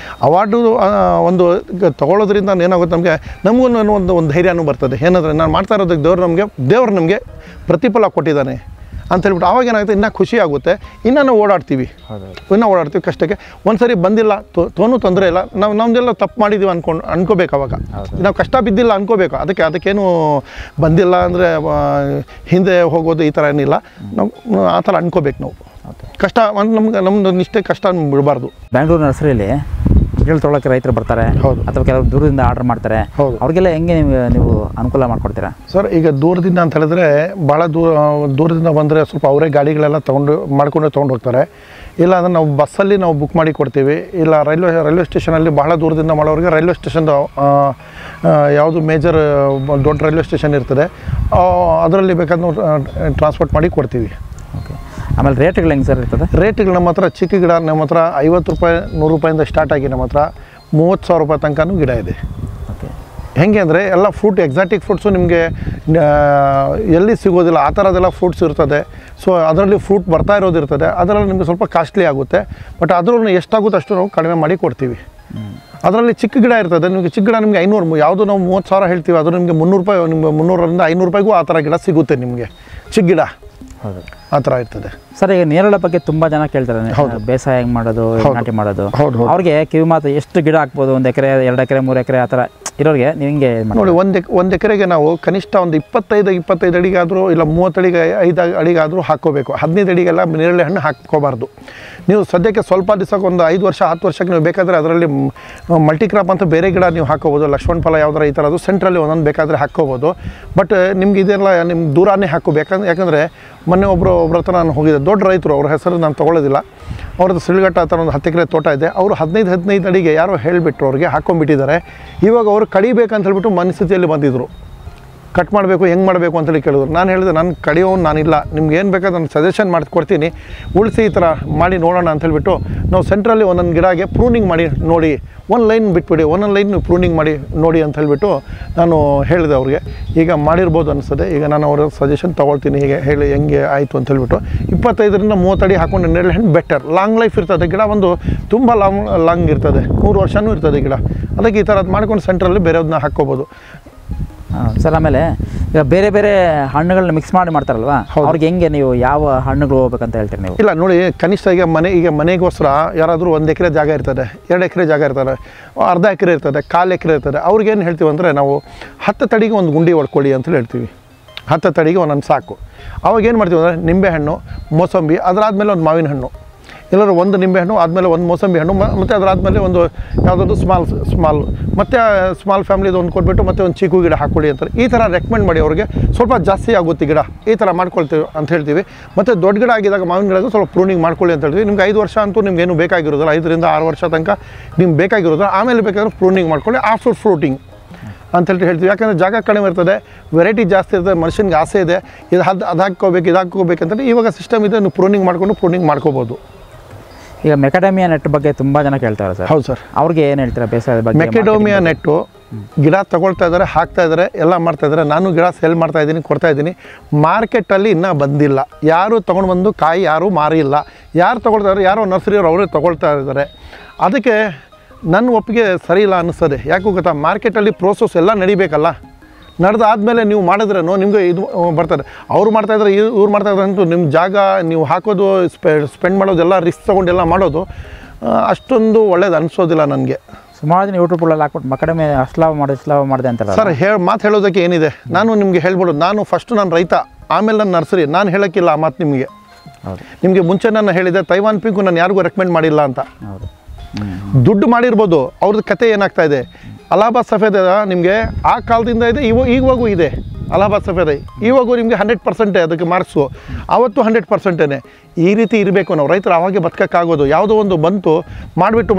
ಅವಾರ್ಡು ಒಂದು ತೊಗೊಳ್ಳೋದ್ರಿಂದ ಏನಾಗುತ್ತೆ, ನಮಗೂ ಒಂದು ಧೈರ್ಯನೂ ಬರ್ತದೆ. ಏನಂದರೆ ನಾನು ಮಾಡ್ತಾ ಇರೋದಕ್ಕೆ ದೇವ್ರು ನಮಗೆ ಪ್ರತಿಫಲ ಕೊಟ್ಟಿದ್ದಾನೆ ಅಂತ ಹೇಳ್ಬಿಟ್ಟು ಆವಾಗ ಏನಾಗುತ್ತೆ, ಇನ್ನೂ ಖುಷಿ ಆಗುತ್ತೆ. ಇನ್ನೂ ನಾವು ಓಡಾಡ್ತೀವಿ ಕಷ್ಟಕ್ಕೆ. ಒಂದು ಸರಿ ಬಂದಿಲ್ಲ ತೊಂದರೆ ಇಲ್ಲ, ನಮ್ಮದೆಲ್ಲ ತಪ್ಪು ಮಾಡಿದ್ದೀವಿ ಅನ್ಕೋಬೇಕು. ಅವಾಗ ನಾವು ಕಷ್ಟ ಬಿದ್ದಿಲ್ಲ ಅನ್ಕೋಬೇಕು. ಅದಕ್ಕೇನು ಬಂದಿಲ್ಲ ಅಂದರೆ ಹಿಂದೆ ಹೋಗೋದು ಈ ಥರ ಏನಿಲ್ಲ. ನಾವು ಆ ಥರ ಅನ್ಕೋಬೇಕು. ನಾವು ಕಷ್ಟ ನಮ್ಮದು ನಿಷ್ಠೆ ಕಷ್ಟ ಬಿಡಬಾರ್ದು. ಬ್ಯಾಂಗ್ಳೂರು ನರ್ಸರಿಯಲ್ಲಿ ಗಿಡ ತೊಗೊಳಕ್ಕೆ ರೈತರು ಬರ್ತಾರೆ, ಅಥವಾ ಕೆಲವರು ದೂರದಿಂದ ಆರ್ಡರ್ ಮಾಡ್ತಾರೆ. ಅವ್ರಿಗೆಲ್ಲ ಹೆಂಗೆ ನೀವು ಅನುಕೂಲ ಮಾಡ್ಕೊಡ್ತೀರಾ? ಸರ್, ಈಗ ದೂರದಿಂದ ಅಂತ ಹೇಳಿದ್ರೆ ಭಾಳ ದೂರದಿಂದ ಬಂದರೆ ಸ್ವಲ್ಪ ಅವರೇ ಗಾಡಿಗಳೆಲ್ಲ ಮಾಡ್ಕೊಂಡು ಹೋಗ್ತಾರೆ. ಇಲ್ಲ ಅಂದರೆ ನಾವು ಬಸ್ಸಲ್ಲಿ ನಾವು ಬುಕ್ ಮಾಡಿ ಕೊಡ್ತೀವಿ. ಇಲ್ಲ ರೈಲ್ವೆ ಸ್ಟೇಷನಲ್ಲಿ ಬಹಳ ದೂರದಿಂದ ಮಾಡೋರಿಗೆ ರೈಲ್ವೆ ಸ್ಟೇಷನ್ದು ಯಾವುದು ಮೇಜರ್ ದೊಡ್ಡ ರೈಲ್ವೆ ಸ್ಟೇಷನ್ ಇರ್ತದೆ, ಅದರಲ್ಲಿ ಬೇಕಾದ್ರೆ ನಾವು ಟ್ರಾನ್ಸ್ಪೋರ್ಟ್ ಮಾಡಿ ಕೊಡ್ತೀವಿ. ಓಕೆ. ಆಮೇಲೆ ರೇಟ್ಗಳು ಹೆಂಗೆ ಸರ್ ಇರ್ತದೆ? ರೇಟ್ಗಳು ನಮ್ಮ ಹತ್ರ ಚಿಕ್ಕ ಗಿಡ ನಮ್ಮ ಹತ್ರ 50 ರೂಪಾಯಿ 100 ರೂಪಾಯಿಂದ ಸ್ಟಾರ್ಟ್ ಆಗಿ ನಮ್ಮ ಹತ್ರ 30,000 ರೂಪಾಯಿ ತನಕನೂ ಗಿಡ ಇದೆ. ಓಕೆ. ಹೆಂಗೆ ಅಂದರೆ ಎಲ್ಲ ಫ್ರೂಟ್, ಎಕ್ಸಾಟಿಕ್ ಫ್ರೂಟ್ಸು ನಿಮಗೆ ಎಲ್ಲಿ ಸಿಗೋದಿಲ್ಲ ಆ ಥರದ್ದೆಲ್ಲ ಫ್ರೂಟ್ಸ್ ಇರ್ತದೆ. ಸೊ ಅದರಲ್ಲಿ ಫ್ರೂಟ್ ಬರ್ತಾ ಇರೋದಿರ್ತದೆ, ಅದರಲ್ಲಿ ನಿಮಗೆ ಸ್ವಲ್ಪ ಕಾಸ್ಟ್ಲಿ ಆಗುತ್ತೆ. ಬಟ್ ಅದರಲ್ಲೂ ಎಷ್ಟಾಗುತ್ತೆ ಅಷ್ಟು ನಾವು ಕಡಿಮೆ ಮಾಡಿ ಕೊಡ್ತೀವಿ. ಅದರಲ್ಲಿ ಚಿಕ್ಕ ಗಿಡ ಇರ್ತದೆ, ನಿಮಗೆ ಚಿಕ್ಕ ಗಿಡ ನಿಮಗೆ 500, ಯಾವುದು ನಾವು 30,000 ಹೇಳ್ತೀವಿ ಅದು ನಿಮಗೆ 300 ರೂಪಾಯಿ, ನಿಮಗೆ 300ರಿಂದ 500 ರೂಪಾಯಿಗೂ ಆ ಥರ ಗಿಡ ಸಿಗುತ್ತೆ ನಿಮಗೆ, ಚಿಕ್ಕ ಗಿಡ. ಹೌದು, ಆ ಥರ ಇರ್ತದೆ. ಸರ್, ಈಗ ನೇರಳೆ ಬಗ್ಗೆ ತುಂಬ ಜನ ಕೇಳ್ತಾರೆ, ಬೇಸಾಯ ಹೆಂಗೆ ಮಾಡೋದು, ನಾಟಿ ಮಾಡೋದು. ಅವ್ರಿಗೆ ಕಿವಿ ಮಾತು ಎಷ್ಟು ಗಿಡ ಹಾಕ್ಬೋದು? 1 ಎಕರೆ, 2 ಎಕರೆ, 3 ಎಕರೆ ಆ ಥರ ಇರೋರಿಗೆ ನೀವು ಹಿಂಗೆ ನೋಡಿ, ಒಂದು ಎಕರೆಗೆ ನಾವು ಕನಿಷ್ಠ ಒಂದು 25 ಅಡಿಗಾದರೂ ಇಲ್ಲ 30 ಅಡಿಗೆ 5 ಅಡಿಗಾದರೂ ಹಾಕ್ಕೋಬೇಕು. 15 ಅಡಿಗೆಲ್ಲ ನೇರಳೆ ಹಣ್ಣು ಹಾಕ್ಕೋಬಾರ್ದು. ನೀವು ಸದ್ಯಕ್ಕೆ ಸ್ವಲ್ಪ ದಿವಸಕ್ಕೆ ಒಂದು 5 ವರ್ಷ 10 ವರ್ಷಕ್ಕೆ ನೀವು ಬೇಕಾದರೆ ಅದರಲ್ಲಿ ಮಲ್ಟಿ ಕ್ರಾಪ್ ಅಂತ ಬೇರೆ ಗಿಡ ನೀವು ಹಾಕ್ಕೋಬೋದು. ಲಕ್ಷ್ಮಣ ಫಲ ಯಾವ್ದಾರ ಈ ಥರದ್ದು ಸೆಂಟ್ರಲ್ಲಿ ಒಂದೊಂದು ಬೇಕಾದರೆ ಹಾಕ್ಕೋಬೋದು. ಬಟ್ ನಿಮ್ಗೆ ಇದೆಲ್ಲ ನಿಮ್ಗೆ ದೂರನೇ ಹಾಕ್ಕೋಬೇಕು. ಯಾಕಂದರೆ ಮೊನ್ನೆ ಒಬ್ಬರ ಹತ್ರ ನಾನು ಹೋಗಿದ್ದೆ, ದೊಡ್ಡ ರೈತರು, ಅವ್ರ ಹೆಸರು ನಾನು ತೊಗೊಳ್ಳೋದಿಲ್ಲ. ಅವ್ರದ್ದು ಸಿಳ್ಘಟ್ಟ ಆ ಥರ ಒಂದು 10 ಎಕರೆ ತೋಟ ಇದೆ. ಅವರು 15 ಅಡಿಗೆ ಯಾರೋ ಹೇಳಿಬಿಟ್ರು, ಅವ್ರಿಗೆ ಹಾಕ್ಕೊಂಡ್ಬಿಟ್ಟಿದ್ದಾರೆ. ಇವಾಗ ಅವರು ಕಡಿಬೇಕಂತ ಹೇಳ್ಬಿಟ್ಟು ಮನಸ್ಥಿತಿಯಲ್ಲಿ ಬಂದಿದ್ದರು. ಕಟ್ ಮಾಡಬೇಕು, ಹೆಂಗೆ ಮಾಡಬೇಕು ಅಂತೇಳಿ ಕೇಳಿದ್ರು. ನಾನು ಹೇಳಿದೆ, ನಾನು ಕಡಿಯೋನು ನಾನಿಲ್ಲ, ನಿಮ್ಗೆ ಏನು ಬೇಕಾದ್ರೆ ನಾನು ಸಜೆಷನ್ ಮಾಡಿಕೊಡ್ತೀನಿ, ಉಳಿಸಿ ಈ ಥರ ಮಾಡಿ ನೋಡೋಣ ಅಂತ ಹೇಳ್ಬಿಟ್ಟು ನಾವು ಸೆಂಟ್ರಲ್ಲಿ ಒಂದೊಂದು ಗಿಡಗೆ ಪ್ರೂನಿಂಗ್ ಮಾಡಿ ನೋಡಿ, ಒಂದು ಲೈನ್ ಬಿಟ್ಬಿಡಿ, ಒಂದೊಂದು ಲೈನ್ ಪ್ರೂನಿಂಗ್ ಮಾಡಿ ನೋಡಿ ಅಂತ ಹೇಳ್ಬಿಟ್ಟು ನಾನು ಹೇಳಿದೆ ಅವ್ರಿಗೆ. ಈಗ ಮಾಡಿರ್ಬೋದು ಅನಿಸ್ತದೆ. ಈಗ ನಾನು ಅವರ ಸಜೆಷನ್ ತೊಗೊಳ್ತೀನಿ, ಹೀಗೆ ಹೇಳಿ ಹೆಂಗೆ ಆಯಿತು ಅಂತ ಹೇಳ್ಬಿಟ್ಟು 25ರಿಂದ 30 ಅಡಿ ಹಾಕೊಂಡು ನೇರಳೆ ಹಣ್ಣು ಬೆಟರ್, ಲಾಂಗ್ ಲೈಫ್ ಇರ್ತದೆ ಗಿಡ, ಒಂದು ತುಂಬ ಲಾಂಗ್ ಇರ್ತದೆ, 100 ವರ್ಷವೂ ಇರ್ತದೆ ಗಿಡ. ಅದಕ್ಕೆ ಈ ಥರದ್ದು ಮಾಡ್ಕೊಂಡು ಸೆಂಟ್ರಲ್ಲಿ ಬೇರೆಯದನ್ನ ಹಾಕ್ಕೋಬೋದು. ಸರ್, ಆಮೇಲೆ ಈಗ ಬೇರೆ ಬೇರೆ ಹಣ್ಣುಗಳನ್ನ ಮಿಕ್ಸ್ ಮಾಡ್ತಾರಲ್ವಾ, ಅವ್ರಿಗೆ ಹೆಂಗೆ ನೀವು ಯಾವ ಹಣ್ಣುಗಳು ಹೋಗ್ಬೇಕಂತ ಹೇಳ್ತೀರಿ ನೀವು? ಇಲ್ಲ ನೋಡಿ, ಕನಿಷ್ಠ ಈಗ ಮನೆಗೋಸ್ಕರ ಯಾರಾದರೂ 1 ಎಕರೆ ಜಾಗ ಇರ್ತದೆ, 2 ಎಕರೆ ಜಾಗ ಇರ್ತದೆ, ಅರ್ಧ ಎಕರೆ ಇರ್ತದೆ, 1/4 ಎಕರೆ ಇರ್ತದೆ. ಅವ್ರಿಗೇನು ಹೇಳ್ತೀವಿ ಅಂದರೆ ನಾವು 10 ತಡಿಗೆ ಒಂದು ಗುಂಡಿ ಹೊಡ್ಕೊಳ್ಳಿ ಅಂತೇಳಿ ಹೇಳ್ತೀವಿ. 10 ತಡಿಗೆ ಒಂದೊಂದು ಸಾಕು. ಅವಾಗ ಏನು ಮಾಡ್ತೀವಿ ಅಂದರೆ ನಿಂಬೆಹಣ್ಣು, ಮೋಸಂಬಿ, ಅದರಾದಮೇಲೆ ಒಂದು ಮಾವಿನ ಹಣ್ಣು, ಎಲ್ಲರೂ ಒಂದು ನಿಂಬೆಹಣ್ಣು ಆದಮೇಲೆ ಒಂದು ಮೋಸಂಬಿ ಹಣ್ಣು, ಮತ್ತು ಅದರಾದಮೇಲೆ ಒಂದು ಯಾವುದಾದ್ರು ಸ್ಮಾಲ್ ಮತ್ತು ಸ್ಮಾಲ್ ಫ್ಯಾಮಿಲಿದು ಒಂದು ಕೊಟ್ಬಿಟ್ಟು ಮತ್ತೆ ಒಂದು ಚೀಕು ಗಿಡ ಹಾಕ್ಕೊಳ್ಳಿ ಅಂತಾರೆ. ಈ ಥರ ರೆಕಮೆಂಡ್ ಮಾಡಿ ಅವ್ರಿಗೆ. ಸ್ವಲ್ಪ ಜಾಸ್ತಿ ಆಗುತ್ತೆ ಗಿಡ, ಈ ಥರ ಮಾಡ್ಕೊಳ್ತೀವಿ ಅಂತ ಹೇಳ್ತೀವಿ. ಮತ್ತು ದೊಡ್ಡ ಗಿಡ ಆಗಿದಾಗ ಮಾವಿನ ಗಿಡಗೂ ಸ್ವಲ್ಪ ಪ್ರೂನಿಂಗ್ ಮಾಡ್ಕೊಳ್ಳಿ ಅಂತ ಹೇಳ್ತೀವಿ. ನಿಮ್ಗೆ 5 ವರ್ಷ ಅಂತೂ ನಿಮ್ಗೇನು ಬೇಕಾಗಿರೋದಿಲ್ಲ, 5ರಿಂದ 6 ವರ್ಷ ತನಕ ನಿಮ್ಗೆ ಬೇಕಾಗಿರೋದಿಲ್ಲ. ಆಮೇಲೆ ಬೇಕಾದ್ರೆ ಪ್ರೂನಿಂಗ್ ಮಾಡ್ಕೊಳ್ಳಿ. ಆಫ್ಟರ್ ಫ್ರೂಟಿಂಗ್ ಅಂತೇಳಿ ಹೇಳ್ತೀವಿ. ಯಾಕಂದರೆ ಜಾಗ ಕಡಿಮೆ ಇರ್ತದೆ, ವೆರೈಟಿ ಜಾಸ್ತಿ ಇರ್ತದೆ, ಮನುಷ್ಯನಿಗೆ ಆಸೆ ಇದೆ ಅದು ಹಾಕ್ಕೋಬೇಕು ಇದು ಹಾಕ್ಕೋಬೇಕಂತೇಳಿ ಇವಾಗ ಸಿಸ್ಟಮ್ ಇದೆ, ನೀವು ಪ್ರೂನಿಂಗ್ ಮಾಡ್ಕೋಬೋದು. ಈಗ ಮೆಕಾಡಮಿಯಾ ನೆಟ್ ಬಗ್ಗೆ ತುಂಬ ಜನ ಕೇಳ್ತಾರೆ ಸರ್. ಹೌದು ಸರ್. ಅವ್ರಿಗೆ ಏನು ಹೇಳ್ತೀರಾ ಬೇಸಾಯದ ಬಗ್ಗೆ? ಮೆಕಾಡಮಿಯಾ ನೆಟ್ಟು ಗಿಡ ತಗೊಳ್ತಾ ಇದ್ದಾರೆ, ಹಾಕ್ತಾ ಇದ್ದಾರೆ, ಎಲ್ಲ ಮಾಡ್ತಾ ಇದ್ದಾರೆ. ನಾನು ಗಿಡ ಸೇಲ್ ಮಾಡ್ತಾ ಇದ್ದೀನಿ, ಕೊಡ್ತಾ ಇದ್ದೀನಿ. ಮಾರ್ಕೆಟಲ್ಲಿ ಇನ್ನೂ ಬಂದಿಲ್ಲ, ಯಾರು ತೊಗೊಂಡು ಬಂದು ಕಾಯಿ ಯಾರೂ ಮಾರಿಲ್ಲ. ಯಾರು ತೊಗೊಳ್ತಾರೆ, ಯಾರೋ ನರ್ಸರಿಯವರು ಅವರೇ ತೊಗೊಳ್ತಾ ಇದ್ದಾರೆ. ಅದಕ್ಕೆ ನನ್ನ ಒಪ್ಪಿಗೆ ಸರಿ ಇಲ್ಲ ಅನ್ನಿಸ್ತದೆ. ಯಾಕೆ ಗೊತ್ತಾ, ಮಾರ್ಕೆಟಲ್ಲಿ ಪ್ರೋಸೆಸ್ ಎಲ್ಲ ನಡಿಬೇಕಲ್ಲ. ನಡೆದಾದ್ಮೇಲೆ ನೀವು ಮಾಡಿದ್ರೇನೋ ನಿಮಗೆ ಇದು ಬರ್ತದೆ. ಅವ್ರು ಮಾಡ್ತಾಯಿದ್ರೆ ಇವ್ರು ಮಾಡ್ತಾಯಿದ್ರೆ ಅಂತೂ ನಿಮ್ಮ ಜಾಗ ನೀವು ಹಾಕೋದು ಸ್ಪೆಂಡ್ ಮಾಡೋದೆಲ್ಲ ರಿಸ್ಕ್ ತೊಗೊಂಡೆಲ್ಲ ಮಾಡೋದು ಅಷ್ಟೊಂದು ಒಳ್ಳೇದು ಅನಿಸೋದಿಲ್ಲ ನನಗೆ. ಸುಮಾರು ಜನ ಯೂಟ್ಯೂಬ್ಗಳಲ್ಲಿ ಹಾಕ್ಬಿಟ್ಟು ಮಕಡಮೆ ಅಸ್ಲಾವ ಮಾಡಿದೆ ಅಂತಾರೆ ಸರ್. ಮಾತು ಹೇಳೋದಕ್ಕೆ ಏನಿದೆ, ನಾನು ನಿಮಗೆ ಹೇಳ್ಬಿಡೋದು, ನಾನು ರೈತ, ಆಮೇಲೆ ನನ್ನ ನರ್ಸರಿ. ನಾನು ಹೇಳೋಕ್ಕಿಲ್ಲ ಆ ಮಾತು ನಿಮಗೆ. ನಿಮಗೆ ಮುಂಚೆ ನಾನು ಹೇಳಿದೆ, ತೈವಾನ್ ಪಿಂಕು ನಾನು ಯಾರಿಗೂ ರೆಕಮೆಂಡ್ ಮಾಡಿಲ್ಲ ಅಂತ. ದುಡ್ಡು ಮಾಡಿರ್ಬೋದು, ಅವ್ರದ್ದು ಕತೆ ಏನಾಗ್ತಾ ಇದೆ. ಅಲಹಾಬಾದ್ ಸಫೇದ ನಿಮಗೆ ಆ ಕಾಲದಿಂದ ಇದೆ, ಈವಾಗೂ ಇದೆ. ಅಲಹಾಬಾದ್ ಸಫೇದ ಇವಾಗೂ ನಿಮಗೆ 100% ಅದಕ್ಕೆ ಮಾರ್ಕ್ಸು, ಆವತ್ತು 100%. ಈ ರೀತಿ ಇರಬೇಕು ನಾವು ರೈತರು, ಆವಾಗೆ ಬದುಕೋಕ್ಕಾಗೋದು. ಯಾವುದೋ ಒಂದು ಬಂತು ಮಾಡಿಬಿಟ್ಟು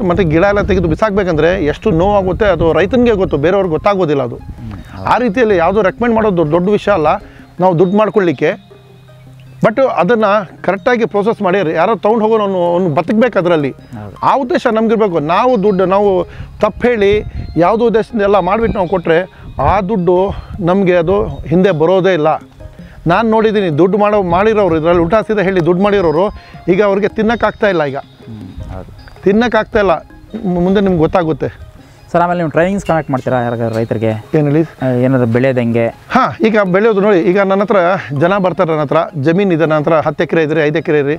ಮತ್ತೆ ಗಿಡ ಎಲ್ಲ ತೆಗೆದು ಬಿಸಾಕಬೇಕಂದ್ರೆ ಎಷ್ಟು ನೋವಾಗುತ್ತೆ, ಅದು ರೈತನಿಗೆ ಗೊತ್ತು, ಬೇರೆಯವ್ರಿಗೆ ಗೊತ್ತಾಗೋದಿಲ್ಲ ಅದು. ಆ ರೀತಿಯಲ್ಲಿ ಯಾವುದೋ ರೆಕಮೆಂಡ್ ಮಾಡೋದು ದೊಡ್ಡ ವಿಷಯ ಅಲ್ಲ, ನಾವು ದುಡ್ಡು ಮಾಡ್ಕೊಳ್ಳಿಕ್ಕೆ. ಬಟ್ ಅದನ್ನು ಕರೆಕ್ಟಾಗಿ ಪ್ರೋಸೆಸ್ ಮಾಡಿ ಯಾರೋ ತೊಗೊಂಡು ಹೋಗೋನು ಅವ್ನು ಬದುಕಬೇಕು ಅದರಲ್ಲಿ. ಆ ಉದ್ದೇಶ ನಮಗಿರ್ಬೇಕು. ನಾವು ತಪ್ಪು ಹೇಳಿ ಯಾವುದೋ ಉದ್ದೇಶದಿಂದ ಎಲ್ಲ ಮಾಡಿಬಿಟ್ಟು ನಾವು ಕೊಟ್ಟರೆ ಆ ದುಡ್ಡು ನಮಗೆ ಅದು ಹಿಂದೆ ಬರೋದೇ ಇಲ್ಲ. ನಾನು ನೋಡಿದ್ದೀನಿ ದುಡ್ಡು ಮಾಡಿರೋರು, ಇದರಲ್ಲಿ ಉಲ್ಟಾ ಸೀದಾ ಹೇಳಿ ದುಡ್ಡು ಮಾಡಿರೋರು ಈಗ ಅವ್ರಿಗೆ ತಿನ್ನೋಕ್ಕಾಗ್ತಾಯಿಲ್ಲ. ಈಗ ತಿನ್ನೋಕ್ಕಾಗ್ತಾಯಿಲ್ಲ, ಮುಂದೆ ನಿಮ್ಗೆ ಗೊತ್ತಾಗುತ್ತೆ. ಸರ್ ಆಮೇಲೆ ನೀವು ಟ್ರೈನಿಂಗ್ಸ್ ಕನೆಕ್ಟ್ ಮಾಡ್ತೀರಾ ಯಾರಿಗಾದ್ರು ರೈತರಿಗೆ? ಏನು ಹೇಳಿ, ಏನಾದರೂ ಬೆಳೆಯೋದು ಹೆಂಗೆ? ಹಾಂ, ಈಗ ಬೆಳೆಯೋದು ನೋಡಿ, ಈಗ ನನ್ನ ಹತ್ರ ಜನ ಬರ್ತಾರೆ, ನನ್ನ ಹತ್ರ ಜಮೀನು ಇದೆ, ನನ್ನ ಹತ್ರ 10 ಎಕರೆ ಇದ್ದರೆ 5 ಎಕರೆ ಇರಿ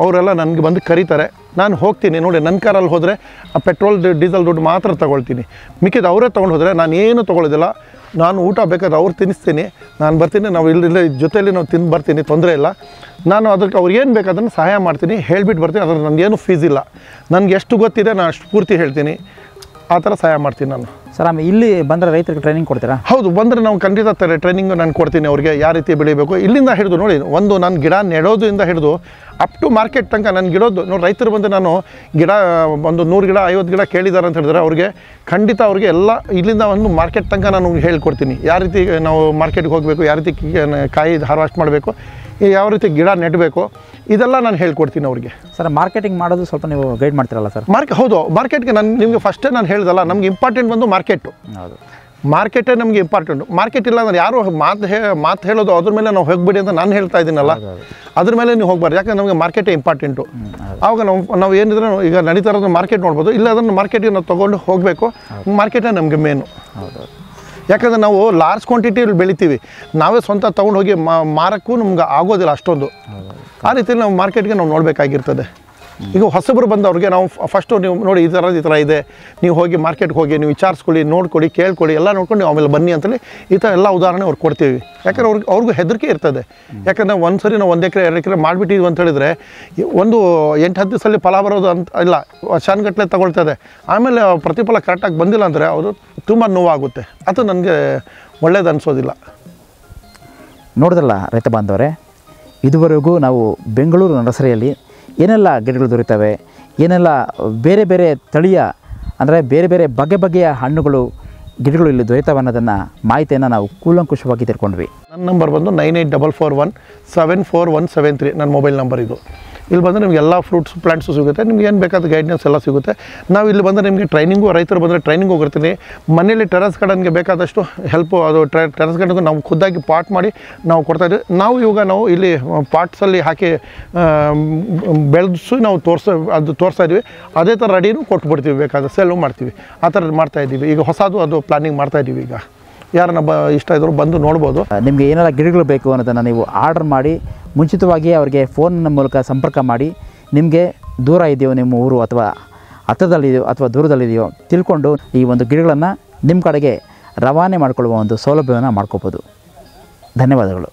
ಅವರೆಲ್ಲ ನನಗೆ ಬಂದು ಕರೀತಾರೆ. ನಾನು ಹೋಗ್ತೀನಿ ನೋಡಿ, ನನ್ನ ಕಾರಲ್ಲಿ ಹೋದರೆ ಆ ಪೆಟ್ರೋಲ್ ಡೀಸೆಲ್ ದುಡ್ಡು ಮಾತ್ರ ತೊಗೊಳ್ತೀನಿ. ಮಿಕ್ಕಿದ್ದು ಅವರೇ ತೊಗೊಂಡು ಹೋದರೆ ನಾನು ಏನು ತೊಗೊಳ್ಳೋದಿಲ್ಲ. ನಾನು ಊಟ ಬೇಕಾದ್ರೆ ಅವ್ರು ತಿನ್ನಿಸ್ತೀನಿ, ನಾನು ಬರ್ತೀನಿ, ನಾವು ಇಲ್ಲೇ ಜೊತೆಯಲ್ಲಿ ನಾವು ತಿಂದು ಬರ್ತೀನಿ, ತೊಂದರೆ ಇಲ್ಲ. ನಾನು ಅದಕ್ಕೆ ಅವ್ರಿಗೆ ಏನು ಬೇಕು ಅದನ್ನು ಸಹಾಯ ಮಾಡ್ತೀನಿ, ಹೇಳಿಬಿಟ್ಟು ಬರ್ತೀನಿ. ಅದ್ರ ನನಗೇನು ಫೀಸ್ ಇಲ್ಲ, ನನಗೆ ಎಷ್ಟು ಗೊತ್ತಿದೆ ನಾನು ಅಷ್ಟು ಪೂರ್ತಿ ಹೇಳ್ತೀನಿ, ಆ ಥರ ಸಹಾಯ ಮಾಡ್ತೀನಿ ನಾನು. ಸರ್ ಆಮೇಲೆ ಇಲ್ಲಿ ಬಂದರೆ ರೈತರಿಗೆ ಟ್ರೈನಿಂಗ್ ಕೊಡ್ತೀರಾ? ಹೌದು, ಬಂದರೆ ನಾವು ಖಂಡಿತ ಟ್ರೈನಿಂಗ್ ನಾನು ಕೊಡ್ತೀನಿ ಅವ್ರಿಗೆ, ಯಾವ ರೀತಿ ಬೆಳಿಬೇಕು. ಇಲ್ಲಿಂದ ಹಿಡಿದು ನೋಡಿ, ಒಂದು ನಾನು ಗಿಡ ನೆಡೋದ್ರಿಂದ ಹಿಡಿದು ಅಪ್ ಟು ಮಾರ್ಕೆಟ್ ತನಕ ನಾನು ಗಿಡೋದು ನೋಡಿ. ರೈತರು ಬಂದು ನಾನು ಗಿಡ ಒಂದು 100 ಗಿಡ 50 ಗಿಡ ಕೇಳಿದ್ದಾರೆ ಅಂತ ಹೇಳಿದ್ರೆ ಅವ್ರಿಗೆ ಖಂಡಿತ ಅವ್ರಿಗೆ ಎಲ್ಲ ಇಲ್ಲಿಂದ ಒಂದು ಮಾರ್ಕೆಟ್ ತನಕ ನಾನು ಹೇಳ್ಕೊಡ್ತೀನಿ. ಯಾವ ರೀತಿ ನಾವು ಮಾರ್ಕೆಟ್ಗೆ ಹೋಗಬೇಕು, ಯಾವ ರೀತಿ ಕಾಯಿ ಹಾರ್ವೆಸ್ಟ್ ಮಾಡಬೇಕು, ಯಾವ ರೀತಿ ಗಿಡ ನೆಡಬೇಕು, ಇದೆಲ್ಲ ನಾನು ಹೇಳ್ಕೊಡ್ತೀನಿ ಅವ್ರಿಗೆ. ಸರ್ ಮಾರ್ಕೆಟಿಂಗ್ ಮಾಡೋದು ಸ್ವಲ್ಪ ನೀವು ಗೈಡ್ ಮಾಡ್ತೀರಲ್ಲ ಸರ್? ಹೌದು, ಮಾರ್ಕೆಟ್ಗೆ ನಿಮಗೆ ಫಸ್ಟೇ ನಾನು ಹೇಳ್ದಲ್ಲ, ನಮ್ಗೆ ಇಂಪಾರ್ಟೆಂಟ್ ಬಂದು ಮಾರ್ಕೆಟು. ಹೌದು, ಮಾರ್ಕೆಟೇ ನಮಗೆ ಇಂಪಾರ್ಟೆಂಟು. ಮಾರ್ಕೆಟ್ ಇಲ್ಲ ಅಂದ್ರೆ ಯಾರು ಮಾತು ಹೇಳೋದು ಅದ್ರ ಮೇಲೆ ನಾವು ಹೋಗ್ಬಿಡಿ ಅಂತ ನಾನು ಹೇಳ್ತಾ ಇದ್ದೀನಲ್ಲ, ಅದ್ರ ಮೇಲೆ ನೀವು ಹೋಗ್ಬಾರ್ದು. ಯಾಕಂದ್ರೆ ನಮಗೆ ಮಾರ್ಕೆಟೇ ಇಂಪಾರ್ಟೆಂಟು. ಆವಾಗ ನಾವು ಏನಿದ್ರೆ ಈಗ ನಡೀತಾ ಇರೋದು ಮಾರ್ಕೆಟ್ ನೋಡ್ಬೋದು, ಇಲ್ಲ ಅದನ್ನು ಮಾರ್ಕೆಟಿಗೆ ನಾವು ತೊಗೊಂಡು ಹೋಗಬೇಕು. ಮಾರ್ಕೆಟೇ ನಮಗೆ ಮೇನು. ಯಾಕಂದರೆ ನಾವು ಲಾರ್ಜ್ ಕ್ವಾಂಟಿಟಿಯಲ್ಲಿ ಬೆಳಿತೀವಿ, ನಾವೇ ಸ್ವಂತ ತೊಗೊಂಡು ಹೋಗಿ ಮಾರಕ್ಕೂ ನಮ್ಗೆ ಆಗೋದಿಲ್ಲ ಅಷ್ಟೊಂದು. ಆ ರೀತಿಯಲ್ಲಿ ನಾವು ಮಾರ್ಕೆಟ್ಗೆ ನಾವು ನೋಡಬೇಕಾಗಿರ್ತದೆ. ಈಗ ಹೊಸಬರು ಬಂದವ್ರಿಗೆ ನಾವು ಫಸ್ಟು ನೀವು ನೋಡಿ ಈ ಥರ ಇದೆ, ನೀವು ಹೋಗಿ ಮಾರ್ಕೆಟ್ಗೆ ಹೋಗಿ ನೀವು ವಿಚಾರಿಸ್ಕೊಳ್ಳಿ, ನೋಡ್ಕೊಳ್ಳಿ, ಕೇಳ್ಕೊಳ್ಳಿ, ಎಲ್ಲ ನೋಡ್ಕೊಂಡು ನೀವು ಆಮೇಲೆ ಬನ್ನಿ ಅಂತೇಳಿ ಈ ಥರ ಎಲ್ಲ ಉದಾಹರಣೆ ಅವ್ರಿಗೆ ಕೊಡ್ತೀವಿ. ಯಾಕಂದರೆ ಅವ್ರಿಗೂ ಹೆದರಿಕೆ ಇರ್ತದೆ. ಯಾಕಂದರೆ ಒಂದು ಸರಿ ನಾವು 1 ಎಕರೆ 2 ಎಕರೆ ಮಾಡಿಬಿಟ್ಟಿದ್ವಿ ಅಂತ ಹೇಳಿದ್ರೆ ಒಂದು 8-10 ದಿವಸದಲ್ಲಿ ಫಲ ಬರೋದು ಅಂತ ಇಲ್ಲ, ವರ್ಷಾನುಗಟ್ಟಲೆ ತಗೊಳ್ತದೆ. ಆಮೇಲೆ ಪ್ರತಿಫಲ ಕರೆಕ್ಟಾಗಿ ಬಂದಿಲ್ಲ ಅಂದರೆ ಅವರು ತುಂಬ ನೋವಾಗುತ್ತೆ. ಅದು ನನಗೆ ಒಳ್ಳೇದು ಅನಿಸೋದಿಲ್ಲ. ನೋಡಿದ್ರಲ್ಲ ರೈತ ಬಾಂಧವರೇ, ಇದುವರೆಗೂ ನಾವು ಬೆಂಗಳೂರು ನರ್ಸರಿಯಲ್ಲಿ ಏನೆಲ್ಲ ಗಿಡಗಳು ದೊರೀತವೆ, ಏನೆಲ್ಲ ಬೇರೆ ಬೇರೆ ತಳಿಯ ಅಂದರೆ ಬೇರೆ ಬೇರೆ ಬಗೆಯ ಹಣ್ಣುಗಳು ಗಿಡಗಳು ಇಲ್ಲಿ ದೊರೀತವೆ ಅನ್ನೋದನ್ನು ಮಾಹಿತಿಯನ್ನು ನಾವು ಕೂಲಂಕುಷವಾಗಿ ತಿಳ್ಕೊಂಡ್ವಿ. ನನ್ನ ನಂಬರ್ ಬಂದು 9844174173 ನನ್ನ ಮೊಬೈಲ್ ನಂಬರ್ ಇದು. ಇಲ್ಲಿ ಬಂದರೆ ನಿಮಗೆ ಎಲ್ಲ ಫ್ರೂಟ್ಸ್ ಪ್ಲಾಂಟ್ಸು ಸಿಗುತ್ತೆ, ನಿಮ್ಗೆ ಏನು ಬೇಕಾದ ಗೈಡ್ನೆಸ್ ಎಲ್ಲ ಸಿಗುತ್ತೆ. ನಾವು ಇಲ್ಲಿ ಬಂದರೆ ನಿಮಗೆ ಟ್ರೈನಿಂಗು, ರೈತರು ಬಂದರೆ ಟ್ರೈನಿಂಗ್ ಹೋಗಿರ್ತೀನಿ. ಮನೇಲಿ ಟೆರಸ್ ಗಾರ್ಡನ್ಗೆ ಬೇಕಾದಷ್ಟು ಹೆಲ್ಪು, ಅದು ಟೆರಸ್ ಗಾರ್ಡನ್ಗೆ ನಾವು ಖುದ್ದಾಗಿ ಪಾಟ್ ಮಾಡಿ ನಾವು ಕೊಡ್ತಾಯಿದ್ವಿ. ನಾವು ಇಲ್ಲಿ ಪಾಟ್ಸಲ್ಲಿ ಹಾಕಿ ಬೆಳೆಸಿ ನಾವು ತೋರಿಸ್ತಾ ಇದ್ವಿ. ಅದೇ ಥರ ರೆಡಿನೂ ಕೊಟ್ಬಿಡ್ತೀವಿ, ಬೇಕಾದ ಸೇಲು ಮಾಡ್ತೀವಿ. ಆ ಥರ ಮಾಡ್ತಾಯಿದ್ದೀವಿ. ಈಗ ಹೊಸದು ಅದು ಪ್ಲಾನಿಂಗ್ ಮಾಡ್ತಾಯಿದ್ದೀವಿ. ಈಗ ಯಾರನ್ನ ಇಷ್ಟ ಇದ್ದರೂ ಬಂದು ನೋಡ್ಬೋದು. ನಿಮಗೆ ಏನೆಲ್ಲ ಗಿಡಗಳು ಬೇಕು ಅನ್ನೋದನ್ನು ನೀವು ಆರ್ಡರ್ ಮಾಡಿ ಮುಂಚಿತವಾಗಿ ಅವರಿಗೆ ಫೋನ್ನ ಮೂಲಕ ಸಂಪರ್ಕ ಮಾಡಿ, ನಿಮಗೆ ದೂರ ಇದೆಯೋ ನಿಮ್ಮ ಊರು ಅಥವಾ ಹತ್ತಿರದಲ್ಲಿದೆಯೋ ಅಥವಾ ದೂರದಲ್ಲಿದೆಯೋ ತಿಳ್ಕೊಂಡು ಈ ಒಂದು ಗಿಡಗಳನ್ನು ನಿಮ್ಮ ಕಡೆಗೆ ರವಾನೆ ಮಾಡಿಕೊಳ್ಳುವ ಒಂದು ಸೌಲಭ್ಯವನ್ನು ಮಾಡ್ಕೋಬೋದು. ಧನ್ಯವಾದಗಳು.